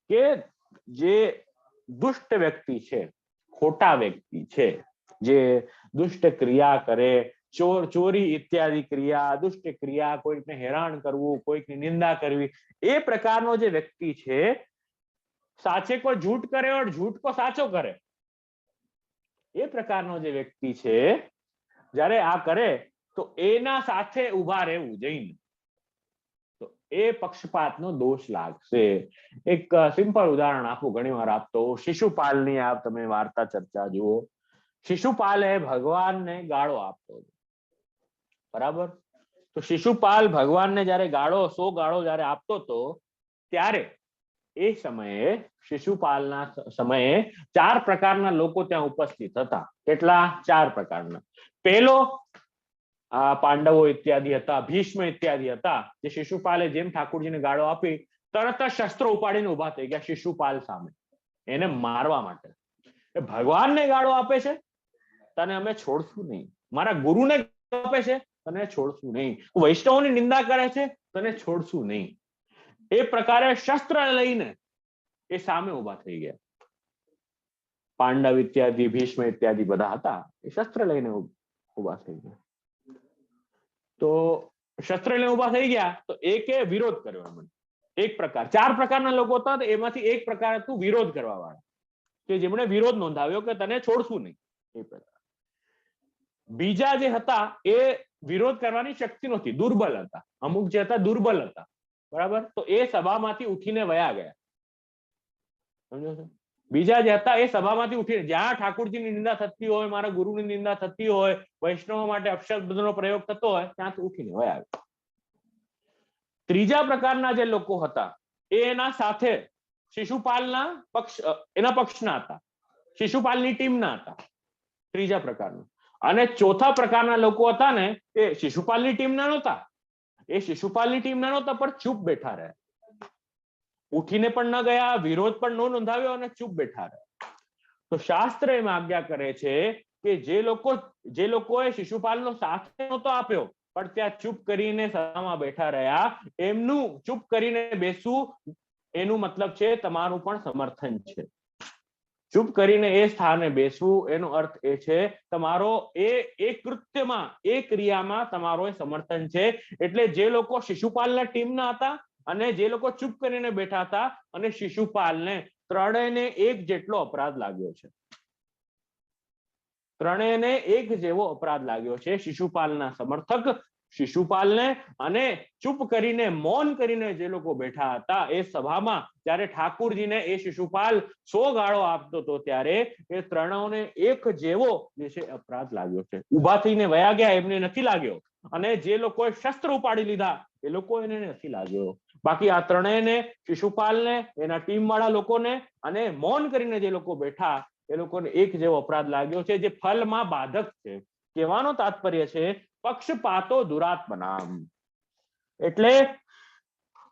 કે જે દુષ્ટ વ્યક્તિ છે, ખોટા વ્યક્તિ છે, જે દુષ્ટ ક્રિયા કરે, ચોરી ઇત્યાદિ ક્રિયા, દુષ્ટ ક્રિયા, કોઈકને હેરાન કરવું, કોઈકની નિંદા કરવી, એ પ્રકારનો જે વ્યક્તિ છે, સાચે કો झूठ करे और झूठ को साचो करे, એ પ્રકારનો જે વ્યક્તિ છે, જ્યારે આ કરે તો એના સાથે ઉભા રહેવું જઈને, તો એ પક્ષપાતનો દોષ લાગશે. એક સિમ્પલ ઉદાહરણ આપું, ઘણી વાર આપતો, શિશુપાલની આપ તમે વાર્તા ચર્ચા જુઓ. શિશુપાલે ભગવાનને ગાળો આપતો, બરાબર? તો શિશુપાલ ભગવાનને જયારે ગાળો, 100 ગાળો જયારે આપતો હતો, ત્યારે એ સમયે શિશુપાલના સમયે 4 પ્રકારના લોકો ત્યાં ઉપસ્થિત હતા. કેટલા? 4 પ્રકારના. પહેલો પાંડવો ઇત્યાદિ હતા, ભીષ્મ ઇત્યાદિ હતા, જે શિશુપાલે જેમ ઠાકોરજીને ગાળો આપી તરત જ શસ્ત્રો ઉપાડીને ઉભા થઈ ગયા શિશુપાલ સામે, એને મારવા માટે. ભગવાનને ગાળો આપે છે, તને અમે છોડશું નહીં. મારા ગુરુને આપે છે, તને છોડશું નહીં. વૈષ્ણવોની નિંદા કરે છે, તને છોડશું નહીં. એ પ્રકારે શસ્ત્ર લઈને એ સામે ઉભા થઈ ગયા. પાંડવ ઇત્યાદિ, ભીષ્મ ઇત્યાદિ બધા હતા, એ શસ્ત્ર લઈને ઉભા થઈ ગયા. તો શસ્ત્ર લઈને ઉભા થઈ ગયા તો એકે વિરોધ કર્યો. એમને એક પ્રકાર, 4 પ્રકારના લોકો હતા, એમાંથી એક પ્રકાર હતું વિરોધ કરવા વાળા, કે જેમણે વિરોધ નોંધાવ્યો કે તને છોડશું નહીં. એ પ્રકાર. બીજા જે હતા એ વિરોધ કરવાની શક્તિ નહોતી, દુર્બલ હતા. અમુક જે હતા દુર્બલ હતા, બરાબર? તો એ સભામાંથી ઉઠીને વયા ગયા. સમજો છો? બીજા જે હતા એ સભામાંથી ઉઠીને, જ્યાં ઠાકોરજીની નિંદા થતી હોય, મારા ગુરુની નિંદા થતી હોય, વૈષ્ણવ માટે અપશબ્દનો પ્રયોગ થતો હોય, ત્યાંથી ઉઠીને વયા ગયા. ત્રીજા પ્રકારના જે લોકો હતા એ એના સાથે શિશુપાલના એના પક્ષના હતા, શિશુપાલની ટીમના હતા, ત્રીજા પ્રકારના. અને ચોથા પ્રકારના લોકો હતા ને, એ શિશુપાલની ટીમના નહોતા, એ શિશુપાલની ટીમના નહોતા, પણ ચૂપ બેઠા રહ્યા. ઉઠીને પણ ન ગયા, વિરોધ પણ ન નોંધાવ્યો અને ચૂપ બેઠા રહ્યા. તો શાસ્ત્ર એમ આજ્ઞા કરે છે કે જે લોકોએ શિશુપાલનો સાથ નહોતો આપ્યો પણ ત્યાં ચૂપ કરીને સભામાં બેઠા રહ્યા, એમનું ચૂપ કરીને બેસવું એનું મતલબ છે તમારું પણ સમર્થન છે. ચૂપ કરીને એ સ્થાને બેસવું એનો અર્થ એ છે તમારો એ કૃત્યમાં, એ ક્રિયામાં તમારો એ સમર્થન છે. એટલે જે લોકો શિશુપાલના ટીમના હતા અને જે લોકો ચૂપ કરીને બેઠા હતા અને શિશુપાલને, ત્રણેયને એક જેટલો અપરાધ લાગ્યો છે. ત્રણેયને એક જેવો અપરાધ લાગ્યો છે. શિશુપાલના સમર્થક શિશુપાલને અને ચૂપ કરીને, મૌન કરીને જે લોકો બેઠા હતા એ સભામાં, ત્યારે ઠાકુરજીને એ શિશુપાલ 100 ગાળો આપતો હતો ત્યારે એ ત્રણેયને એક જેવો જે છે અપરાધ લાગ્યો છે. ઉભા થઈને વયા ગયા એમને નથી લાગ્યો, અને જે લોકોએ શસ્ત્ર ઉપાડી લીધા એ લોકો એને નથી લાગ્યો. બાકી આ ત્રણેયને, શિશુપાલને, એના ટીમ વાળા લોકોને અને મૌન કરીને જે લોકો બેઠા એ લોકોને એક જેવો અપરાધ લાગ્યો છે, જે ફલમાં બાધક છે. કહેવાનો તાત્પર્ય છે પક્ષપાતો દુરાત્મનામ. એટલે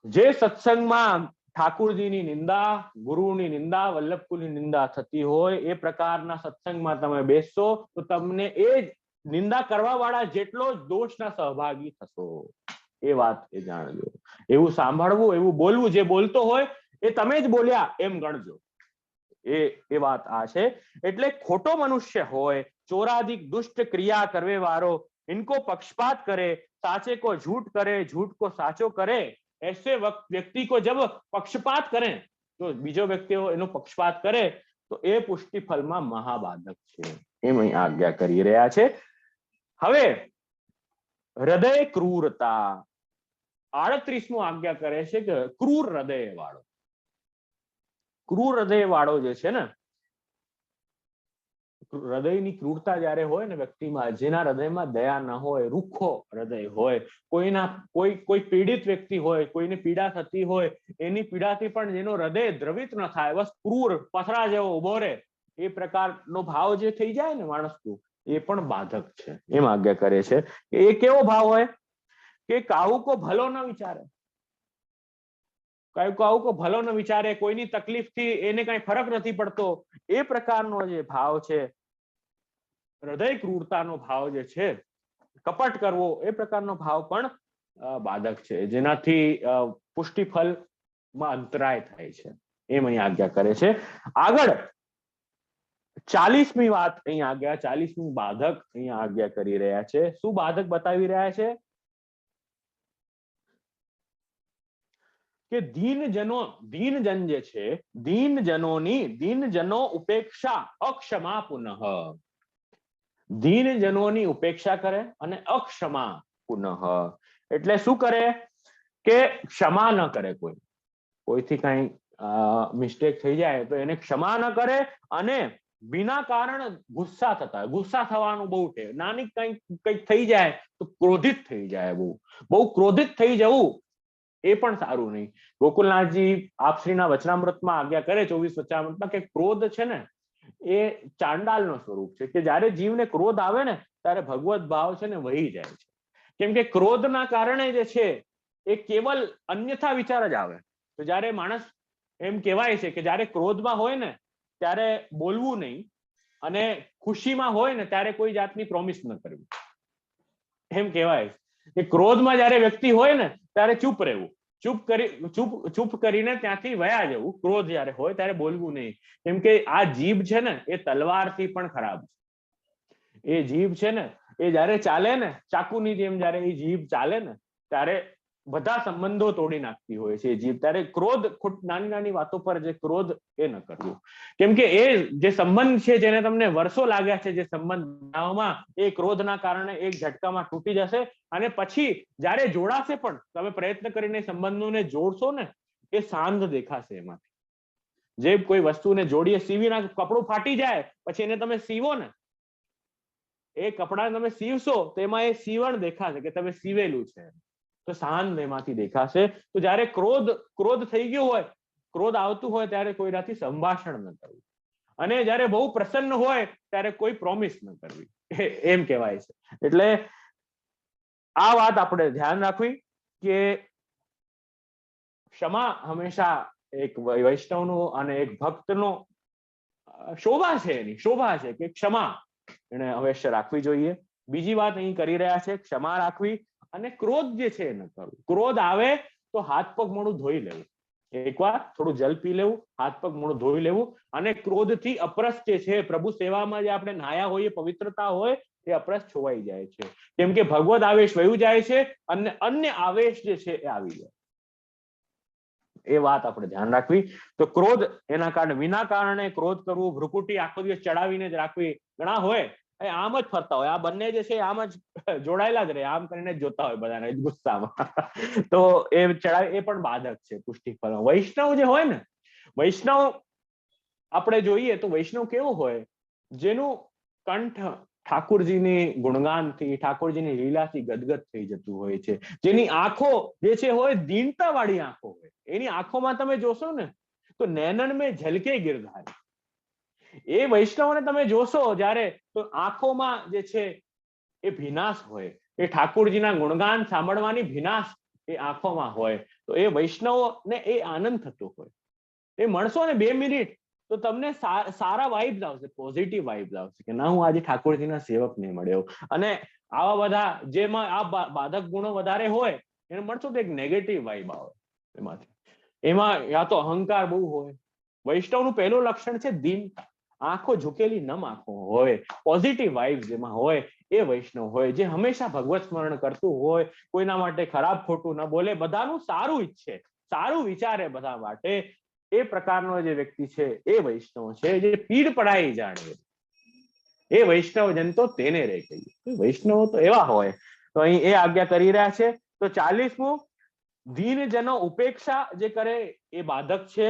જે સત્સંગમાં ઠાકુરજીની નિંદા, ગુરુની નિંદા, વલ્લભકુલની નિંદા થતી હોય એ પ્રકારના સત્સંગમાં તમે બેસશો તો તમને એ નિંદા કરવા વાળા જેટલો જ દોષના સહભાગી થશો. એ વાત એ જાણજો. એવું સાંભળવું, એવું બોલવું, જે બોલતો હોય એ તમે જ બોલ્યા એમ ગણજો. એ વાત આ છે. એટલે ખોટો મનુષ્ય હોય, ચોરાधिक दुष्ट क्रिया करवे वारो, इनको पक्षपात करे, साचे को झूठ करे, झूठ को साचो करे, ऐसे व्यक्ति को जब पक्षपात करें तो बीजो व्यक्ति एनो पक्षपात करे तो ए पुष्टि फलમાં મહાબાધક છે. એમ અહીં આજ્ઞા કરી રહ્યા છે. હવે હૃદય ક્રૂરતા 38મો આજ્ઞા કરે છે કે ક્રૂર હૃદય વાળો. ક્રૂર હૃદય વાળો જે છે ને, હૃદયની ક્રૂરતા જયારે હોય ને વ્યક્તિમાં, જેના હૃદયમાં દયા ન હોય, રૂખો હૃદય હોય, કોઈ પીડિત વ્યક્તિ હોય, કોઈને પીડા થતી હોય, એની પીડાથી પણ જેનો હૃદય દ્રવિત ન થાય, બસ ક્રૂર પથરા જેવો ઉભો રહે, એ પ્રકારનો ભાવ જે થઈ જાય ને માણસનું, એ પણ બાધક છે. એમ આજ્ઞા કરે છે. એ કેવો ભાવ હોય કે કાહુ કો ભલો ન વિચારે, કાહુ કો ભલો ન વિચારે, કોઈની તકલીફથી એને કઈ ફરક નથી પડતો, એ પ્રકારનો જે ભાવ છે, હૃદય ક્રૂરતાનો ભાવ જે છે, કપટ કરવો, એ પ્રકારનો ભાવ પણ બાધક છે, જેનાથી પુષ્ટિ ફલમાં અંતરાય થાય છે. એમ અહીં આજ્ઞા કરે છે. આગળ 40મી વાત અહીં આજ્ઞા, 40મી બાધક અહીં આજ્ઞા કરી રહ્યા છે. શું બાધક બતાવી રહ્યા છે કે દીનજન જે છે, દીનજનો ઉપેક્ષા અક્ષમા પુનઃ. દીનજનોની ઉપેક્ષા કરે અને અક્ષમા પુનઃ. એટલે શું કરે કે ક્ષમા ન કરે, કોઈથી કઈ મિસ્ટેક થઈ જાય તો એને ક્ષમા ન કરે, અને વિના કારણ ગુસ્સા થવાનું બહુ છે. નાની કંઈક થઈ જાય તો ક્રોધિત થઈ જાય, બહુ ક્રોધિત થઈ જવું એ પણ સારું નહીં. ગોકુલનાથજી આપશ્રીના વચનામૃતમાં આજ્ઞા કરે, 24 વચનામૃતમાં, કે ક્રોધ છે ને એ ચાંડાલનો સ્વરૂપ છે, કે જ્યારે જીવને ક્રોધ આવે ને ત્યારે ભગવત ભાવ છે ને વહી જાય છે. કેમ કે ક્રોધના કારણે જે છે એ કેવલ અન્યથા વિચાર જ આવે. તો જ્યારે માણસ, એમ કહેવાય છે કે જ્યારે ક્રોધમાં હોય ને ત્યારે બોલવું નહીં, અને ખુશીમાં હોય ને ત્યારે કોઈ જાતની પ્રોમિસ ન કરવી. એમ કહેવાય કે ક્રોધમાં જ્યારે વ્યક્તિ હોય ને ત્યારે ચૂપ રહેવું, ચૂપ કરીને ત્યાંથી વયા જવું. ક્રોધ જ્યારે હોય ત્યારે બોલવું નહીં. કેમ કે આ જીભ છે ને એ તલવારથી પણ ખરાબ છે. એ જીભ છે ને એ જ્યારે ચાલે ને, ચાકુની જેમ જ્યારે એ જીભ ચાલે ને ત્યારે બધા સંબંધો તોડી નાખતી હોય છે એ જીભ. ત્યારે ક્રોધ, નાની વાતો પર જે ક્રોધ, એ ન કરવું. કેમ કે એ જે સંબંધ છે, જેને તમને વર્ષો લાગ્યા છે જે સંબંધ બનાવવામાં, એ ક્રોધના કારણે એક ઝટકામાં તૂટી જશે. અને પછી જ્યારે જોડાશે પણ, તમે પ્રયત્ન કરીને સંબંધોને જોડશો ને, એ સાંધ દેખાશે એમાંથી. જે કોઈ વસ્તુને જોડીએ, સીવી નાખ, કપડું ફાટી જાય પછી એને તમે સીવો ને, એ કપડાને તમે સીવશો તો એમાં એ સીવણ દેખાશે કે તમે સીવેલું છે, તો સાંધ એમાંથી દેખાશે. તો જ્યારે ક્રોધ થઈ ગયો હોય, ક્રોધ આવતું હોય ત્યારે કોઈનાથી સંભાષણ ન કરવું, અને જ્યારે બહુ પ્રસન્ન હોય ત્યારે કોઈ પ્રોમિસ ન કરવી, એમ કહેવાય છે. એટલે આ વાત આપણે ધ્યાન રાખવી કે ક્ષમા હંમેશા એક વૈષ્ણવનું અને એક ભક્તનો શોભા છે, એની શોભા છે કે ક્ષમા એને અવશ્ય રાખવી જોઈએ. બીજી વાત અહીં કરી રહ્યા છે, ક્ષમા રાખવી અને ક્રોધ જે છે ન કરવું. ક્રોધ આવે તો હાથ પગ મોઢું ધોઈ લેવું, એકવાર થોડું જલ પી લેવું, હાથ પગ મોઢું ધોઈ લેવું. અને ક્રોધથી અપરસ જે છે, પ્રભુ સેવામાં જે આપણે નાયા હોઈએ, પવિત્રતા હોય, એ અપરસ છોવાઈ જાય છે. કેમ કે ભગવદ આવેશ વયું જાય છે અને અન્ય આવેશ જે છે એ આવી જાય. એ વાત આપણે ધ્યાન રાખવી. તો ક્રોધ એના કારણે, વિના કારણે ક્રોધ કરવું, ભ્રુકુટી આખો દિવસ ચડાવીને જ રાખવી. ઘણા હોય એ આમ જ ફરતા હોય, આ બંને જે છે આમ જ જોડાયેલા જ રહે, આમ કરીને જ જોતા હોય બધાને ગુસ્સામાં. તો એ ચડાવે, એ પણ બાધક છે પુષ્ટિ ફળમાં. વૈષ્ણવ જે હોય ને, વૈષ્ણવ આપણે જોઈએ તો વૈષ્ણવ કેવો હોય, જેનું કંઠ ઠાકોરજીની ગુણગાનથી, ઠાકોરજીની લીલાથી ગદગદ થઈ જતું હોય છે. જેની આંખો જે છે હોય દીનતા વાળી આંખો હોય. એની આંખોમાં તમે જોશો ને તો નૈનન મેં ઝલકે ગિરધારી. એ વૈષ્ણવને તમે જોશો જ્યારે, તો આંખોમાં જે છે એ ભીનાશ હોય. એ ઠાકોરજીના ગુણગાન સાંભળવાની ભીનાશ એ આંખોમાં હોય. તો એ વૈષ્ણવને એ આનંદ થતો હોય. એ મળશો ને 2 મિનિટ તો તમને સારા વાઇબ્સ આવશે, પોઝિટિવ વાઇબ્સ આવશે કે ના, હું આજે ઠાકોરજીના સેવકને મળ્યો. અને આવા બધા જેમાં આ બાધક ગુણો વધારે હોય એને મળશો તો એક નેગેટિવ વાઇબ આવે એમાંથી. એમાં યા તો અહંકાર બહુ હોય. વૈષ્ણવનું પહેલું લક્ષણ છે દીનતા, આંખો ઝુકેલી નમ આંખો હોય, પોઝિટિવ વાઇબ્સ જેમાં હોય એ વૈષ્ણવ હોય, જે હંમેશા ભગવત સ્મરણ કરતું હોય, કોઈના માટે ખરાબ ખોટું ન બોલે, બધાનું સારું ઈચ્છે, સારું વિચારે બધા માટે. એ પ્રકારનો જે વ્યક્તિ છે એ વૈષ્ણવ છે, જે પીડ પડાઈ જાણે એ વૈષ્ણવ જન તો તેને રે કહીએ. વૈષ્ણવ તો એવા હોય. તો અહીં એ આજ્ઞા કરી રહ્યા છે. તો 40મું, દીન જનો ઉપેક્ષા જે કરે એ બાધક છે,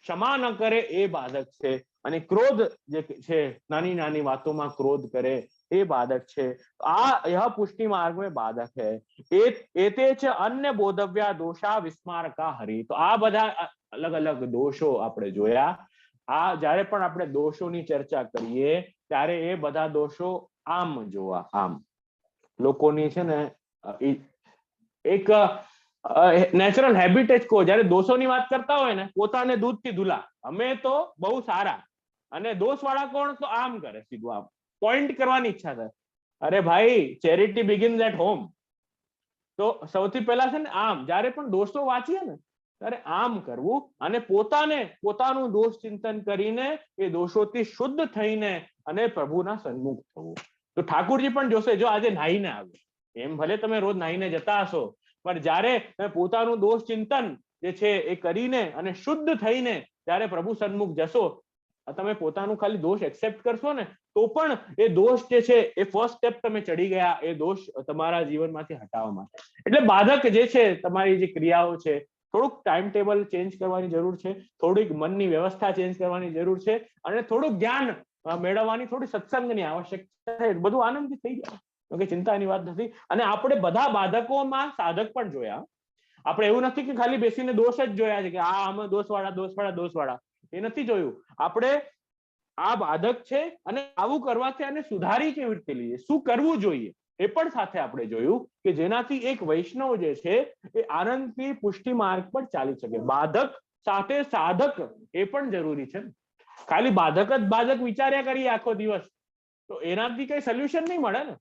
ક્ષમા ન કરે એ બાધક છે, અને ક્રોધ જે છે, નાની નાની વાતોમાં ક્રોધ કરે એ બાધક છે. આ यह પુષ્ટિ માર્ગ में બાધક है. એતે છે અન્ય બોધવ્યા દોષા વિસ્મારકા હરિ. તો આ બધા અલગ અલગ દોષો આપણે જોયા. આ જ્યારે પણ આપણે દોષોની ચર્ચા કરીએ ત્યારે એ બધા દોષો આમ જોવા, આમ લોકોની છે ને એક નેચરલ હેબિટ જ કહો. જયારે દોષોની વાત કરતા હોય ને, પોતાને દૂધથી ધુલા, અમે તો બહુ સારા, અને દોષવાળા કોણ, તો આમ કરે, સીધું આમ પોઈન્ટ કરવાની ઈચ્છા થાય. અરે ભાઈ, ચેરિટી બિગિન્સ એટ હોમ. તો સૌથી પહેલા છે ને આમ, જયારે પણ દોષો વાંચીએ ને ત્યારે આમ કરવું, અને પોતાનું દોષ ચિંતન કરીને એ દોષોથી શુદ્ધ થઈને અને પ્રભુના સન્મુખ થવું. તો ઠાકોરજી પણ જોશે, જો આજે નાહીને આવે, એમ ભલે તમે રોજ નાહીને જતા હશો, પણ જ્યારે તમે પોતાનું દોષ ચિંતન જે છે એ કરીને અને શુદ્ધ થઈને જ્યારે પ્રભુ સન્મુખ જશો, તમે પોતાનું ખાલી દોષ એક્સેપ્ટ કરશો ને, તો પણ એ દોષ જે છે એ ફર્સ્ટ સ્ટેપ તમે ચડી ગયા એ દોષ તમારા જીવનમાંથી હટાવવા માટે. એટલે બાધક જે છે, તમારી જે ક્રિયાઓ છે, થોડુંક ટાઈમ ટેબલ ચેન્જ કરવાની જરૂર છે, થોડીક મનની વ્યવસ્થા ચેન્જ કરવાની જરૂર છે, અને થોડુંક જ્ઞાન મેળવવાની, થોડી સત્સંગની આવશ્યકતા છે. બધું આનંદથી થઈ જાય, કે ચિંતાની વાત નથી. અને આપણે બધા બાધકોમાં સાધક પણ જોયા. આપણે એવું નથી કે ખાલી બેસીને દોષ જ જોયા છે કે આ આમાં દોષવાળા, એ નથી જોયું. આપણે આ બાધક છે અને આવું કરવાથી આને સુધારી કેવી રીતે લઈએ, શું કરવું જોઈએ એ પણ સાથે આપણે જોયું, કે જેનાથી એક વૈષ્ણવ જે છે એ આનંદથી પુષ્ટિ માર્ગ પર ચાલી શકે. બાધક સાથે સાધક એ પણ જરૂરી છે. ખાલી બાધક જ બાધક વિચાર્યા કરીએ આખો દિવસ તો એનાથી કઈ સોલ્યુશન નહીં મળે ને.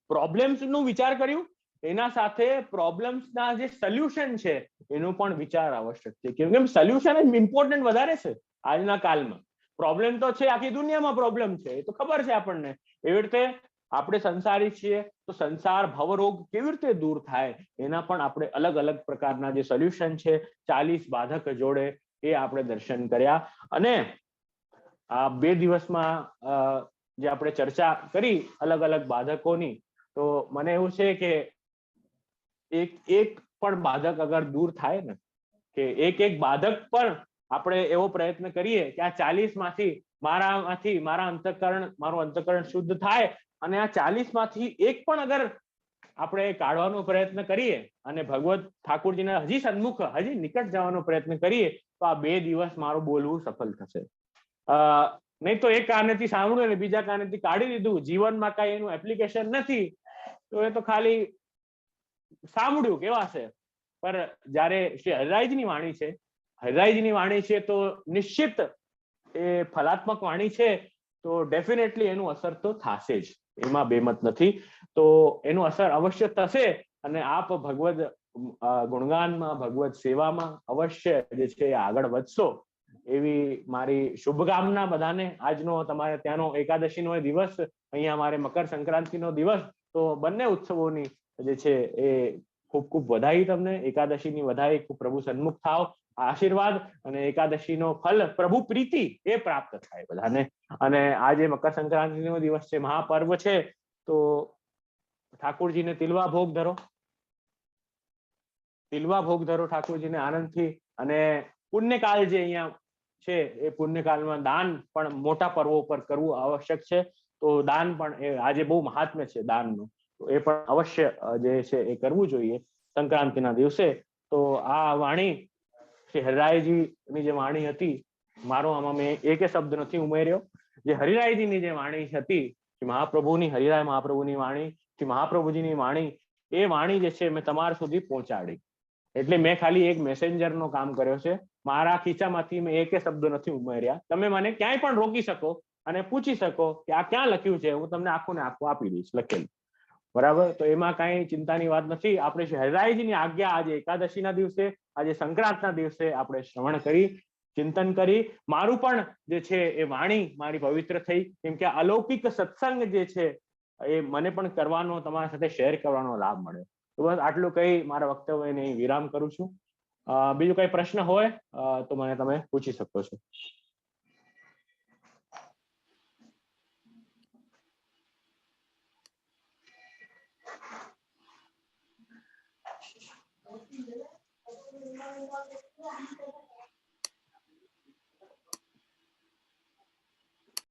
પ્રોબ્લેમ્સ નું વિચાર કર્યું, એના સાથે પ્રોબ્લેમ્સના જે સોલ્યુશન છે એનો પણ વિચાર આવશ્યક છે. કેમ કે સોલ્યુશન જ ઇમ્પોર્ટન્ટ વધારે છે આજના કાલમાં. પ્રોબ્લેમ તો છે, આખી દુનિયામાં પ્રોબ્લેમ છે, એ તો ખબર છે આપણને. એવી રીતે આપણે સંસારી છીએ તો સંસાર ભવરોગ કેવી રીતે દૂર થાય એના પણ આપણે અલગ અલગ પ્રકારના જે સોલ્યુશન છે 40 બાધક જોડે એ આપણે દર્શન કર્યા. અને આ 2 દિવસમાં જે આપણે ચર્ચા કરી અલગ અલગ બાધકોની, તો મને એવું છે કે એક પણ બાધક અગર દૂર થાય ને, કે એક બાધક પણ આપણે એવો પ્રયત્ન કરીએ કે આ 40 માંથી મારું અંતઃકરણ શુદ્ધ થાય, અને આ 40 માંથી એક પણ અગર આપણે કાઢવાનો પ્રયત્ન કરીએ અને ભગવત ઠાકોરજીના હજી સન્મુખ, હજી નિકટ જવાનો પ્રયત્ન કરીએ, તો આ 2 દિવસ મારું બોલવું સફળ થશે. નહીં તો એક કાનેથી સાંભળ્યું અને બીજા કાનેથી કાઢી દીધું, જીવનમાં કઈ એનું એપ્લિકેશન નથી, તો એ તો ખાલી સાંભળ્યું કેવા છે. પર જયારે શ્રી હરિરાયજીની વાણી છે, હરિરાયજીની વાણી છે તો નિશ્ચિત એ ફલાત્મક વાણી છે, તો ડેફિનેટલી એનું અસર તો થશે જ, એમાં બેમત નથી. તો એનું અસર અવશ્ય થશે, અને આપ ભગવદ ગુણગાનમાં, ભગવદ સેવામાં અવશ્ય જે છે આગળ વધશો, એવી મારી શુભકામના બધાને. આજનો તમારે ત્યાંનો એકાદશીનો દિવસ, અહીંયા અમારે મકર સંક્રાંતિનો દિવસ, તો બંને ઉત્સવોની જે છે એ ખૂબ ખૂબ વધાઈ તમને, એકાદશીની વધાઈ, ખૂબ પ્રભુ સન્મુખ થાવ, આશીર્વાદ અને એકાદશીનો ફલ પ્રભુ પ્રીતિ એ પ્રાપ્ત થાય બધાને. અને આજે મકર સંક્રાંતિનો દિવસ છે, મહાપર્વ છે, તો ઠાકોરજીને તિલવા ભોગ ધરો, તિલવા ભોગ ધરો ઠાકોરજીને આનંદથી. અને પુણ્યકાળ જે અહીંયા છે, એ પુણ્યકાળમાં દાન પણ મોટા પર્વો પર કરવું આવશ્યક છે. તો દાન પણ એ આજે બહુ મહાત્મ્ય છે દાનનું, તો એ પણ અવશ્ય જે છે એ કરવું જોઈએ સંક્રાંતિના દિવસે. તો આ વાણી શ્રી હરિરાયજીની જે વાણી હતી, મારો આમાં મેં એક શબ્દ નથી ઉમેર્યો. જે હરિરાયજીની જે વાણી હતી, મહાપ્રભુની, હરિરાય મહાપ્રભુની વાણી, શ્રી મહાપ્રભુજીની વાણી, એ વાણી જે છે મેં તમારા સુધી પહોંચાડી. એટલે મેં ખાલી એક મેસેન્જરનો કામ કર્યો છે. મારા ખીચામાંથી મેં એક શબ્દ નથી ઉમેર્યા. તમે મને ક્યાંય પણ રોકી શકો અને પૂછી શકો કે આ ક્યાં લખ્યું છે, હું તમને આખું ને આખું આપી દઈશ લખેલું. બરાબર? તો એમાં કાંઈ ચિંતાની વાત નથી. આપણે શ્રી હરિરાયજીની આજ્ઞા આજે એકાદશીના દિવસે, આજે સંક્રાંતના દિવસે આપણે શ્રવણ કરી, ચિંતન કરી. મારું પણ જે છે એ વાણી મારી પવિત્ર થઈ, કેમ કે અલૌકિક સત્સંગ જે છે એ મને પણ કરવાનો, તમારા સાથે શેર કરવાનો લાભ મળ્યો. તો બસ આટલું કહી મારા વક્તવ્યને વિરામ કરું છું. બીજું કઈ પ્રશ્ન હોય તો મને તમે પૂછી શકો છો.